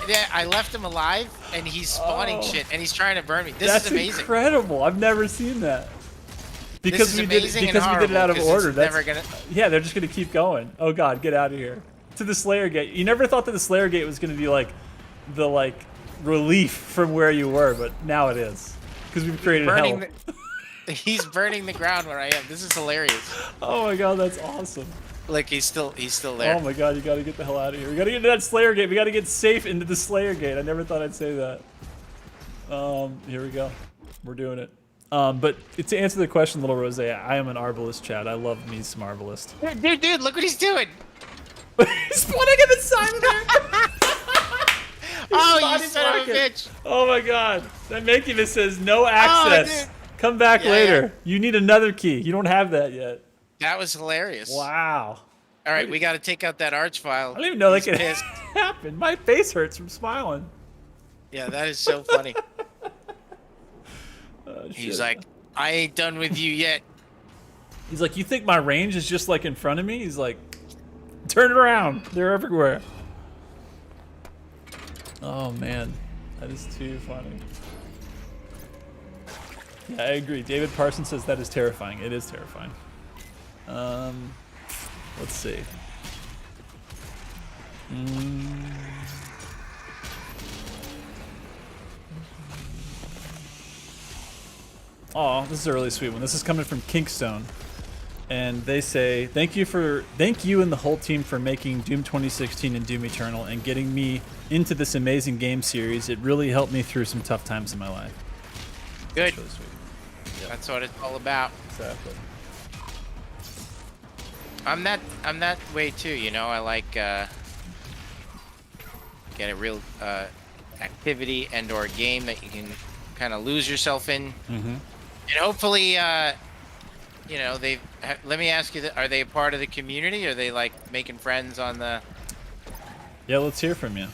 Yeah, I left him alive, and he's spawning shit, and he's trying to burn me. This is amazing. That's incredible. I've never seen that. Because we did it out of order. Yeah, they're just gonna keep going. Oh god, get out of here. To the Slayer Gate. You never thought that the Slayer Gate was gonna be like the relief from where you were, but now it is. Because we've created hell. He's burning the ground where I am. This is hilarious. Oh my god, that's awesome. Like he's still there. Oh my god, you gotta get the hell out of here. We gotta get into that Slayer Gate. We gotta get safe into the Slayer Gate. I never thought I'd say that. Here we go. We're doing it. But to answer the question, Little Rose, I am an Arbalest Chad. I love me some Arbalest. Dude, look what he's doing. He's spawning him inside of there. Oh, you son of a bitch. Oh my god. That Mancubus says no access. Oh, come back later. Yeah. You need another key. You don't have that yet. That was hilarious. Wow. All right, we got to take out that arch file. I don't even know that could happen. My face hurts from smiling. Yeah, that is so funny. He's like, I ain't done with you yet. He's like, you think my range is just like in front of me? He's like, Turn it around. They're everywhere. Oh man, that is too funny. Yeah, I agree. David Parsons says that is terrifying. It is terrifying. Let's see. Oh, this is a really sweet one. This is coming from Kinkstone. And they say, thank you and the whole team for making Doom 2016 and Doom Eternal and getting me into this amazing game series. It really helped me through some tough times in my life. Good. That's really sweet. Yep. That's what it's all about. Exactly. I'm that way too, you know. I like get a real activity and or game that you can kind of lose yourself in, and hopefully, you know, let me ask you, are they a part of the community? Are they like making friends on the? Yeah, let's hear from you.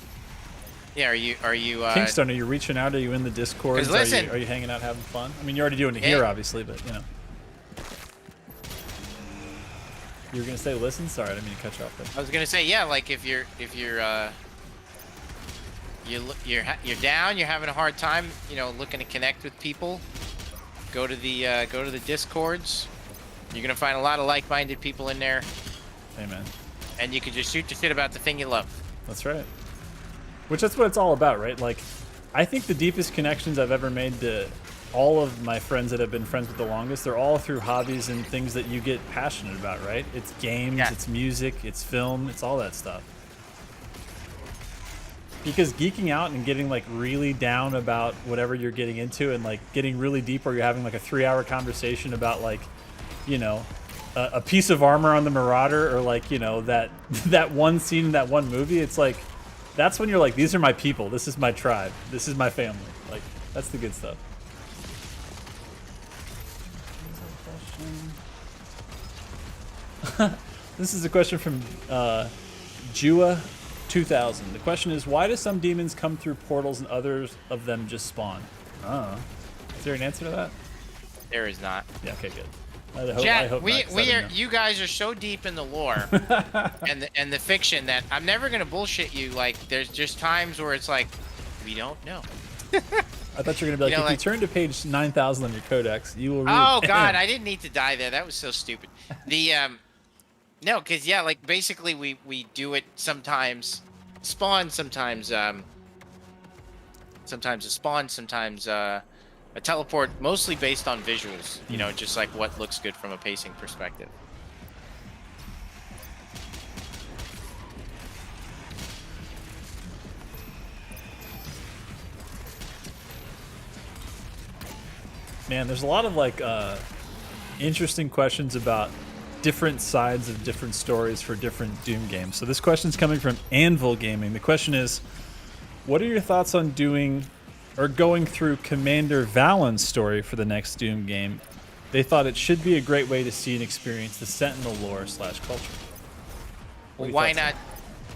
Yeah, are you? Kinkstone, are you reaching out? Are you in the Discord? 'Cause listen- are you hanging out, having fun? I mean, you're already doing it here, obviously, but you know. You were gonna say listen? Sorry, I didn't mean to cut you off there. I was gonna say, yeah, like if you're down, you're having a hard time, you know, looking to connect with people, go to the Discords. You're gonna find a lot of like-minded people in there. Amen. And you can just shoot the shit about the thing you love. That's right. Which that's what it's all about, right? Like, I think the deepest connections I've ever made to all of my friends that have been friends with the longest, they're all through hobbies and things that you get passionate about, right? It's games, it's music, it's film, it's all that stuff. Because geeking out and getting like really down about whatever you're getting into and like getting really deep where you're having like a 3-hour conversation about like, you know, a piece of armor on the Marauder or like, you know, that one scene in that one movie, it's like, that's when you're like, these are my people, this is my tribe, this is my family. Like, that's the good stuff. This is a question from Jua2000. The question is, why do some demons come through portals and others of them just spawn? Is there an answer to that? There is not. Yeah, okay, good. Jack, not, 'cause I didn't know. you guys are so deep in the lore and the fiction that I'm never gonna bullshit you. Like, there's just times where it's like, we don't know. I thought you were gonna be like, if you turn to page 9,000 on your codex, you will read. Oh God, I didn't need to die there. That was so stupid. The no, because yeah, like basically we do it sometimes, spawn sometimes, sometimes a spawn, sometimes a teleport, mostly based on visuals. You know, just like what looks good from a pacing perspective. Man, there's a lot of like interesting questions about different sides of different stories for different Doom games. So this question's coming from Anvil Gaming. The question is, what are your thoughts on doing or going through Commander Valen's story for the next Doom game? They thought it should be a great way to see and experience the Sentinel lore / culture. Well, why not?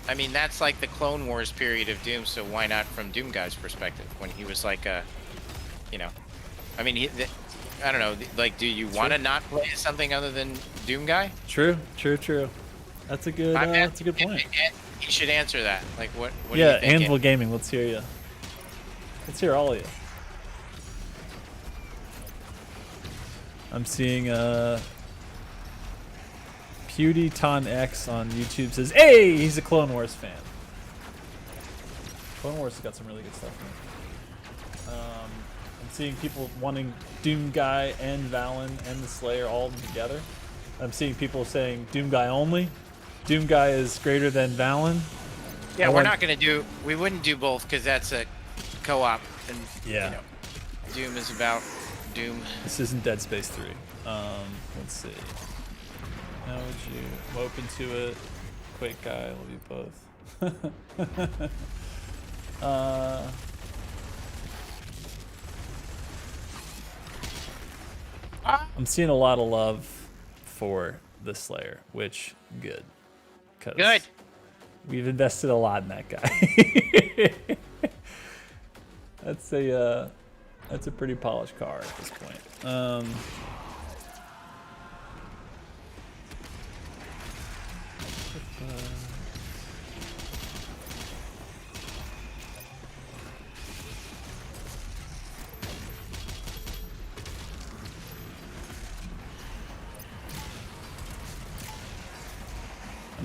I mean, that's like the Clone Wars period of Doom, so why not from Doom Guy's perspective when he was like a, you know, I mean, I don't know, like, do you want to not play something other than Doom Guy? True. That's a good point. You should answer that. Like, what do yeah, you think? Anvil Gaming, let's hear you. Let's hear all of you. I'm seeing PewDieTon X on YouTube says, hey, he's a Clone Wars fan. Clone Wars has got some really good stuff in it. I'm seeing people wanting Doom Guy and Valen and the Slayer all together. I'm seeing people saying Doom Guy only. Doom Guy is greater than Valen. Yeah, we wouldn't do both because that's a co-op. And, yeah. You know, Doom is about Doom. This isn't Dead Space 3. Let's see. How would you? I'm open to it. Quake Guy, love you both. I'm seeing a lot of love for the Slayer, which good. Good. We've invested a lot in that guy. That's a pretty polished car at this point.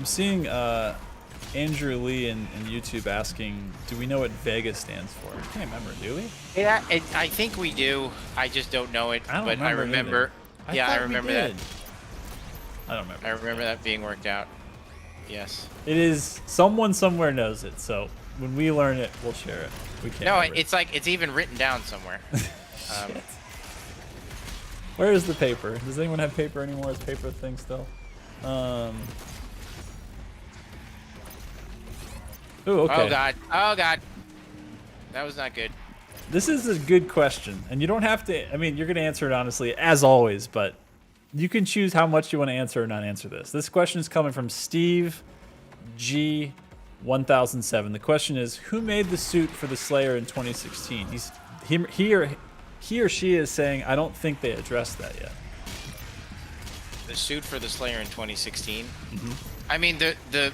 I'm seeing Andrew Lee in YouTube asking, do we know what Vega stands for? I can't remember, do we? Yeah, I think we do. I just don't know it. I don't but remember I remember. Yeah, I remember that. I don't remember. I remember that being worked out. Yes. It is. Someone somewhere knows it. So when we learn it, we'll share it. We can't. No, remember. it's like it's even written down somewhere. Shit. Where is the paper? Does anyone have paper anymore? Is paper a thing still? Ooh, okay. Oh god. Oh god. That was not good. This is a good question, and you don't have to. I mean, you're going to answer it honestly, as always, but you can choose how much you want to answer or not answer this. This question is coming from Steve G1007. The question is, who made the suit for the Slayer in 2016? He or she is saying, I don't think they addressed that yet. The suit for the Slayer in 2016. Mm-hmm. I mean, the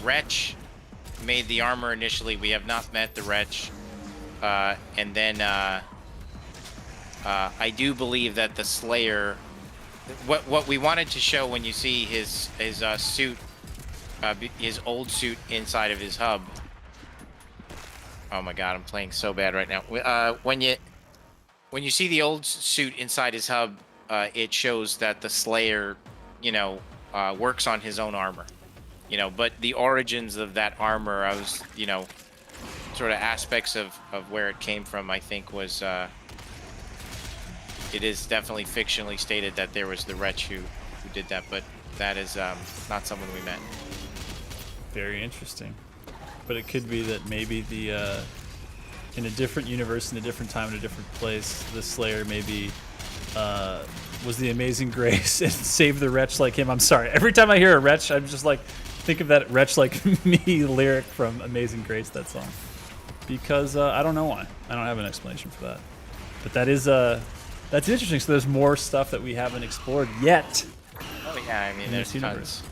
Wretch made the armor initially. We have not met the Wretch, and then I do believe that the Slayer. What we wanted to show when you see his suit, his old suit inside of his hub. Oh my God, I'm playing so bad right now. When you see the old suit inside his hub, it shows that the Slayer, works on his own armor. But the origins of that armor, I was, sort of aspects of where it came from, I think was, it is definitely fictionally stated that there was the Wretch who did that, but that is not someone we met. Very interesting. But it could be that maybe the in a different universe, in a different time, in a different place, the Slayer maybe was the Amazing Grace and saved the Wretch like him. I'm sorry. Every time I hear a Wretch, I'm just like, think of that Wretch like me lyric from Amazing Grace, that song. Because I don't know why. I don't have an explanation for that. But that is that's interesting. So there's more stuff that we haven't explored yet. Oh yeah, I mean there's tons.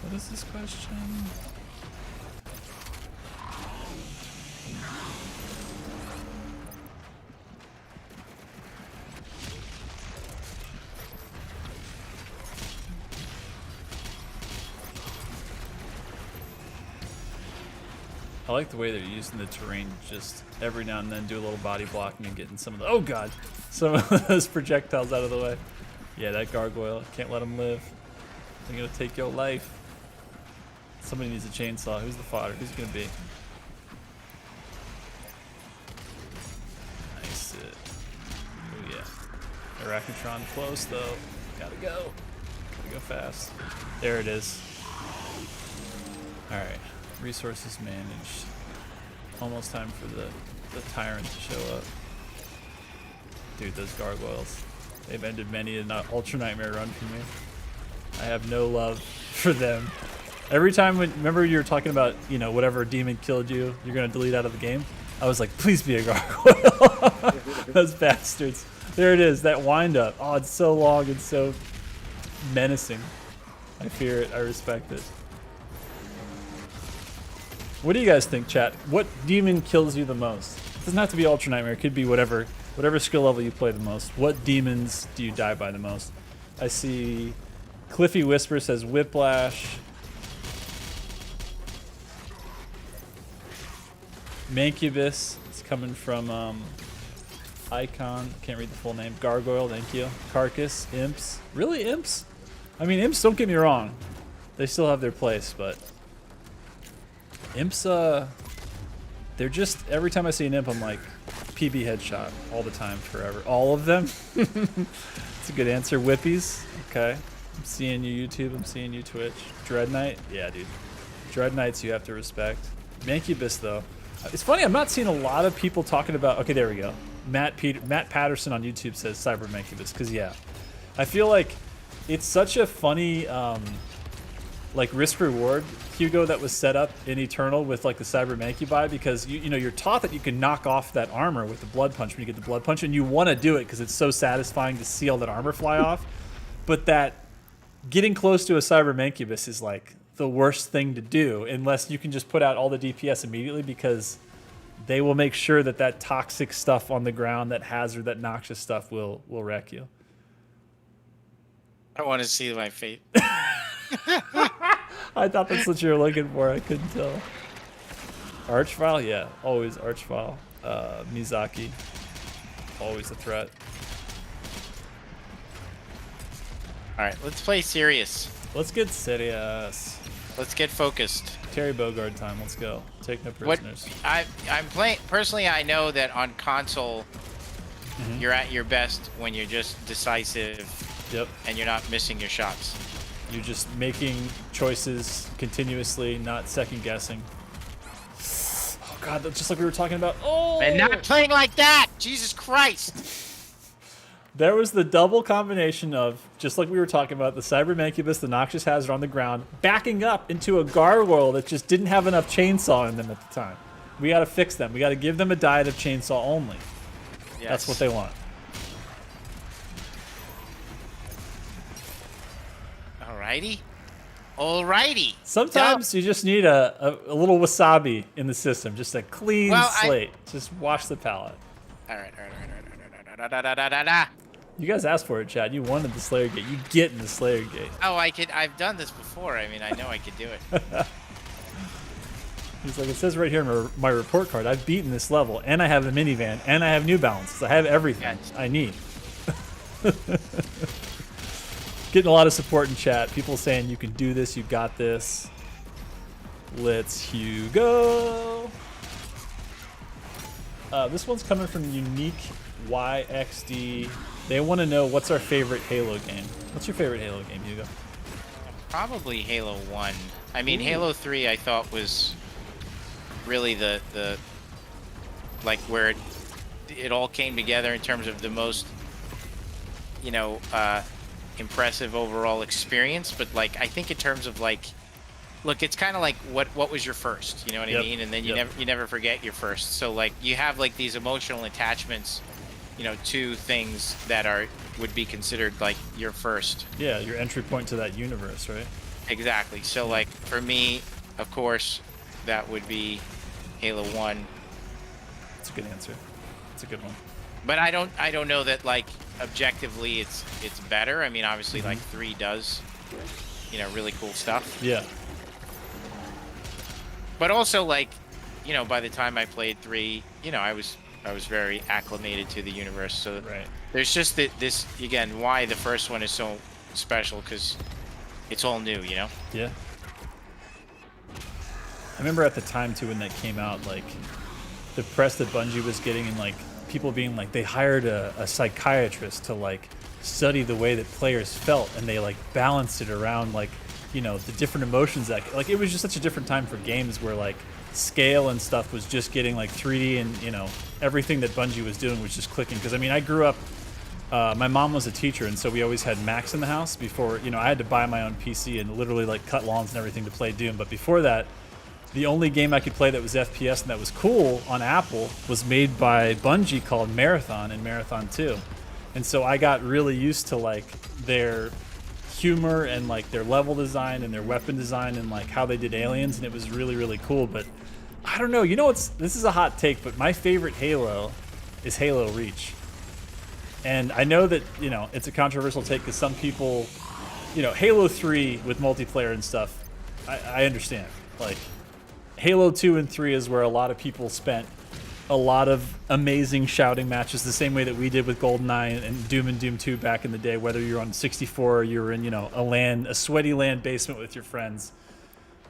What is this question? I like the way they're using the terrain, just every now and then do a little body blocking and getting some of the, oh god, some of those projectiles out of the way. Yeah, that gargoyle, can't let him live. They're gonna take your life. Somebody needs a chainsaw. Who's the fodder? Who's it gonna be? Nice. Oh yeah. Arachnotron close though. Gotta go. Gotta go fast. There it is. Alright. Resources managed. Almost time for the tyrant to show up. Dude, those gargoyles. They've ended many an Ultra Nightmare run for me. I have no love for them. Every time, remember you were talking about, whatever demon killed you, you're going to delete out of the game? I was like, please be a gargoyle. Those bastards. There it is, that wind up. Oh, it's so long and so menacing. I fear it, I respect it. What do you guys think, chat? What demon kills you the most? It doesn't have to be Ultra Nightmare. It could be whatever skill level you play the most. What demons do you die by the most? I see Cliffy Whisper says Whiplash. Mancubus. It's coming from Icon. Can't read the full name. Gargoyle, thank you. Carcass. Imps. Really, Imps? I mean, Imps, don't get me wrong. They still have their place, but Imps, they're just, every time I see an Imp, I'm like, PB headshot all the time, forever. All of them? That's a good answer. Whippies. Okay. I'm seeing you, YouTube. I'm seeing you, Twitch. Dread Knight. Yeah, dude. Dread Knights you have to respect. Mancubus, though. It's funny, I'm not seeing a lot of people talking about, okay, there we go. Matt Patterson on YouTube says Cyber Mancubus, because, yeah. I feel like it's such a funny, like, risk-reward, Hugo, that was set up in Eternal with, like, the Cyber Mancubi, because, you're taught that you can knock off that armor with the Blood Punch when you get the Blood Punch, and you want to do it because it's so satisfying to see all that armor fly off. But that getting close to a Cyber Mancubus is, like, the worst thing to do unless you can just put out all the DPS immediately, because they will make sure that that toxic stuff on the ground, that hazard, that noxious stuff will wreck you. I want to see my fate. I thought that's what you were looking for. I couldn't tell. Archvile? Yeah, always Archvile. Mizaki, always a threat. All right, let's play serious. Let's get serious. Let's get focused. Terry Bogard time. Let's go. Take no prisoners. I'm playing personally. I know that on console, you're at your best when you're just decisive. Yep. And you're not missing your shots. You're just making choices continuously, not second guessing. Oh God, that's just like we were talking about. Oh. And not playing like that. Jesus Christ. There was the double combination of, just like we were talking about, the Cyber Mancubus, the Noxious Hazard on the ground, backing up into a gargoyle that just didn't have enough chainsaw in them at the time. We got to fix them. We got to give them a diet of chainsaw only. Yes. That's what they want. Alrighty. Alrighty. Sometimes you just need a little wasabi in the system, just a clean slate. Just wash the palate. All right. You guys asked for it, Chad. You wanted the Slayer Gate. You get in the Slayer Gate. Oh, I've done this before. I mean, I know I could do it. He's like, it says right here in my report card, I've beaten this level, and I have the minivan, and I have New Balances. I have everything I need. Getting a lot of support in chat. People saying you can do this, you got this. Let's Hugo. This one's coming from Unique YXD. They want to know what's our favorite Halo game. What's your favorite Halo game, Hugo? Probably Halo 1. I mean, Halo 3 I thought was really the like where it all came together in terms of the most, you know, impressive overall experience. But like, I think in terms of like, look, it's kind of like what was your first, you know what I mean? And then you never forget your first. So like, you have like these emotional attachments, you know, to things that would be considered like your first. Yeah, your entry point to that universe, right? Exactly. So like for me, of course, that would be Halo 1. That's a good answer. It's a good one. But I don't know that like objectively it's better. I mean, obviously like 3 does, you know, really cool stuff. Yeah. But also like, you know, by the time I played 3, you know, I was very acclimated to the universe. So there's just this again, why the first one is so special, because it's all new, you know? Yeah. I remember at the time too when that came out, like the press that Bungie was getting, and like people being like, they hired a psychiatrist to like study the way that players felt, and they like balanced it around like, you know, the different emotions that, like, it was just such a different time for games where like scale and stuff was just getting like 3D, and you know, everything that Bungie was doing was just clicking. Because I mean, I grew up, my mom was a teacher, and so we always had Macs in the house. Before, you know, I had to buy my own PC and literally like cut lawns and everything to play Doom. But before that, the only game I could play that was FPS and that was cool on Apple was made by Bungie, called Marathon and Marathon 2. And so I got really used to like their humor and like their level design and their weapon design and like how they did aliens, and it was really, really cool. But I don't know, you know, this is a hot take, but my favorite Halo is Halo Reach. And I know that, you know, it's a controversial take because some people, you know, Halo 3 with multiplayer and stuff, I understand. Like, Halo 2 and 3 is where a lot of people spent a lot of amazing shouting matches, the same way that we did with GoldenEye and Doom 2 back in the day, whether you're on 64 or you were in, you know, a sweaty LAN basement with your friends.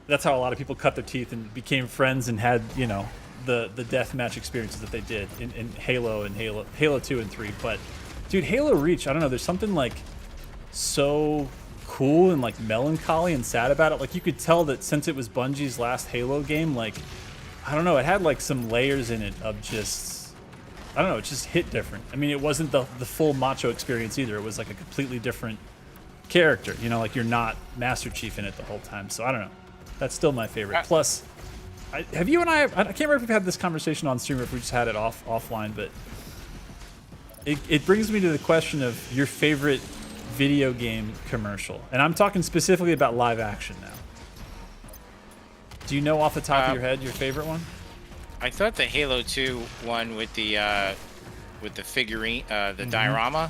That's how a lot of people cut their teeth and became friends and had, you know, the deathmatch experiences that they did in Halo and Halo 2 and 3. But dude, Halo Reach, I don't know, there's something like so cool and like melancholy and sad about it. Like, you could tell that since it was Bungie's last Halo game, like, I don't know, it had like some layers in it of just, I don't know, it just hit different. I mean, it wasn't the full macho experience either. It was like a completely different character, you know, like you're not Master Chief in it the whole time. So I don't know, that's still my favorite. Plus, have you and I can't remember if we've had this conversation on stream or if we just had it offline, but it brings me to the question of your favorite video game commercial. And I'm talking specifically about live action now. Do you know off the top of your head your favorite one? I thought the Halo 2 one with the figurine, the diorama.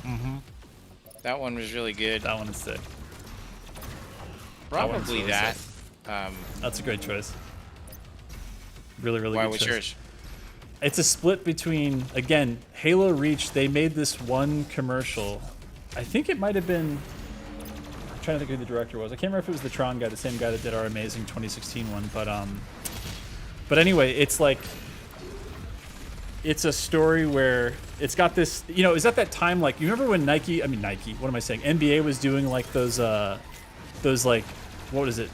That one was really good. That one is sick. Probably really that. sick. That's a great choice. Really, really Why good was choice. yours? It's a split between, again, Halo Reach. They made this one commercial. I think it might have been. I'm trying to think who the director was. I can't remember if it was the Tron guy, the same guy that did our amazing 2016 one. But anyway, it's like. It's a story where it's got this, you know, is that time, like, you remember when Nike, what am I saying? NBA was doing like those like, what is it?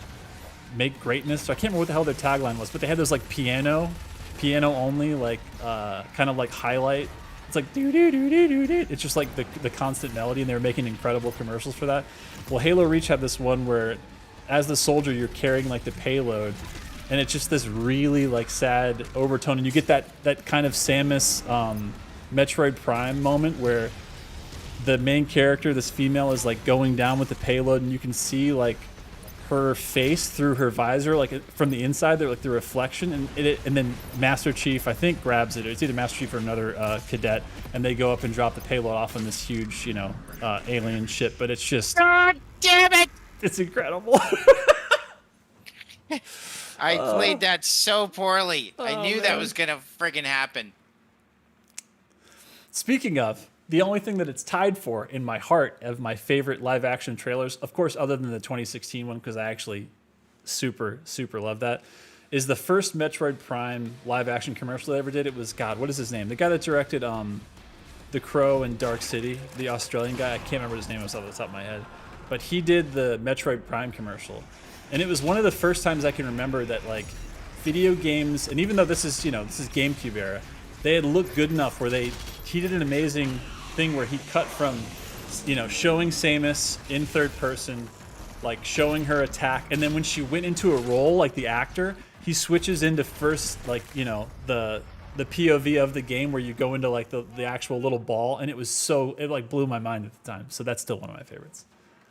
Make greatness. So I can't remember what the hell their tagline was, but they had those like piano only, like, kind of like highlight. It's like do do do do do do. It's just like the constant melody, and they were making incredible commercials for that. Well, Halo Reach had this one where, as the soldier, you're carrying like the payload. And it's just this really like sad overtone, and you get that kind of Samus Metroid Prime moment where the main character, this female, is like going down with the payload, and you can see like her face through her visor, like from the inside, they're like the reflection, and then Master Chief, I think, grabs it. It's either Master Chief or another cadet, and they go up and drop the payload off on this huge, you know, alien ship. But it's just, God damn it! It's incredible. I played that so poorly. I knew that man. was gonna friggin' happen. Speaking of, the only thing that it's tied for in my heart of my favorite live action trailers, of course, other than the 2016 one, because I actually super, super love that, is the first Metroid Prime live action commercial they ever did. It was, God, what is his name? The guy that directed The Crow and Dark City, the Australian guy. I can't remember his name off the top of my head. But he did the Metroid Prime commercial. And it was one of the first times I can remember that, like, video games, and even though this is GameCube era, they had looked good enough where he did an amazing thing where he cut from, you know, showing Samus in third person, like showing her attack, and then when she went into a role, like the actor, he switches into first, like, you know, the POV of the game where you go into like the actual little ball, and it like blew my mind at the time. So that's still one of my favorites.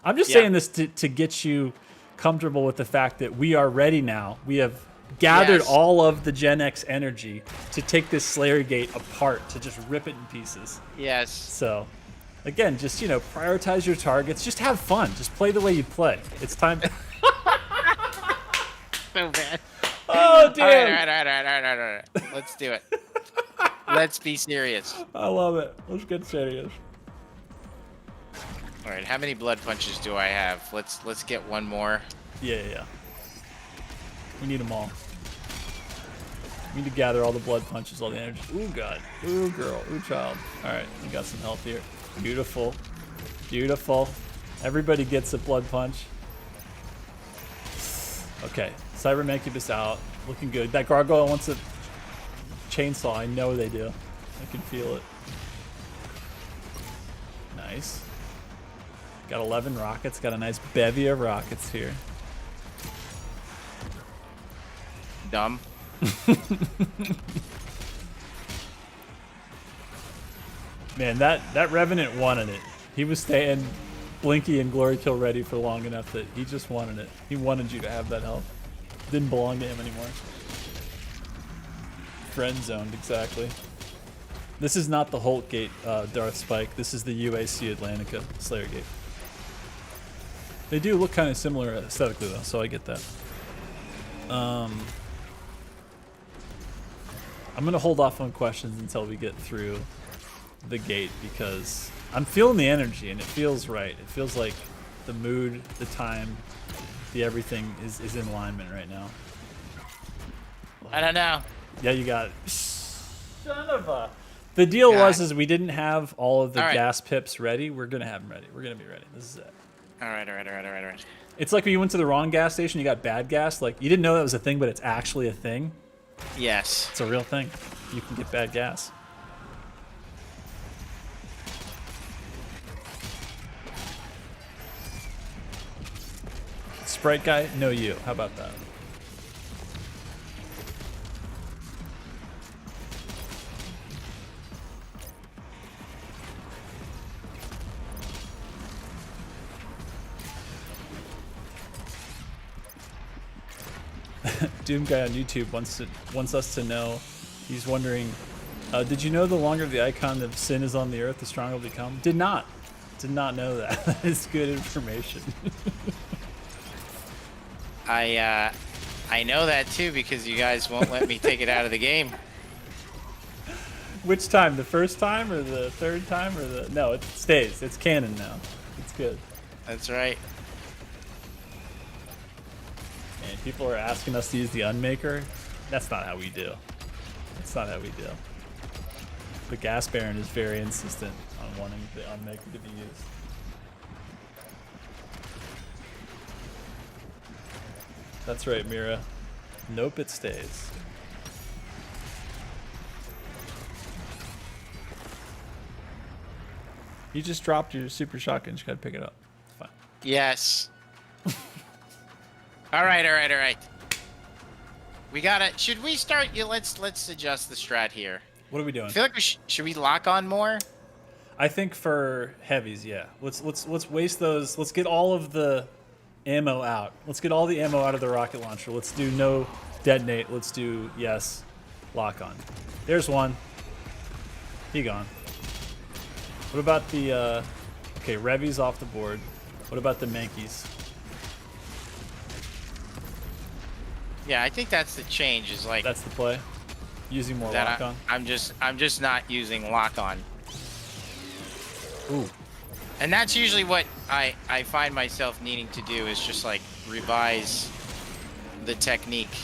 I'm just saying this to get you comfortable with the fact that we are ready now. We have gathered all of the Gen X energy to take this Slayer Gate apart, to just rip it in pieces. Yes. So, again, just, you know, prioritize your targets. Just have fun. Just play the way you play. It's time. So bad. Oh, damn. All right. Let's do it. Let's be serious. I love it. Let's get serious. All right, how many blood punches do I have? Let's get one more. Yeah. We need them all. We need to gather all the blood punches, all the energy. Ooh, God. Ooh, girl. Ooh, child. All right, we got some health here. Beautiful. Beautiful. Everybody gets a blood punch. Okay, Cyber Mancubus out. Looking good. That gargoyle wants a chainsaw. I know they do. I can feel it. Nice. Got 11 rockets. Got a nice bevy of rockets here. Dumb. Man, that Revenant wanted it. He was staying Blinky and Glory Kill ready for long enough that he just wanted it. He wanted you to have that health. Didn't belong to him anymore. Friend zoned, exactly. This is not the Hulk Gate, Darth Spike. This is the UAC Atlantica Slayer Gate. They do look kind of similar aesthetically, though, so I get that. I'm going to hold off on questions until we get through the gate, because I'm feeling the energy, and it feels right. It feels like the mood, the time, the everything is in alignment right now. I don't know. Yeah, you got it. Son of a... The deal is we didn't have all of the gas pips ready. We're going to have them ready. We're going to be ready. This is it. All right. It's like when you went to the wrong gas station, you got bad gas. Like, you didn't know that was a thing, but it's actually a thing. Yes. It's a real thing. You can get bad gas. Sprite guy, no you. How about that? Doom guy on YouTube wants us to know. He's wondering, did you know the longer the icon of sin is on the earth, the stronger it'll become? Did not know that. That is good information. I know that too because you guys won't let me take it out of the game. Which time? The first time or the third time or the? No, it stays. It's canon now. It's good. That's right. And people are asking us to use the Unmaker. That's not how we do. That's not how we do. The Gas Baron is very insistent on wanting the Unmaker to be used. That's right, Mira. Nope, it stays. You just dropped your super shotgun. You gotta pick it up. It's fine. Yes. All right. We gotta. Should we start? Let's adjust the strat here. What are we doing? I feel like should we lock on more? I think for heavies, yeah. Let's waste those. Let's get all of the ammo out. Let's get all the ammo out of the rocket launcher. Let's do no detonate. Let's do yes, lock on. There's one. He gone. What about the okay, Revy's off the board. What about the Mankeys? Yeah, I think that's the change. Is like That's the play. Using more that lock on. I'm just not using lock on. Ooh. And that's usually what I find myself needing to do is just like revise the technique.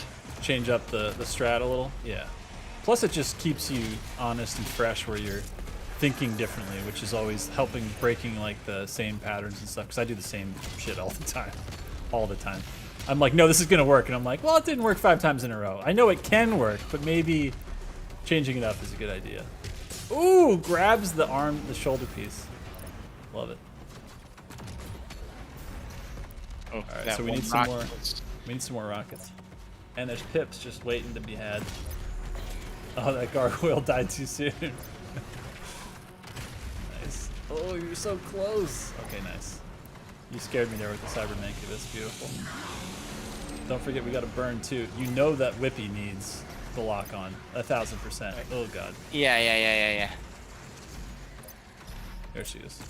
Change up the strat a little. Yeah. Plus it just keeps you honest and fresh where you're thinking differently, which is always helping breaking like the same patterns and stuff, because I do the same shit all the time. I'm like, no, this is gonna work, and I'm like, well, it didn't work 5 times in a row. I know it can work, but maybe changing it up is a good idea. Ooh, grabs the shoulder piece. Love it. Oh, All right, so we need some more. We need some more rockets, and there's pips just waiting to be had. Oh, that gargoyle died too soon. Nice. Oh, you're so close. Okay, nice. You scared me there with the Cybermanky. That's beautiful. Don't forget we got to burn too. You know that Whippy needs the lock on 1,000%. Oh god. Yeah. There she is.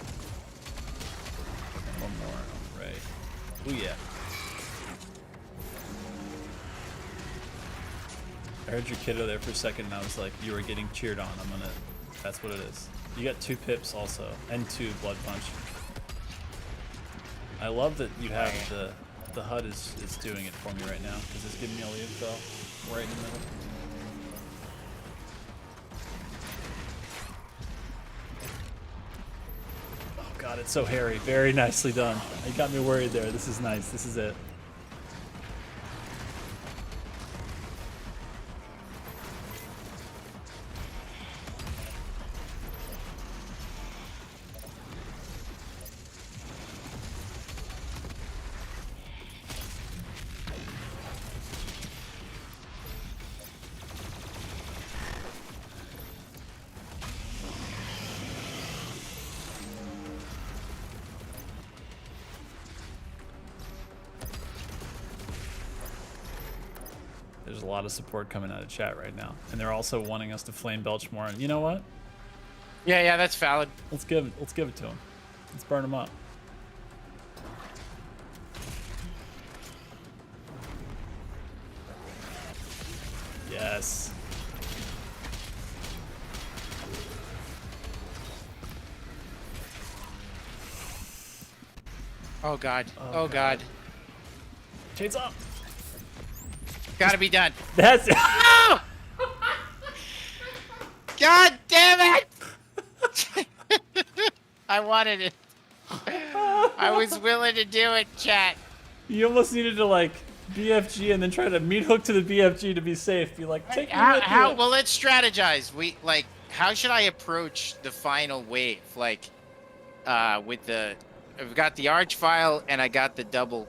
And one more. Right. Oh yeah. I heard your kiddo there for a second, and I was like, you were getting cheered on. That's what it is. You got 2 pips also, and 2 blood punch. I love that you have the HUD is doing it for me right now, because it's giving me all the info right in the middle. Oh god, it's so hairy. Very nicely done. You got me worried there. This is nice. This is it. There's a lot of support coming out of chat right now, and they're also wanting us to flame belch more. And you know what? Yeah, that's valid. Let's give it to them. Let's burn them up. Yes. Oh god. Oh god. Chains up. Gotta be done. That's it. Oh! God damn it! I wanted it. I was willing to do it, chat. You almost needed to like BFG and then try to meat hook to the BFG to be safe. Be like, take me with you. Well, let's strategize. How should I approach the final wave? Like, with I've got the arch file and I got the double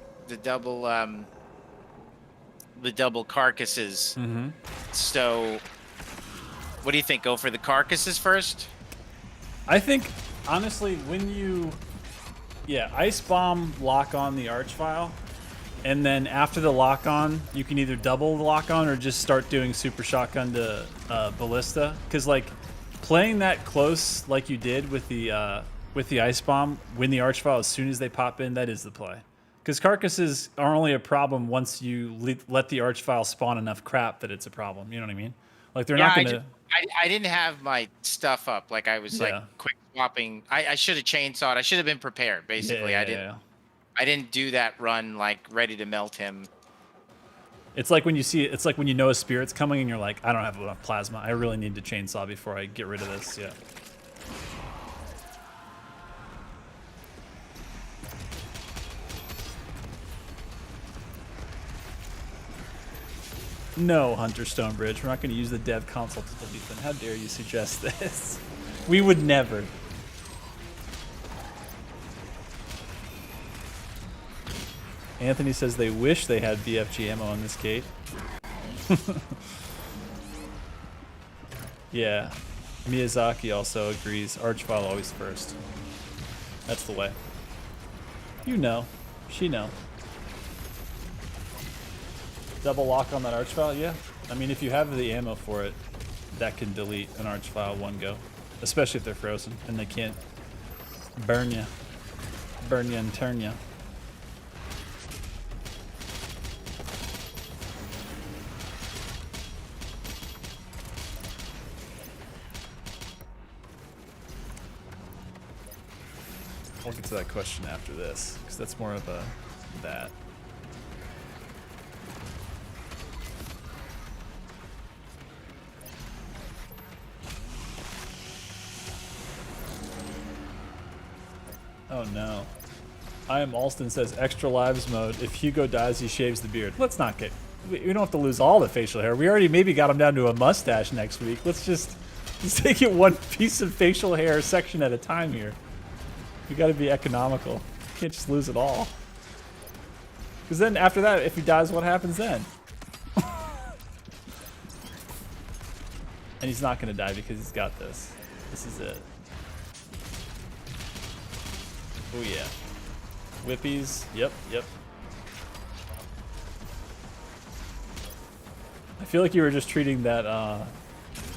carcasses. Mm-hmm. So, what do you think? Go for the carcasses first? I think, honestly, when you, ice bomb lock on the arch file, And then after the lock-on, you can either double the lock-on or just start doing super shotgun to ballista. Because like playing that close, like you did with the ice bomb, win the archvile as soon as they pop in. That is the play. Because carcasses are only a problem once you let the archvile spawn enough crap that it's a problem. You know what I mean? Like they're not gonna. I didn't have my stuff up. Like I was like quick swapping. I should have chainsawed. I should have been prepared. Basically, I didn't. I didn't do that run like ready to melt him. It's like when you see it's like when you know a spirit's coming and you're like, I don't have enough plasma. I really need to chainsaw before I get rid of this. Yeah. No, Hunter Stonebridge. We're not going to use the dev console to delete them. How dare you suggest this? We would never. Anthony says they wish they had BFG ammo on this gate. Yeah. Miyazaki also agrees. Archvile always first. That's the way. You know. She know. Double lock on that archvile? Yeah. I mean, if you have the ammo for it, that can delete an archvile one go. Especially if they're frozen and they can't burn you. Burn you and turn you. We'll get to that question after this, because that's more of a that. Oh no. I am Alston says extra lives mode. If Hugo dies, he shaves the beard. Let's not get. We don't have to lose all the facial hair. We already maybe got him down to a mustache next week. Let's take it one piece of facial hair section at a time here. We got to be economical. You can't just lose it all. Because then after that, if he dies, what happens then? And he's not going to die because he's got this. This is it. Oh yeah. Whippies. Yep, yep. I feel like you were just treating that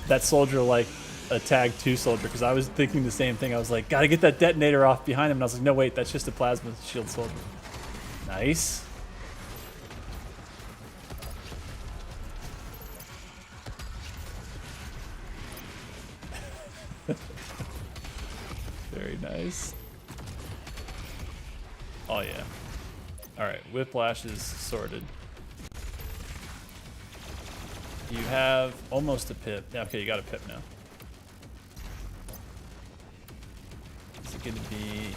that soldier like a tag 2 soldier, because I was thinking the same thing. I was like, gotta get that detonator off behind him, and I was like, no wait, that's just a plasma shield soldier. Nice. Very nice. Oh yeah. Alright, Whiplash is sorted. You have almost a pip. Yeah, okay, you got a pip now. Is it going to be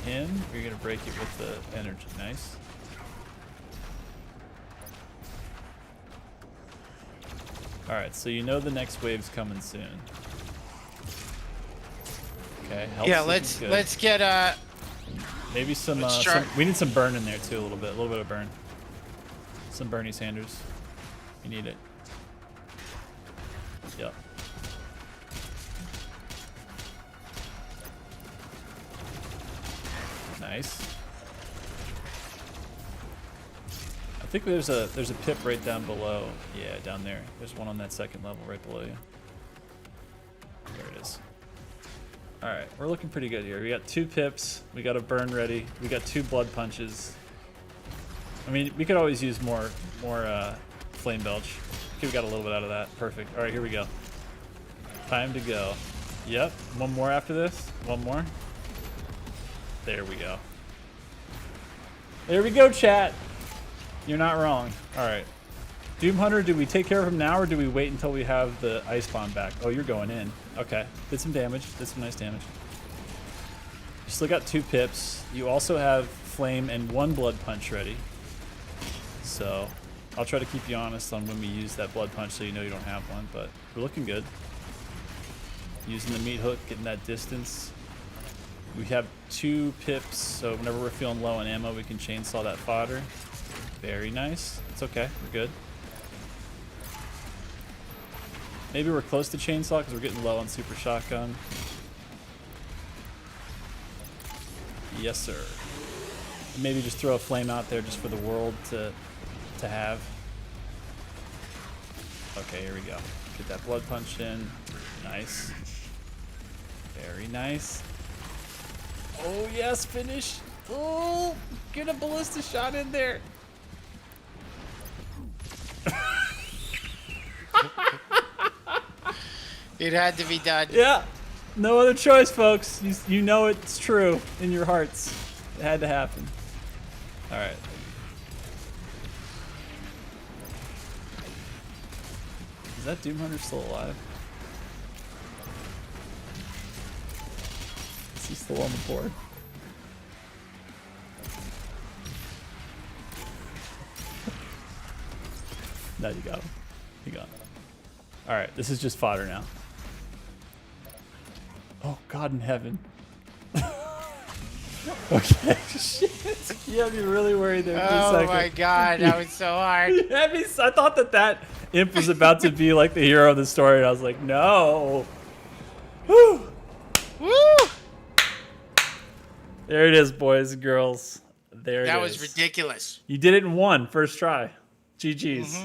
him, or you're going to break it with the energy? Nice. Alright, so you know the next wave's coming soon. Okay, yeah, let's get maybe some, we need some burn in there too, a little bit of burn. Some Bernie Sanders. You need it. Yep. Nice. I think there's a pip right down below. Yeah, down there. There's one on that second level right below you. There it is. Alright, we're looking pretty good here. We got 2 pips, we got a burn ready, we got 2 blood punches. I mean, we could always use more flame belch. Okay, we got a little bit out of that. Perfect. Alright, here we go. Time to go. Yep, one more after this. One more. There we go. There we go, chat. You're not wrong. Alright. Doom Hunter, do we take care of him now, or do we wait until we have the ice bomb back? Oh, you're going in. Okay. Did some damage. Did some nice damage. You still got 2 pips. You also have flame and 1 blood punch ready. So I'll try to keep you honest on when we use that blood punch so you know you don't have one, but we're looking good. Using the meat hook, getting that distance. We have 2 pips, so whenever we're feeling low on ammo, we can chainsaw that fodder. Very nice. It's okay. We're good. Maybe we're close to chainsaw because we're getting low on super shotgun. Yes, sir. Maybe just throw a flame out there just for the world to to have. Okay, here we go. Get that blood punch in. Nice. Very nice. Oh, yes, finish. Oh, get a ballista shot in there. It had to be done. Yeah. No other choice, folks. You know it's true in your hearts. It had to happen. All right. Is that Doom Hunter still alive? Is he still on the board? No, you got him. You got him. All right, this is just fodder now. Oh, God in heaven. Okay, shit. You had me really worried there for a second. Oh my god, that was so hard. You had me, I thought that imp was about to be like the hero of the story, and I was like, no. Woo! Woo! There it is, boys and girls. There it is. That was ridiculous. You did it in one, first try. GG's.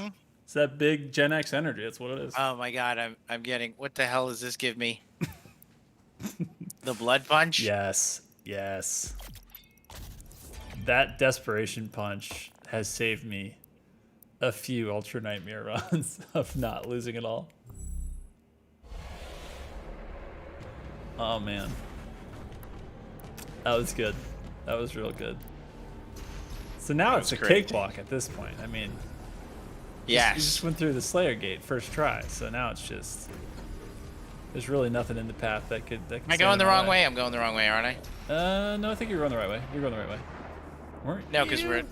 It's that big Gen X energy. That's what it is. Oh my god, I'm getting. What the hell does this give me? The blood punch? Yes. Yes. That desperation punch has saved me a few Ultra Nightmare runs of not losing at all. Oh man. That was good. That was real good. So now it's a cakewalk at this point. I mean, Yes. you just went through the Slayer gate first try, so now it's just there's really nothing in the path that could. Am I going the wrong way? I'm going the wrong way, aren't I? No, I think you're going the right way. You're going the right way. Weren't No, because you? we're.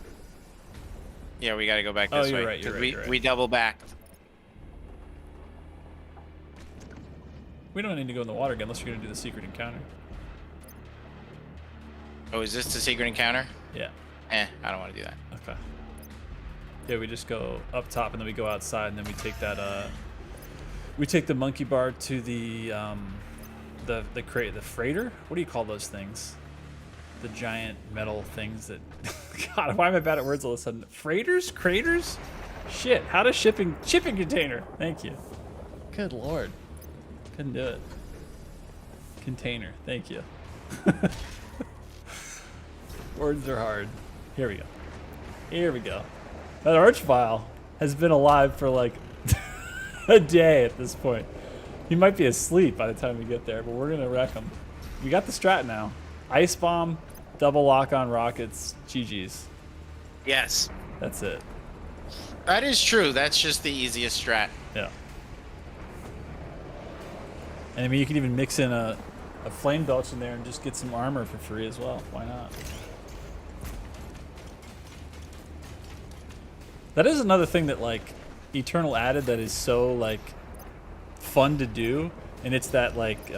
Yeah, we got to go back Oh, this you're way. right, you're 'cause right, we you're right. we double backed. We don't need to go in the water again unless you're gonna do the secret encounter. Oh, is this the secret encounter? Yeah. I don't want to do that. Okay. Yeah, we just go up top and then we go outside and then we take that we take the monkey bar to the crate, the freighter. What do you call those things? The giant metal things that. God, why am I bad at words all of a sudden? Freighters, craters. Shit, how to shipping container. Thank you. Good lord, couldn't do it. Container. Thank you. Words are hard. Here we go. Here we go. That Archvile has been alive for like a day at this point. He might be asleep by the time we get there, but we're gonna wreck him. We got the strat now. Ice bomb, double lock on rockets, GG's. Yes. That's it. That is true. That's just the easiest strat. Yeah. And I mean, you can even mix in a flame belch in there and just get some armor for free as well. Why not? That is another thing that like Eternal added that is so like fun to do, and it's that like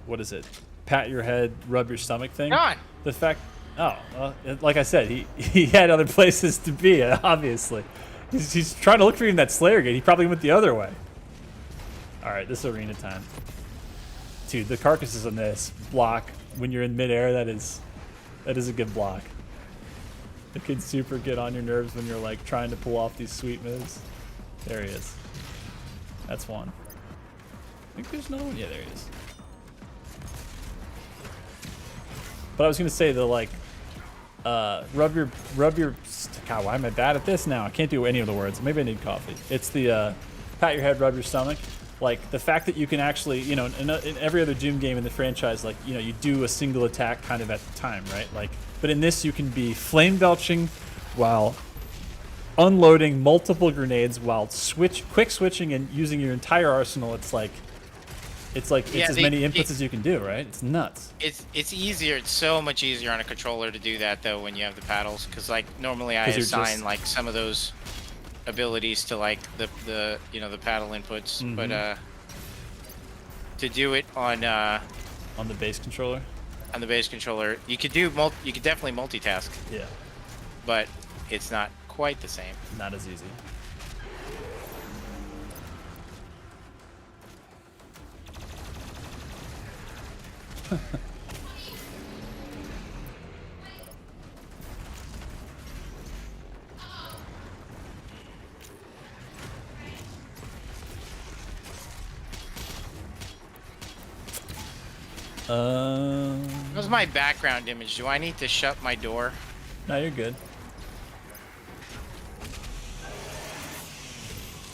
what is it? Pat your head, rub your stomach thing. God. The fact, oh, well, like I said, he had other places to be. Obviously, he's trying to look for you in that Slayer gate. He probably went the other way. All right, this arena time, dude. The carcasses on this block when you're in midair, that is a good block. It can super get on your nerves when you're like trying to pull off these sweet moves. There he is. That's one. I think there's another one. Yeah, there he is. But I was gonna say the like, rub your. God, why am I bad at this now? I can't do any of the words. Maybe I need coffee. It's the pat your head, rub your stomach. Like the fact that you can actually, you know, in every other Doom game in the franchise, like you know, you do a single attack kind of at the time, right? Like, but in this you can be flame belching while unloading multiple grenades while quick switching and using your entire arsenal. It's as many inputs as you can do, right? It's nuts. It's easier. It's so much easier on a controller to do that though when you have the paddles, because like normally I assign like some of those abilities to like the you know the paddle inputs, but to do it on the base controller. On the base controller, you could do you could definitely multitask. Yeah. But it's not quite the same. Not as easy. That was my background image. Do I need to shut my door? No, you're good.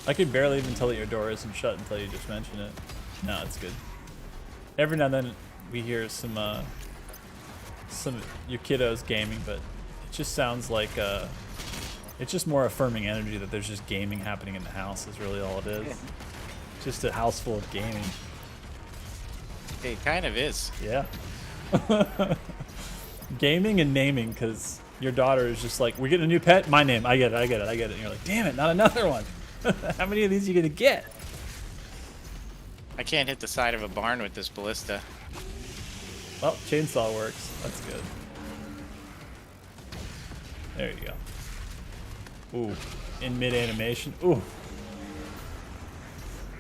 I could barely even tell that your door isn't shut until you just mention it. No, it's good. Every now and then we hear some your kiddos gaming, but it just sounds like it's just more affirming energy that there's just gaming happening in the house is really all it is. Just a house full of gaming. It kind of is. Yeah. Gaming and naming, because your daughter is just like, we're getting a new pet? My name. I get it. And you're like, damn it, not another one. How many of these are you going to get? I can't hit the side of a barn with this ballista. Well, chainsaw works. That's good. There you go. Ooh. In mid-animation. Ooh.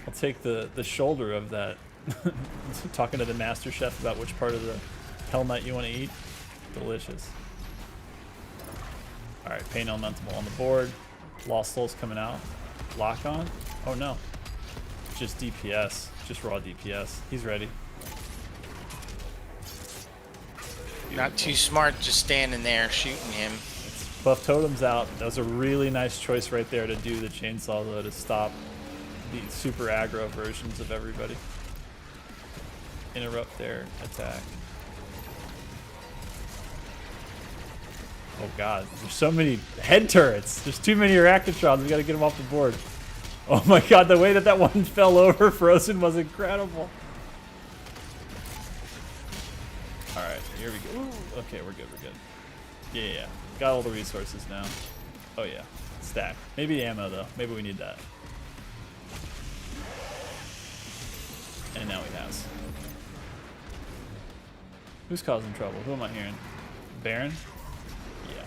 I'll take the shoulder of that. Talking to the master chef about which part of the Hell Knight you want to eat. Delicious. Alright, Pain Elemental on the board. Lost Souls coming out. Lock on? Oh no. Just DPS. Just raw DPS. He's ready. Not too smart just standing there shooting him. Buff Totem's out. That was a really nice choice right there to do the chainsaw though to stop the super aggro versions of everybody. Interrupt their attack. Oh god, there's so many head turrets. There's too many Arachnotrons. We gotta get them off the board. Oh my god, the way that that one fell over frozen was incredible. Alright, here we go. Ooh, okay, we're good. Yeah. Got all the resources now. Oh yeah, stack. Maybe ammo though. Maybe we need that. And now he has. Who's causing trouble? Who am I hearing? Baron? Yeah.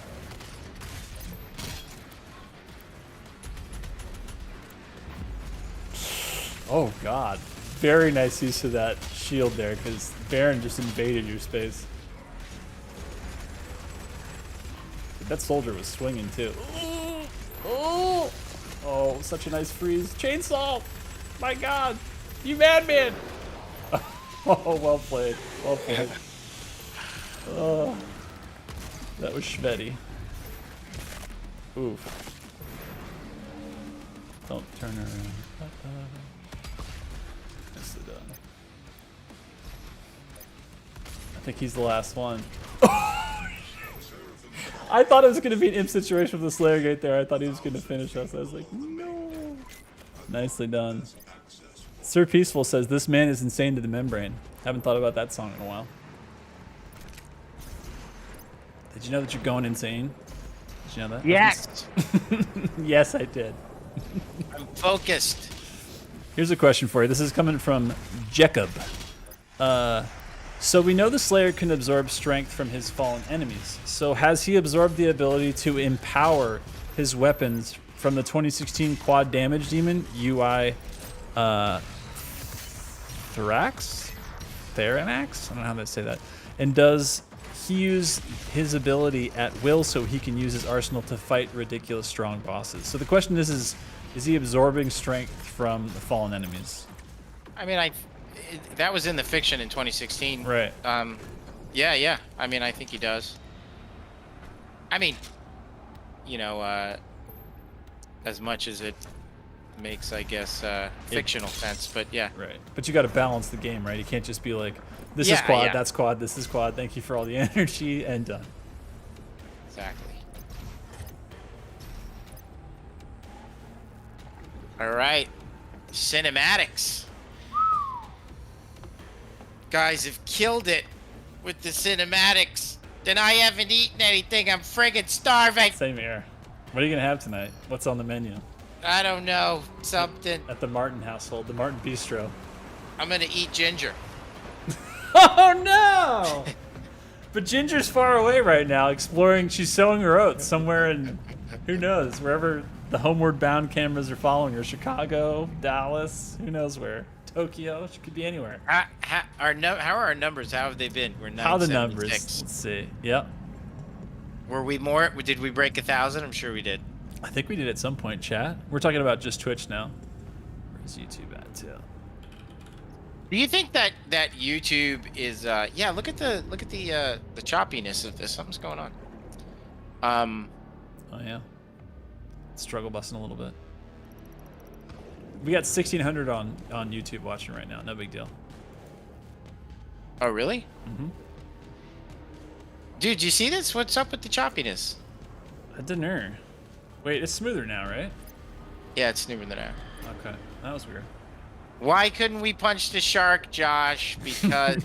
Oh god. Very nice use of that shield there, because Baron just invaded your space. That soldier was swinging too. Oh, such a nice freeze. Chainsaw! My god! You madman! Oh, well played. Well played. Oh, that was Shveddy. Oof. Don't turn around. Nicely done. I think he's the last one. I thought it was going to be an imp situation with the Slayer Gate there. I thought he was going to finish us. I was like, no. Nicely done. Sir Peaceful says, this man is insane to the membrane. Haven't thought about that song in a while. Did you know that you're going insane? Did you know that? Yes. Yes, I did. I'm focused. Here's a question for you. This is coming from Jacob. So we know the Slayer can absorb strength from his fallen enemies. So has he absorbed the ability to empower his weapons from the 2016 quad damage demon, UI Therax? Theranax? I don't know how to say that. And does he use his ability at will so he can use his arsenal to fight ridiculous strong bosses? So the question is he absorbing strength from the fallen enemies? I mean, that was in the fiction in 2016. Right. Yeah. I mean, I think he does. I mean, you know, as much as it makes, I guess, fictional sense, but yeah. Right. But you got to balance the game, right? You can't just be like, this is quad, that's quad, this is quad. Thank you for all the energy, and done. Exactly. All right. Cinematics. Guys have killed it with the cinematics. Then I haven't eaten anything. I'm friggin' starving. Same here. What are you going to have tonight? What's on the menu? I don't know. Something. At the Martin household, the Martin Bistro. I'm going to eat ginger. Oh, no! But Ginger's far away right now, exploring. She's sowing her oats somewhere in, who knows, wherever the homeward bound cameras are following her. Chicago, Dallas, who knows where. Tokyo, she could be anywhere. How are our numbers? How have they been? We're 976. How are the numbers? Let's see. Yep. Were we more? Did we break 1,000? I'm sure we did. I think we did at some point, chat. We're talking about just Twitch now. Where's YouTube at, too? Do you think that YouTube is yeah, look at the choppiness of this. Something's going on. Oh yeah. Struggle busting a little bit. We got 1,600 on YouTube watching right now. No big deal. Oh really? Mm-hmm. Dude, you see this? What's up with the choppiness? I don't know. Wait, it's smoother now, right? Yeah, it's smoother now. Okay, that was weird. Why couldn't we punch the shark, Josh? Because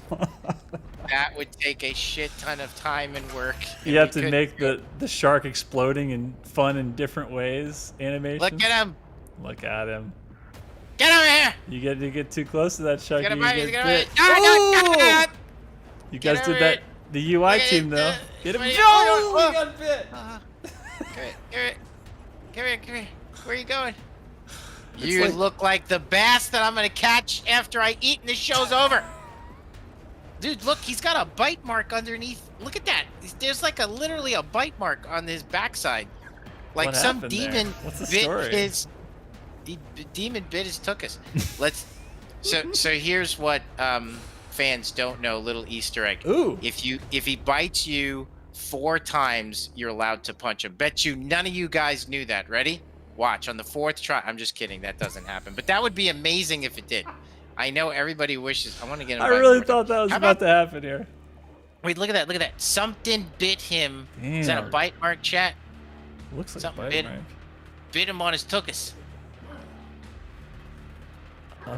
that would take a shit ton of time and work. You have to make the shark exploding in fun and different ways animation. Look at him! Look at him. Get over here! You get too close to that shark. Get him you right, get get him bit. right. You guys Get did over that. it. The UI team though. Get him. Somebody- No! oh, He got bit. Come here. Where are you going? It's You like- look like the bass that I'm gonna catch after I eat and this show's over. Dude, look, he's got a bite mark underneath. Look at that. There's like literally a bite mark on his backside. Like What some happened there? demon What's the bit story? his demon bit his tuchus. Let's so here's what fans don't know, little Easter egg. Ooh. If he bites you 4 times, you're allowed to punch him. Bet you none of you guys knew that. Ready? Watch on the 4th try. I'm just kidding. That doesn't happen. But that would be amazing if it did. I know everybody wishes. I want to get him. I really thought that was How about to happen here. Wait, look at that. Something bit him. Is that a Damn. bite mark, chat? Looks like Something a bit, bite mark. bit him on his tuchus.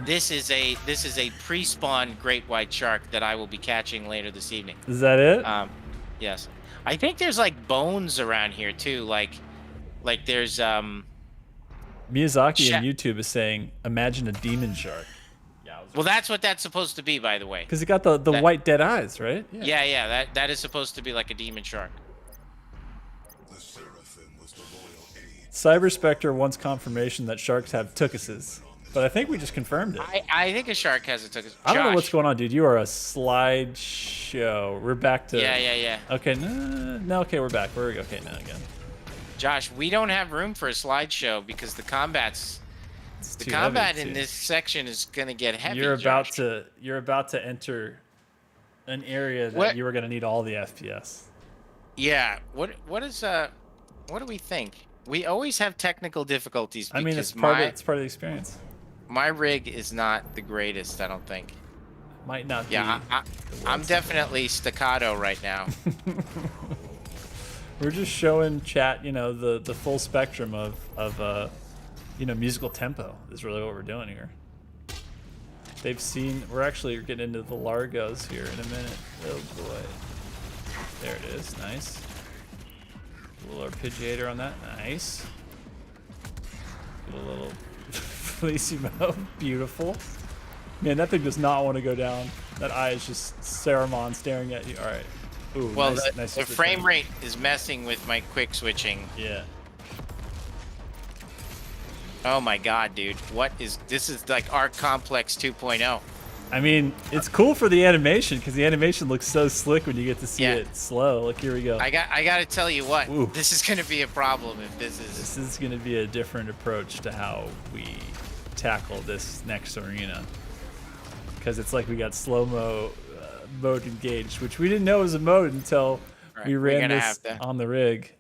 This is a pre-spawn great white shark that I will be catching later this evening. Is that it? Yes. I think there's like bones around here too. Like there's Miyazaki on YouTube is saying, "Imagine a demon shark." well, that's what that's supposed to be, by the way. Because he got the white dead eyes, right? Yeah. That is supposed to be like a demon shark. The Seraphim was the royal aid. Cyber Spectre wants confirmation that sharks have tuchuses, but I think we just confirmed it. I think a shark has a tuchus. I don't know what's Josh. going on, dude. You are a slideshow. We're back to. Yeah. Okay, no. Okay, we're back. We're okay now again. Josh, we don't have room for a slideshow because the combat in this section is gonna get heavy. You're about Josh. to enter an area that What? you are gonna need all the FPS. Yeah. What do we think? We always have technical difficulties I because mean, it's part of the experience. my rig is not the greatest, I don't think. Might not Yeah, be. I'm definitely staccato right now. We're just showing chat, the full spectrum of musical tempo is really what we're doing here. They've seen. We're actually getting into the Largos here in a minute. Oh boy. There it is. Nice. A little arpeggiator on that. Nice. Get a little Felissimo. Beautiful. Man, that thing does not want to go down. That eye is just Saruman staring at you. All right. Ooh, Well, nice the frame rate is messing with my quick switching. Yeah. Oh my god, dude. This is like Arc Complex 2.0. I mean, it's cool for the animation because the animation looks so slick when you get to see Yeah. it slow. Like, here we go. I got to tell you what. Ooh. This is going to be a problem if this is This is going to be a different approach to how we tackle this next arena. Because it's like we got slow-mo mode engaged, which we didn't know was a mode until Right, we we're ran gonna this have to- on the rig.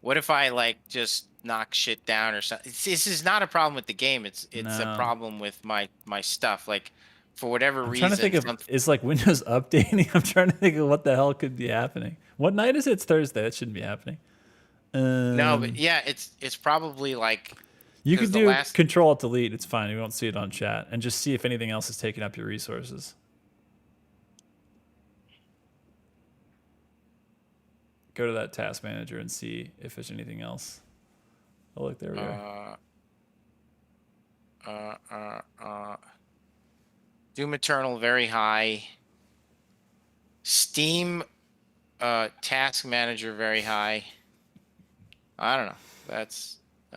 What if I like just knock shit down or something? This is not a problem with the game. It's a No. problem with my stuff. Like for whatever I'm reason. trying to think of, is like Windows updating? I'm trying to think of what the hell could be happening. What night is it? It's Thursday. That shouldn't be happening. No, but yeah, it's probably like You 'cause could the do last- Control Alt Delete. It's fine. We won't see it on chat, and just see if anything else is taking up your resources. Go to that task manager and see if there's anything else. Oh, look, there we go. Doom Eternal very high. Steam task manager very high. I don't know.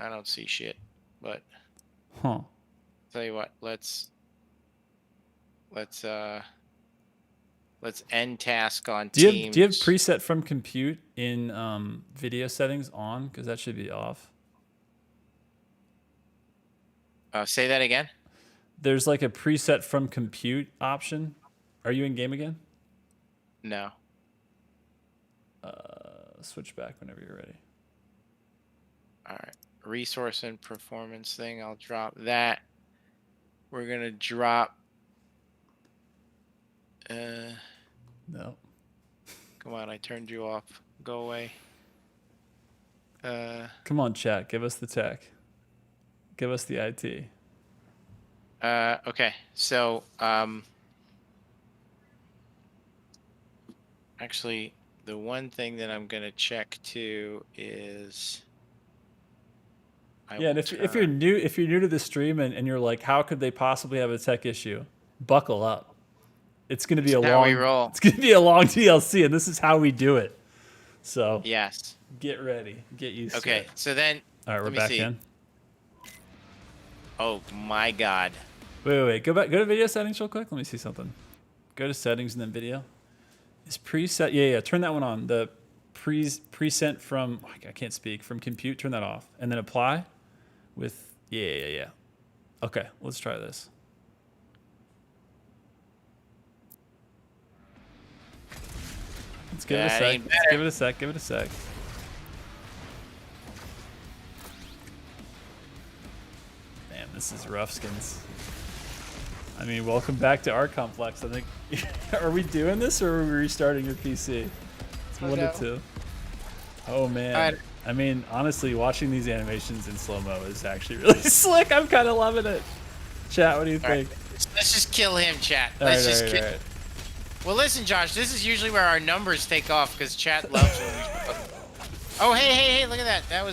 I don't see shit. But Huh. tell you what, let's end task on Do you Teams. have, do you have preset from compute in video settings on? Because that should be off. Say that again. There's like a preset from compute option. Are you in game again? No. Switch back whenever you're ready. All right. Resource and performance thing. I'll drop that. We're going to drop. No. Come on. I turned you off. Go away. Come on, chat. Give us the tech. Give us the IT. Okay. So, actually, the one thing that I'm going to check too is. And if you're new to the stream and you're like, how could they possibly have a tech issue? Buckle up. It's gonna be It's gonna be a long DLC, and this is how we do it. So yes, get ready, get used to it. Okay, so then all right, we're back in. Oh my God! Wait, go to video settings real quick. Let me see something. Go to settings and then video. Is preset? Yeah. Turn that one on. The preset from I can't speak from compute. Turn that off, and then apply. With yeah. Okay, let's try this. Let's give it a sec. Give it a sec. Man, this is rough skins. I mean, welcome back to our complex. I think. Are we doing this or are we restarting your PC? It's one of two. Oh man. I mean, honestly, watching these animations in slow-mo is actually really slick. I'm kind of loving it. Chat, what do you think? Right. Let's just kill him, chat. Let's just kill him. Well, listen, Josh, this is usually where our numbers take off because chat loves when we... Oh, hey, look at that. That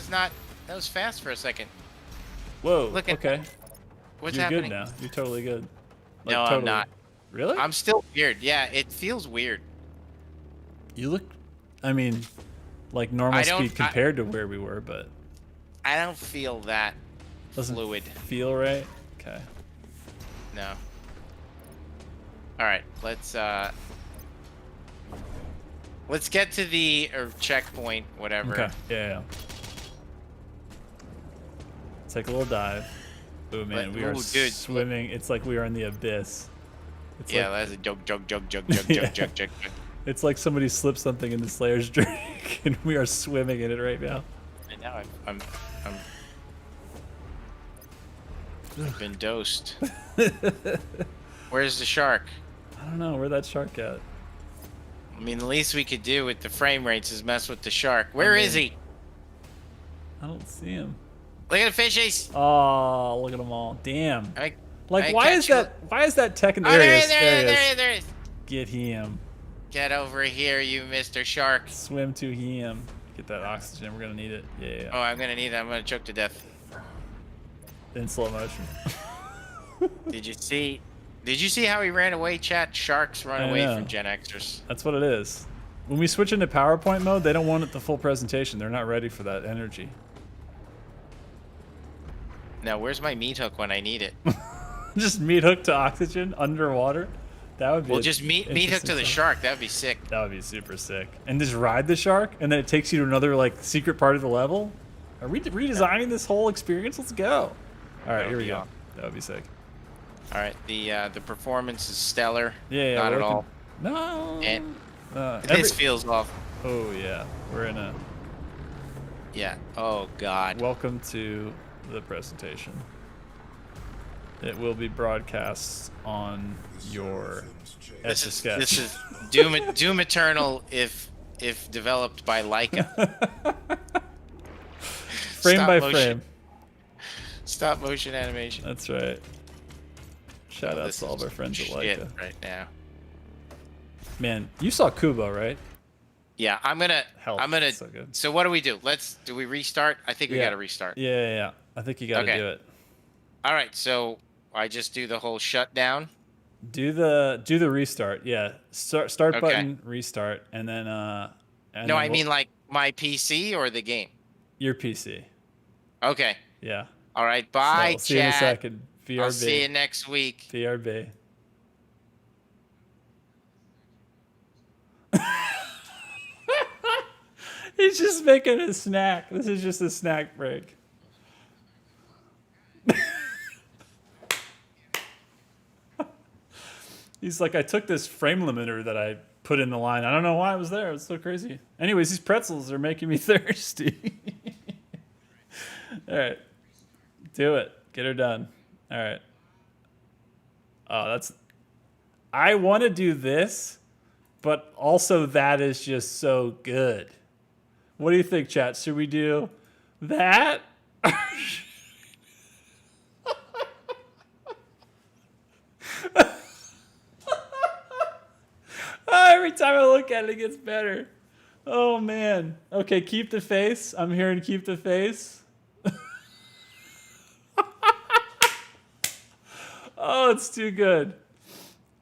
was fast for a second. Whoa, look at okay. What's You're happening? Good now. You're totally good. Like, no, totally. I'm not. Really? I'm still weird. Yeah, it feels weird. You look, I mean, like normal speed compared to where we were, but... I don't feel that fluid. Feel right? Okay. No. All right, let's get to the checkpoint, whatever. Okay. Yeah. Take a little dive. Oh man, we are swimming. It's like we are in the abyss. It's that's a jug. It's like somebody slipped something in the Slayer's drink, and we are swimming in it right now. And now I've been dosed. Where's the shark? I don't know. Where'd that shark at? I mean, the least we could do with the frame rates is mess with the shark. Where is he? I don't see him. Look at the fishies. Oh, look at them all. Damn. Why is that tech in the area? There he is. Get him. Get over here, you Mr. Shark. Swim to him. Get that oxygen. We're gonna need it. Yeah. Oh, I'm gonna need it. I'm gonna choke to death. In slow motion. Did you see how he ran away, chat? Sharks run away from Gen Xers. That's what it is. When we switch into PowerPoint mode, they don't want it the full presentation. They're not ready for that energy. Now, where's my meat hook when I need it? Just meat hook to oxygen underwater? That would be just meat hook to the shark. That would be sick. That would be super sick. And just ride the shark, and then it takes you to another like secret part of the level? Are we redesigning this whole experience? Let's go. All right, here we go. That would be sick. All right, the performance is stellar. Yeah, not at all. No. And this feels off. Oh yeah, we're in a. Yeah. Oh God. Welcome to the presentation. It will be broadcast on your. This is Doom Eternal if developed by Leica. Frame by frame. Stop motion animation. That's right. Shout out to all of our friends at Leica. Right now. Man, you saw Kubo, right? Yeah, I'm gonna. So good. So what do we do? Do we restart? I think we gotta restart. Yeah. I think you gotta do it. All right, so I just do the whole shutdown. Do the restart. Yeah, start button, restart, and then. No, I mean like my PC or the game. Your PC. Okay. Yeah. All right. Bye, chat. See you in a second. VRB. I'll see you next week. VRB. He's just making a snack. This is just a snack break. He's like, I took this frame limiter that I put in the line. I don't know why it was there. It's so crazy. Anyways, these pretzels are making me thirsty. All right. Do it. Get her done. All right. Oh, I want to do this, but also that is just so good. What do you think, chat? Should we do that? Every time I look at it, it gets better. Oh, man. Okay, keep the face. I'm hearing keep the face. Oh, it's too good.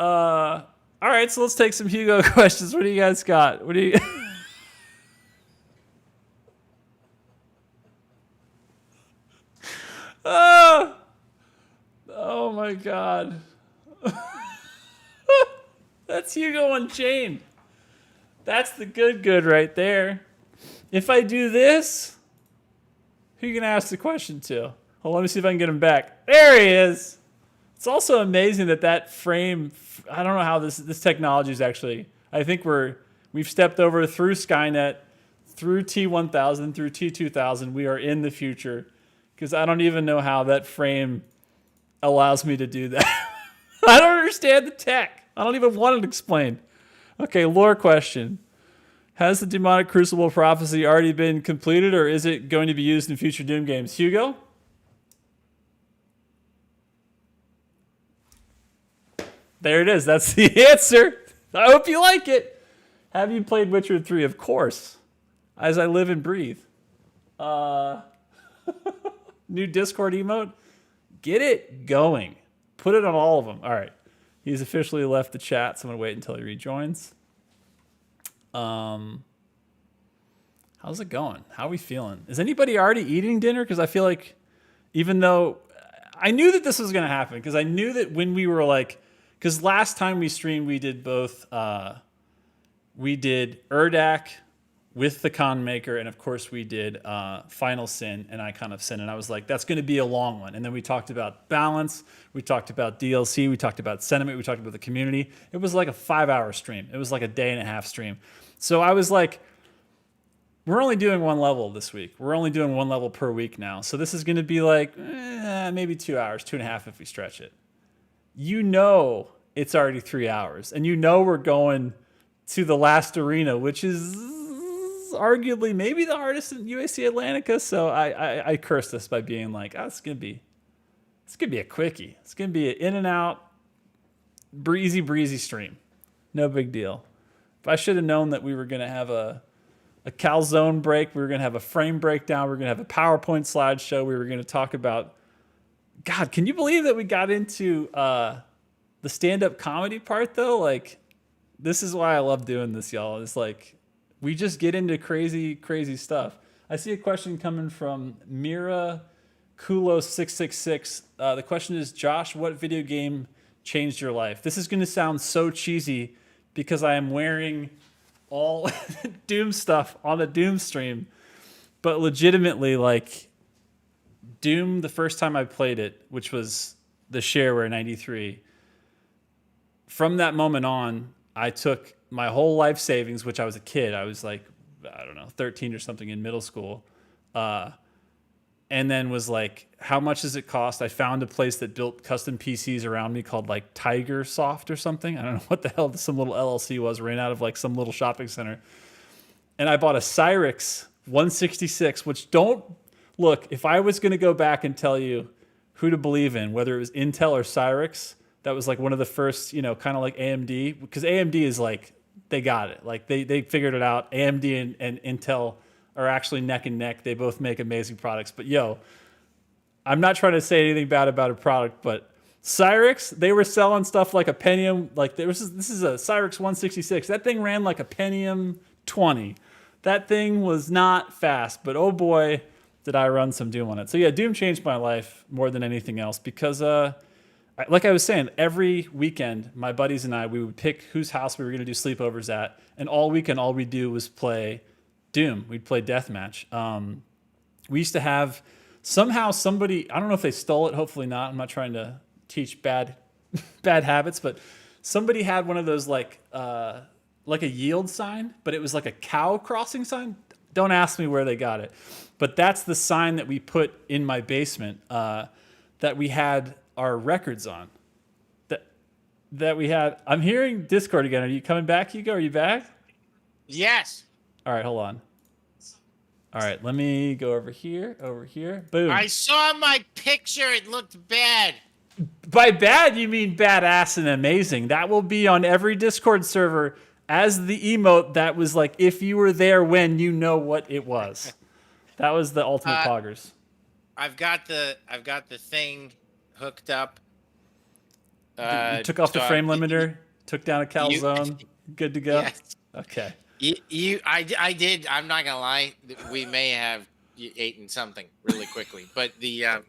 All right, so let's take some Hugo questions. What do you guys got? What do you... Oh, my God. That's Hugo Unchained. That's the good right there. If I do this, who are you going to ask the question to? Hold on, let me see if I can get him back. There he is. It's also amazing that frame, I don't know how this technology is actually, I think we've stepped over through Skynet, through T1000, through T2000. We are in the future because I don't even know how that frame allows me to do that. I don't understand the tech. I don't even want it explained. Okay, lore question. Has the demonic crucible prophecy already been completed, or is it going to be used in future Doom games? Hugo? There it is. That's the answer. I hope you like it. Have you played Witcher 3? Of course. As I live and breathe. New Discord emote? Get it going. Put it on all of them. All right. He's officially left the chat, so I'm going to wait until he rejoins. How's it going? How are we feeling? Is anybody already eating dinner? Because I feel like even though I knew that this was going to happen, because I knew that when we were like, because last time we streamed, we did both, we did Urdak with the Con Maker, and of course we did Final Sin and Icon of Sin, and I was like, that's going to be a long one. And then we talked about balance, we talked about DLC, we talked about sentiment, we talked about the community. It was like a 5-hour stream. It was like a day and a half stream. So I was like, we're only doing one level this week. We're only doing one level per week now. So this is going to be like maybe 2 hours, 2.5 if we stretch it. You know it's already 3 hours, and you know we're going to the last arena, which is arguably maybe the hardest in UAC Atlantica. So I curse this by being like, it's gonna be a quickie. It's gonna be an in and out, breezy stream. No big deal. If I should have known that we were gonna have a calzone break, we were gonna have a frame breakdown, we were gonna have a PowerPoint slideshow, we were gonna talk about. God, can you believe that we got into the stand-up comedy part though? Like, this is why I love doing this, y'all. It's like, we just get into crazy stuff. I see a question coming from Mira Kulo666. The question is, Josh, what video game changed your life? This is going to sound so cheesy because I am wearing all Doom stuff on a Doom stream. But legitimately, like, Doom, the first time I played it, which was the shareware 93, from that moment on, I took my whole life savings, which I was a kid. I was like, I don't know, 13 or something in middle school. And then was like, how much does it cost? I found a place that built custom PCs around me called like Tiger Soft or something. I don't know what the hell some little LLC was, ran out of like some little shopping center. And I bought a Cyrix 166, which don't look, if I was going to go back and tell you who to believe in, whether it was Intel or Cyrix, that was like one of the first, kind of like AMD, because AMD is like, they got it. Like they figured it out. AMD and Intel are actually neck and neck. They both make amazing products. But yo, I'm not trying to say anything bad about a product, but Cyrix, they were selling stuff like a Pentium. Like this is a Cyrix 166. That thing ran like a Pentium 20. That thing was not fast, but oh boy, did I run some Doom on it. So yeah, Doom changed my life more than anything else because like I was saying, every weekend, my buddies and I, we would pick whose house we were going to do sleepovers at, and all weekend, all we'd do was play Doom. We'd play Deathmatch. We used to have, somehow somebody, I don't know if they stole it, hopefully not, I'm not trying to teach bad habits, but somebody had one of those like a yield sign, but it was like a cow crossing sign. Don't ask me where they got it, but that's the sign that we put in my basement that we had our records on. That we had. I'm hearing Discord again. Are you coming back, Hugo? Are you back? Yes. All right, hold on. All right, let me go over here. Boom. I saw my picture. It looked bad. By bad, you mean badass and amazing. That will be on every Discord server as the emote that was like, if you were there when, you know what it was. That was the ultimate poggers. I've got the thing hooked up. You took off the frame limiter, took down a calzone, good to go? Yes. Okay. I did. I'm not gonna lie. We may have eaten something really quickly, but Damn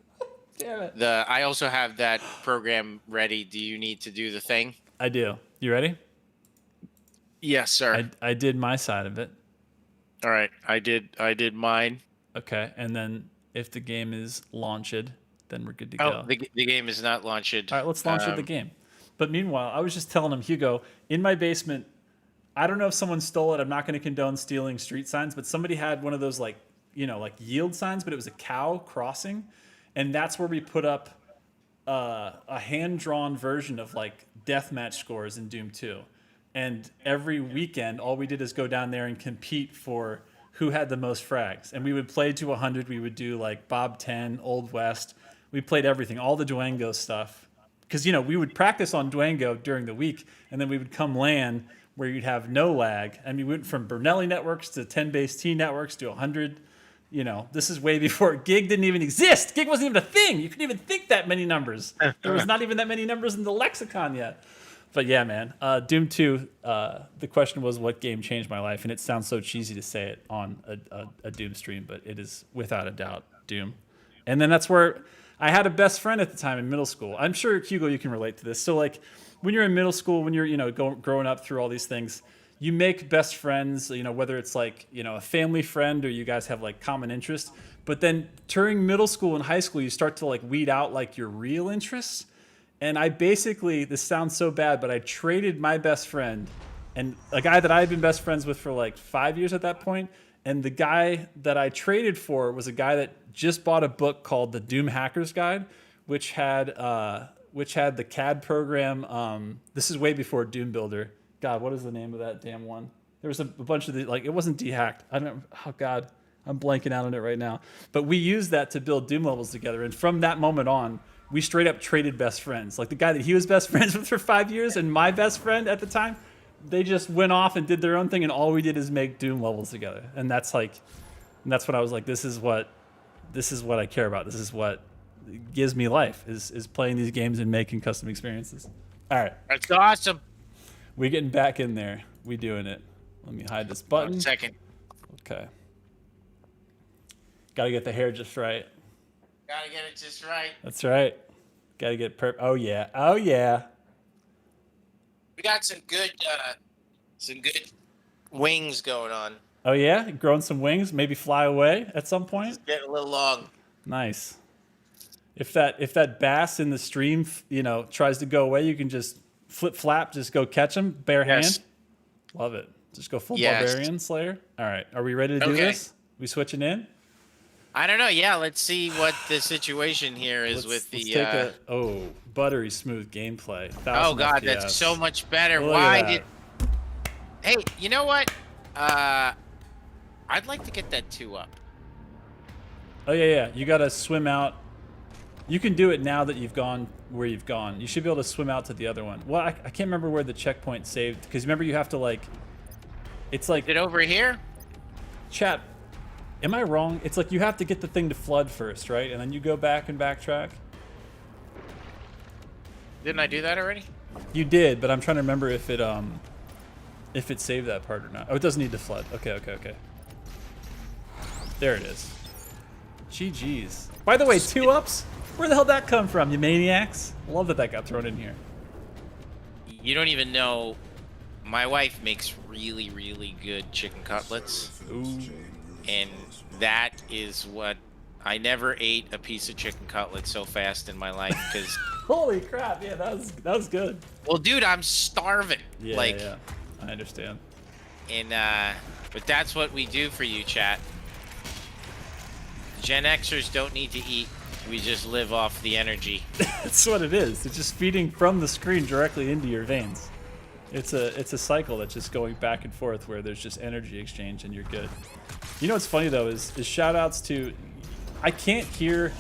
it. I also have that program ready. Do you need to do the thing? I do. You ready? Yes, sir. I did my side of it. All right. I did mine. Okay, and then if the game is launched, then we're good to go. Oh, the game is not launched. All right, let's launch the game. But meanwhile, I was just telling him, Hugo, in my basement, I don't know if someone stole it. I'm not going to condone stealing street signs, but somebody had one of those like yield signs, but it was a cow crossing, and that's where we put up a hand-drawn version of like deathmatch scores in Doom 2. And every weekend, all we did is go down there and compete for who had the most frags. And we would play to 100. We would do like Bob 10, Old West. We played everything, all the Duango stuff. Because, we would practice on Duango during the week, and then we would come LAN where you'd have no lag. And we went from Bernelli networks to 10-base T networks to 100. This is way before Gig didn't even exist. Gig wasn't even a thing. You couldn't even think that many numbers. There was not even that many numbers in the lexicon yet. But yeah, man, Doom 2, the question was what game changed my life, and it sounds so cheesy to say it on a Doom stream, but it is without a doubt Doom. And then that's where I had a best friend at the time in middle school. I'm sure, Hugo, you can relate to this. So like when you're in middle school, when you're growing up through all these things, you make best friends, whether it's like, a family friend or you guys have like common interests. But then during middle school and high school, you start to like weed out like your real interests. And I basically, this sounds so bad, but I traded my best friend and a guy that I had been best friends with for like 5 years at that point. And the guy that I traded for was a guy that just bought a book called The Doom Hacker's Guide, which had the CAD program. This is way before Doom Builder. God, what is the name of that damn one? There was a bunch of it wasn't dehacked. I don't. Oh God, I'm blanking out on it right now. But we used that to build Doom levels together, and from that moment on, we straight up traded best friends. Like the guy that he was best friends with for 5 years, and my best friend at the time, they just went off and did their own thing, and all we did is make Doom levels together. And that's when I was like, this is what I care about. This is what gives me life is playing these games and making custom experiences. All right, That's awesome. we getting back in there. We doing it. Let me hide this button. 1 second. Okay. Got to get the hair just right. Gotta get it just right. That's right. Got to get Oh yeah. Oh yeah. We got some good wings going on. Oh yeah. Growing some wings. Maybe fly away at some point. It's getting a little long. Nice. If that bass in the stream, tries to go away, you can just flip flap, just go catch him, bare Yes. hand. Love it. Just go full Yes. barbarian slayer. All right. Are we ready to do Okay. this? We switching in? I don't know. Yeah, let's see what the situation here is with the. Let's take buttery smooth gameplay. 1000 Oh God, FPS. that's so much better. Look at Why that. did? Hey, you know what? I'd like to get that 2 up. Oh yeah. You got to swim out. You can do it now that you've gone where you've gone. You should be able to swim out to the other one. Well, I can't remember where the checkpoint saved because remember you have to like. It's like Is it over here? chat. Am I wrong? It's like you have to get the thing to flood first, right? And then you go back and backtrack. Didn't I do that already? You did, but I'm trying to remember if it saved that part or not. Oh, it doesn't need to flood. Okay. There it is. GG's. By the way, 2 ups? Where the hell did that come from, you maniacs? Love that got thrown in here. You don't even know. My wife makes really, really good chicken cutlets. Ooh. And that is what I never ate a piece of chicken cutlet so fast in my life because Holy crap! Yeah, that was good. Well, dude, I'm starving. Yeah, like, yeah, I understand. and but that's what we do for you, chat. Gen Xers don't need to eat. We just live off the energy. That's what it is. It's just feeding from the screen directly into your veins. It's a cycle that's just going back and forth where there's just energy exchange and you're good. You know what's funny though is shout outs to, I can't hear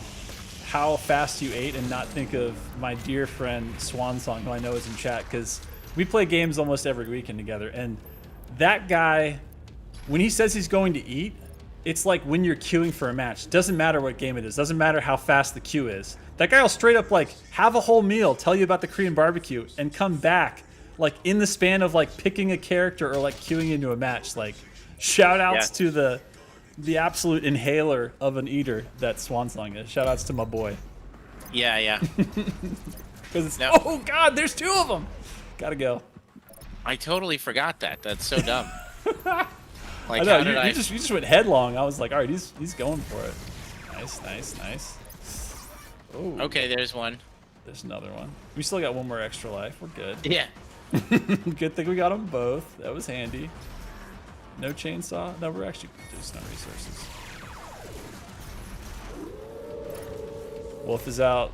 how fast you ate and not think of my dear friend Swansong, who I know is in chat, because we play games almost every weekend together, and that guy, when he says he's going to eat, it's like when you're queuing for a match. Doesn't matter what game it is. Doesn't matter how fast the queue is. That guy will straight up like have a whole meal, tell you about the Korean barbecue, and come back like in the span of like picking a character or like queuing into a match. Like shout outs to the absolute inhaler of an eater that Swansong is. Shout outs to my boy. Yeah, yeah. Because it's oh god, there's two of them. Gotta go. I totally forgot that. That's so dumb. Like, I know, you just went headlong. I was like, all right, he's going for it. Nice, nice, nice. Oh. Okay, there's one. There's another one. We still got one more extra life. We're good. Yeah. Good thing we got them both. That was handy. No chainsaw. No, we're actually just no resources. Wolf is out.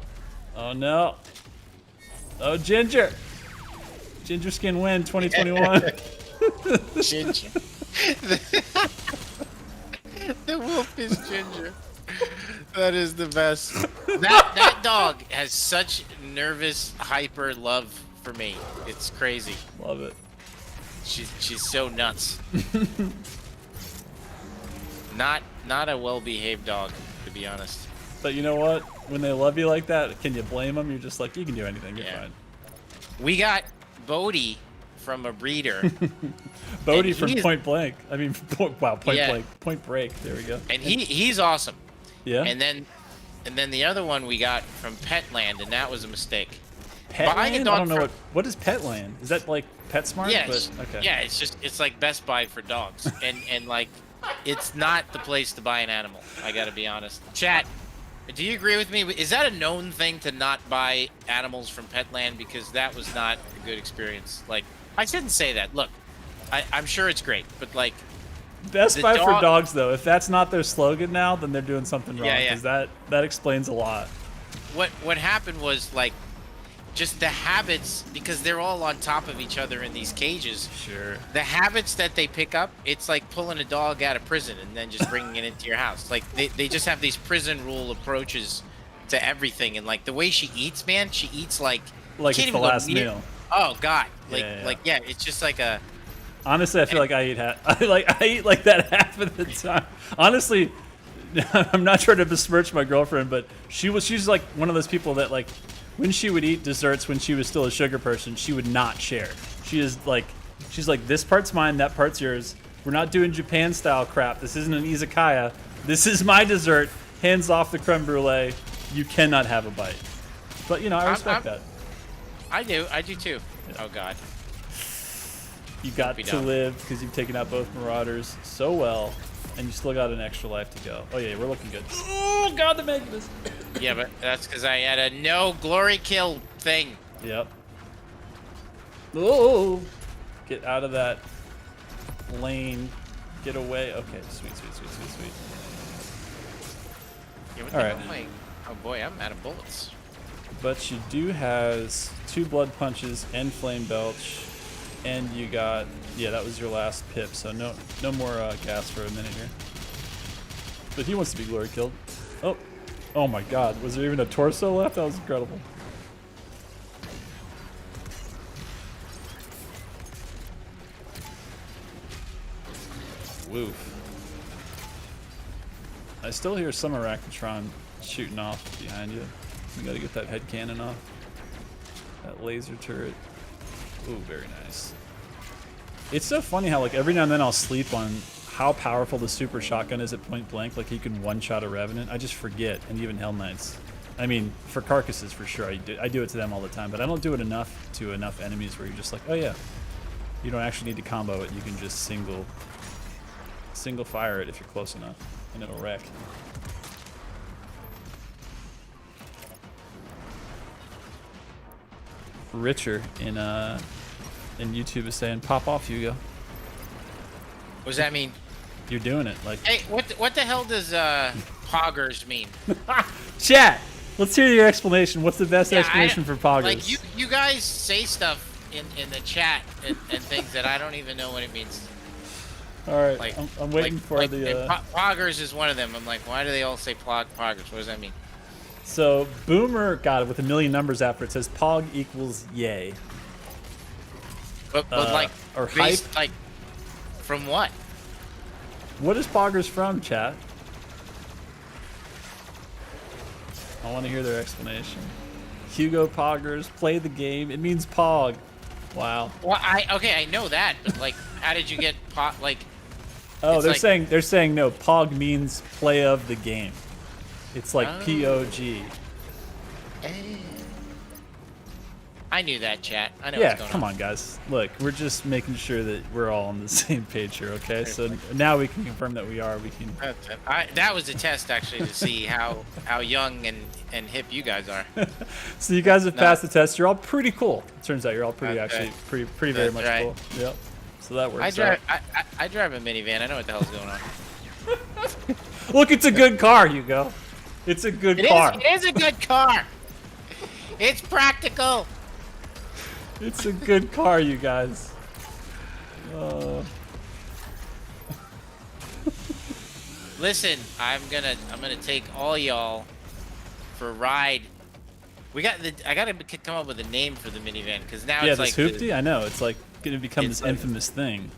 Oh no. Oh, Ginger. Ginger Skin win 2021. Ginger. The wolf is Ginger. That is the best. That dog has such nervous, hyper love for me. It's crazy. Love it. She's so nuts. Not a well-behaved dog, to be honest. But you know what? When they love you like that, can you blame them? You're just like, you can do anything. You're fine. We got Bodhi from a breeder. Bodhi from Point Blank. I mean, Point Blank. Point Break. There we go. And he's awesome. Yeah. And then the other one we got from Petland, and that was a mistake. Petland? I don't know what is Petland? Is that like PetSmart? Yeah. Okay. Yeah. It's like Best Buy for dogs, and like, it's not the place to buy an animal. I gotta be honest. Chat. Do you agree with me? Is that a known thing to not buy animals from Petland? Because that was not a good experience. Like, I shouldn't say that. Look, I'm sure it's great, but like, Best Buy for dogs, though. If that's not their slogan now, then they're doing something wrong. Because that explains a lot. What happened was like, just the habits, because they're all on top of each other in these cages. Sure. The habits that they pick up, it's like pulling a dog out of prison and then just bringing it into your house. Like, they just have these prison rule approaches to everything. And like the way she eats, man, she eats like it's the last meal. Oh god. Yeah. It's just like a. Honestly, I feel like I eat like that half of the time. Honestly, I'm not trying to besmirch my girlfriend, but she's like one of those people that like, when she would eat desserts when she was still a sugar person, she would not share. She's like, this part's mine, that part's yours. We're not doing Japan style crap. This isn't an izakaya. This is my dessert. Hands off the creme brulee. You cannot have a bite. But you know, I respect that. I do too. Yeah. Oh god. You got to live because you've taken out both Marauders so well, and you still got an extra life to go. Oh yeah, we're looking good. Oh god, the Magnus. Yeah, but that's because I had a no glory kill thing. Yep. Oh, get out of that lane. Get away. Okay, sweet. Yeah, what all the right. Oh boy, I'm out of bullets. But she has 2 blood punches and flame belch, and you got that was your last pip. So no more gas for a minute here. But he wants to be glory killed. Oh my god, was there even a torso left? That was incredible. Woof. I still hear some Arachnotron shooting off behind you. You gotta get that head cannon off. That laser turret. Ooh, very nice. It's so funny how like every now and then I'll sleep on how powerful the super shotgun is at point blank. Like you can one-shot a Revenant. I just forget, and even Hell Knights. I mean, for carcasses for sure, I do it to them all the time, but I don't do it enough to enough enemies where you're just like, oh yeah, you don't actually need to combo it. You can just single fire it if you're close enough, and it'll wreck. Richer in YouTube is saying, "Pop off, Hugo." What does that mean? You're doing it. Like, Hey, what the hell does poggers mean? chat. Let's hear your explanation. What's the best Yeah, explanation for poggers? Like you guys say stuff in the chat and things that I don't even know what it means. All right, Like I'm waiting for and the. poggers is one of them. I'm like, why do they all say poggers? What does that mean? So Boomer got it with a million numbers after it says pog equals yay. But like, or based, hype. like, from what? What is poggers from, chat? I want to hear their explanation. Hugo poggers, play the game. It means pog. Wow. Well, I know that, but like, how did you get like? Oh, it's they're saying no. Pog means play of the game. It's like Oh. POG. I knew that, chat. I know Yeah, what's going come on, guys. Look, we're just making sure that we're all on the same page here, okay? So now we can confirm that we are. We can. That was a test actually to see how young and hip you guys are. So you guys have passed the test. You're all pretty cool. It turns out you're all pretty, Okay. actually, pretty very That's much right. cool. Yep. So that works. I drive a minivan. I know what the hell's going on. Look, it's a good car, Hugo. It's a good car. It is a good car. It's practical. It's a good car, you guys. Listen, I'm gonna take all y'all for a ride. I gotta come up with a name for the minivan because now Yeah, it's this like hoopty. I know. It's like gonna become It's this like- infamous thing.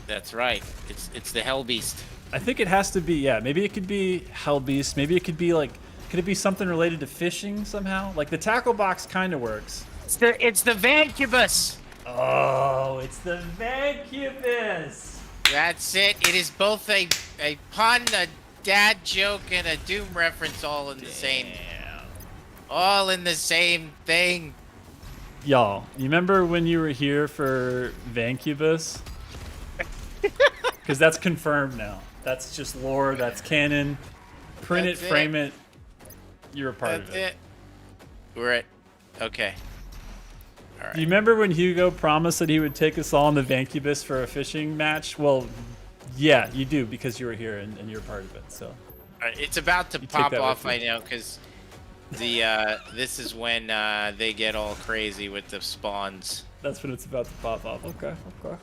that's right. It's the Hell Beast. I think it has to be. Yeah, maybe it could be Hellbeast. Maybe it could be like. Could it be something related to fishing somehow? Like the tackle box kind of works. It's the Vancubus. Oh, it's the Vancubus. That's it. It is both a pun, a dad joke, and a Doom reference all in the same. All in the same thing. Y'all, you remember when you were here for Vancubus? Because that's confirmed now. That's just lore. That's canon. Print That's it, it. frame it. You're a part That's of it. it. We're at. Okay. All right. Do you remember when Hugo promised that he would take us all on the Vancubus for a fishing match? Well, yeah, you do because you were here and you're part of it. So All right, it's about to take pop that off, with I you. know, because the this is when they get all crazy with the spawns. that's when it's about to pop off. Okay, okay.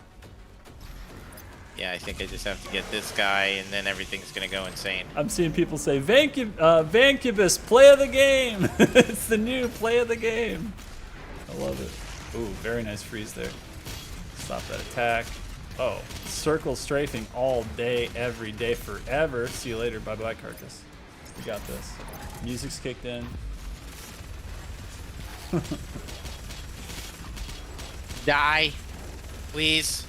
Yeah, I think I just have to get this guy, and then everything's gonna go insane. I'm seeing people say Vancubus, play of the game. It's the new play of the game. I love it. Ooh, very nice freeze there. Stop that attack. Oh, circle strafing all day, every day, forever. See you later. Bye-bye, Carcass. We got this. Music's kicked in. Die, please.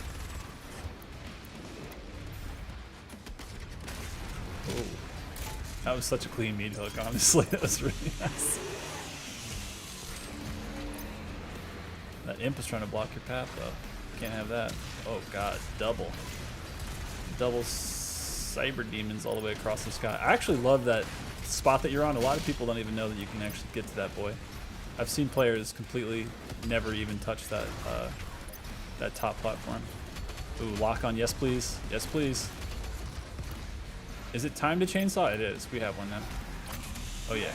Ooh. That was such a clean meat hook, honestly. That was really nice. That imp is trying to block your path, though. Can't have that. Oh, God. Double cyber demons all the way across the sky. I actually love that spot that you're on. A lot of people don't even know that you can actually get to that boy. I've seen players completely never even touch that that top platform. Ooh, lock on. Yes, please. Yes, please. Is it time to chainsaw? It is. We have one now. Oh, yeah.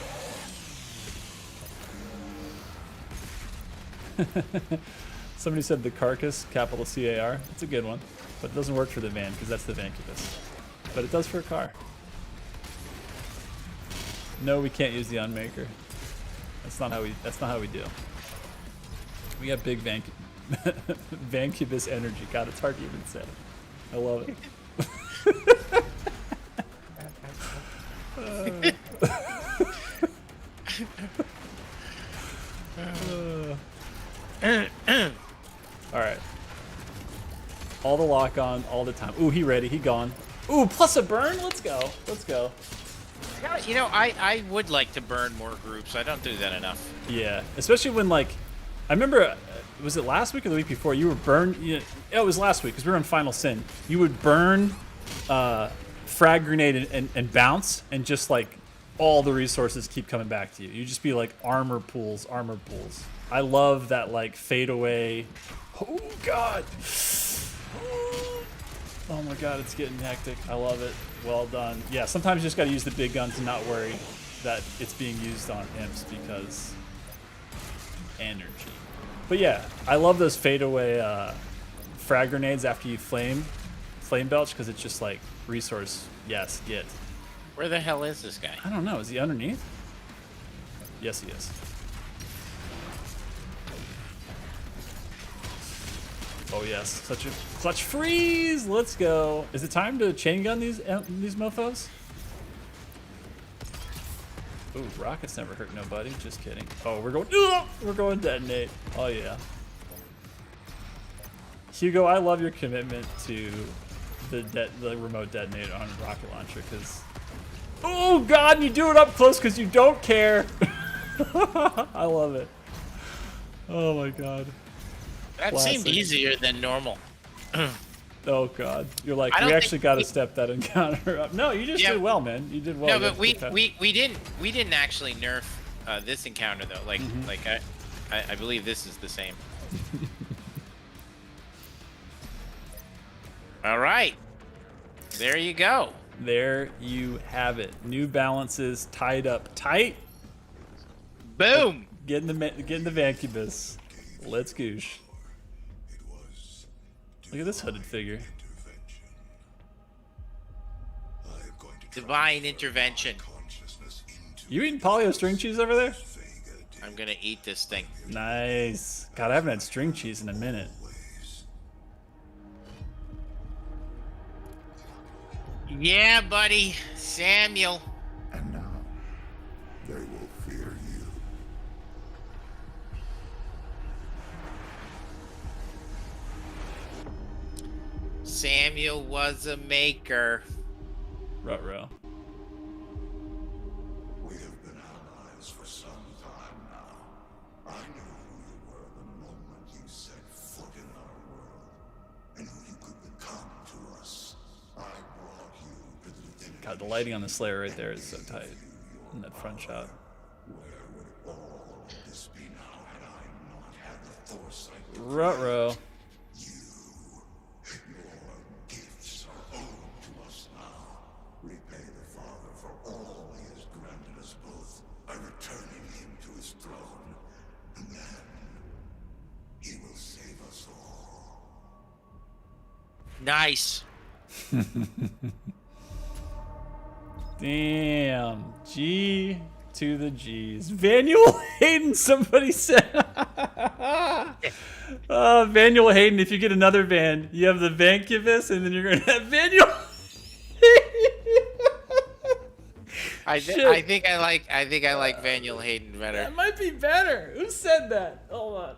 Somebody said the carcass, capital C-A-R. It's a good one, but it doesn't work for the van because that's the Vancubus. But it does for a car. No, we can't use the unmaker. That's not how we do. We got big Vancubus energy. God, it's hard to even say. I love it. All right. All the lock on, all the time. Ooh, he ready. He gone. Ooh, plus a burn. Let's go. Let's go. You know, I would like to burn more groups. I don't do that enough. Yeah, especially when like, I remember, was it last week or the week before? You were burned. Yeah, it was last week because we were on Final Sin. You would burn, frag grenade and bounce, and just like all the resources keep coming back to you. You just be like armor pools, armor pools. I love that like fadeaway. Oh god. Oh my god, it's getting hectic. I love it. Well done. Yeah, sometimes you just gotta use the big guns and not worry that it's being used on imps because energy. But yeah, I love those fadeaway frag grenades after you flame belch because it's just like resource. Yes, get. Where the hell is this guy? I don't know. Is he underneath? Yes, he is. Oh yes, such a clutch freeze. Let's go. Is it time to chain gun these mofos? Ooh, rockets never hurt nobody. Just kidding. Oh, we're going detonate. Oh yeah. Hugo, I love your commitment to the remote detonator on a rocket launcher because. Oh god, and you do it up close because you don't care. I love it. Oh my god. That Classic. seemed easier than normal. Oh god, you're like, I we don't actually think got to step that encounter up. No, you just Yeah. did well, man. You did well. No, You but we have to didn't actually nerf this encounter though. Like I believe this is the same. All right, there you go. There you have it. New Balances tied up tight. Boom. Get in the Vancubus. Let's goosh. Look at this hooded figure. Divine intervention. You eating polio string cheese over there? I'm gonna eat this thing. Nice. God, I haven't had string cheese in a minute. Yeah, buddy, Samuel. And now, they will fear you. Samuel was a maker. Ruh-roh. We have been allies for some time now. I knew who you were the moment you set foot in our world, and who you could become to us. I brought you to the end. God, the lighting on the Slayer right there is so tight. In that front shot. Where would all of this be now had I not had the foresight to Ruh-roh. Your gifts are owed to us now. Repay the Father for all he has granted us both by returning him to his throne, and then he will save us all. Nice. Damn. G to the G's. Vanuel Hayden, somebody said. Vanuel Hayden, if you get another van, you have the Vancubus, and then you're going to have Vanuel. I think I like Vanuel Hayden better. That might be better. Who said that? Hold on.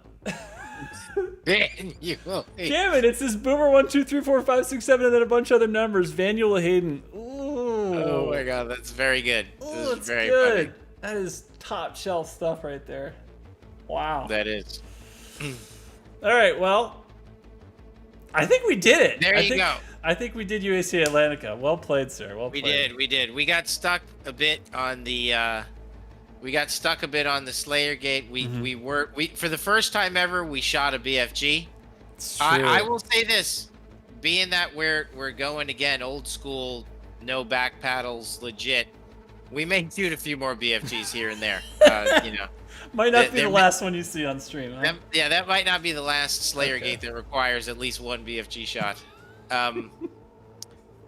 Vanuel Hayden. Damn it, it's this Boomer 1, 2, 3, 4, 5, 6, 7, and then a bunch of other numbers. Vanuel Hayden. Ooh. Oh my god, that's very good. Ooh, This is it's very good. funny. That is top shelf stuff right there. Wow. That is. All right, well, I think we did it. There you go. I think we did UAC Atlantica. Well played, sir. Well played. We did. We got stuck a bit on the Slayer gate. We for the first time ever we shot a BFG. It's true. I will say this, being that we're going again old school, no back paddles, legit. We may shoot a few more BFGs here and there. You know, might not be the last one you see on stream. Huh? that might not be the last Slayer Okay. gate that requires at least one BFG shot.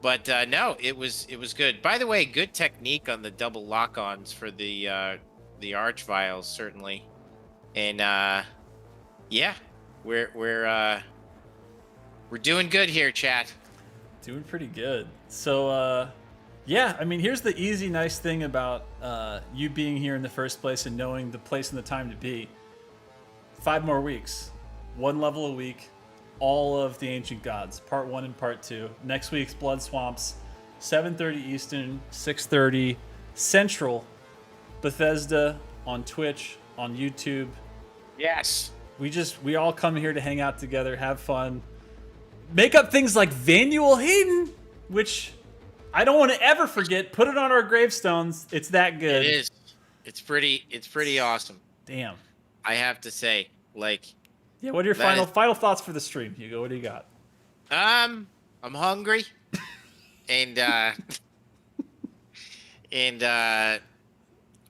But no, it was good. By the way, good technique on the double lock-ons for the arch vials, certainly. And yeah, we're doing good here, chat. Doing pretty good. So, yeah, I mean, here's the easy, nice thing about you being here in the first place and knowing the place and the time to be. 5 more weeks. 1 level a week. All of the Ancient Gods, part 1 and part 2. Next week's Blood Swamps, 7:30 Eastern, 6:30 Central. Bethesda on Twitch, on YouTube. Yes. We all come here to hang out together, have fun, make up things like Vanuel Hayden, which I don't want to ever forget. Put it on our gravestones. It's that good. It is. It's pretty awesome. Damn. I have to say, like, Yeah, what are your that final thoughts for the stream, Hugo? What do you got? I'm hungry, and I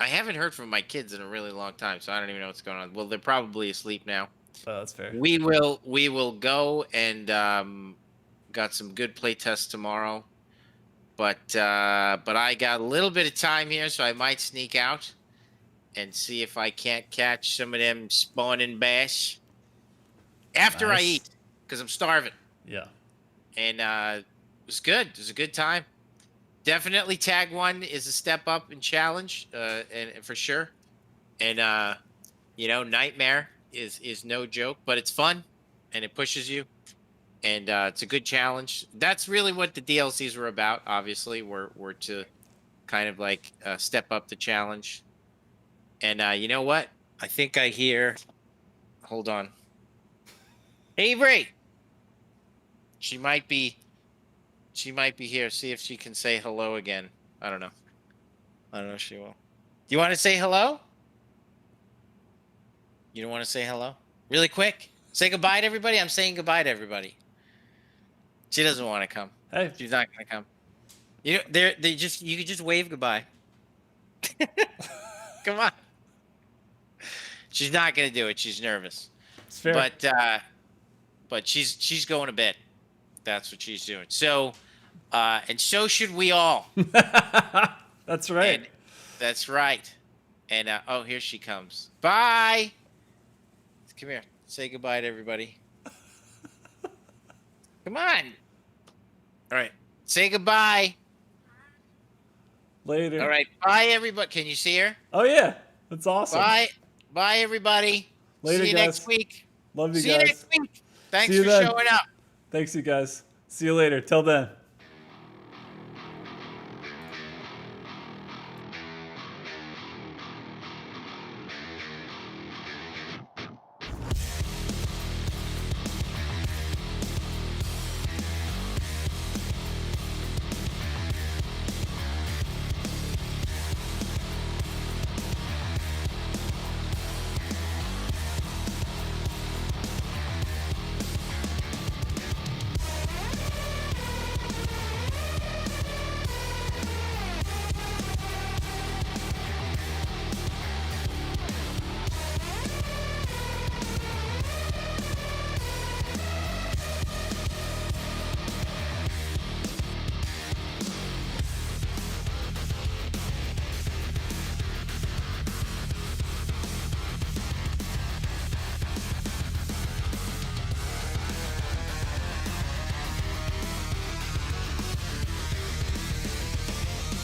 haven't heard from my kids in a really long time, so I don't even know what's going on. Well, they're probably asleep now. Oh, that's fair. We will go and got some good play tests tomorrow, but I got a little bit of time here, so I might sneak out and see if I can't catch some of them spawning bass after I Nice. eat, because I'm starving. Yeah. And it was good. It was a good time. Definitely tag 1 is a step up in challenge, and for sure. And Nightmare is no joke, but it's fun and it pushes you, and it's a good challenge. That's really what the DLCs were about. Obviously, were to kind of like step up the challenge. And you know what? I think I hear. Hold on. Avery. She might be here. See if she can say hello again. I don't know if she will. Do you want to say hello? You don't want to say hello? Really quick? Say goodbye to everybody? I'm saying goodbye to everybody. She doesn't want to come. Hey. She's not going to come. You could just wave goodbye. Come on. She's not going to do it. She's nervous. It's fair. But she's going to bed. That's what she's doing. So, and so should we all. That's right. And that's right. And here she comes. Bye. Come here. Say goodbye to everybody. Come on. All right. Say goodbye. Later. All right. Bye, everybody. Can you see her? Oh yeah, that's awesome. Bye. Bye, everybody. Later, see you guys. next week. Love you See guys. you next week. Thanks See you for then. showing up. Thanks, you guys. See you later. Till then.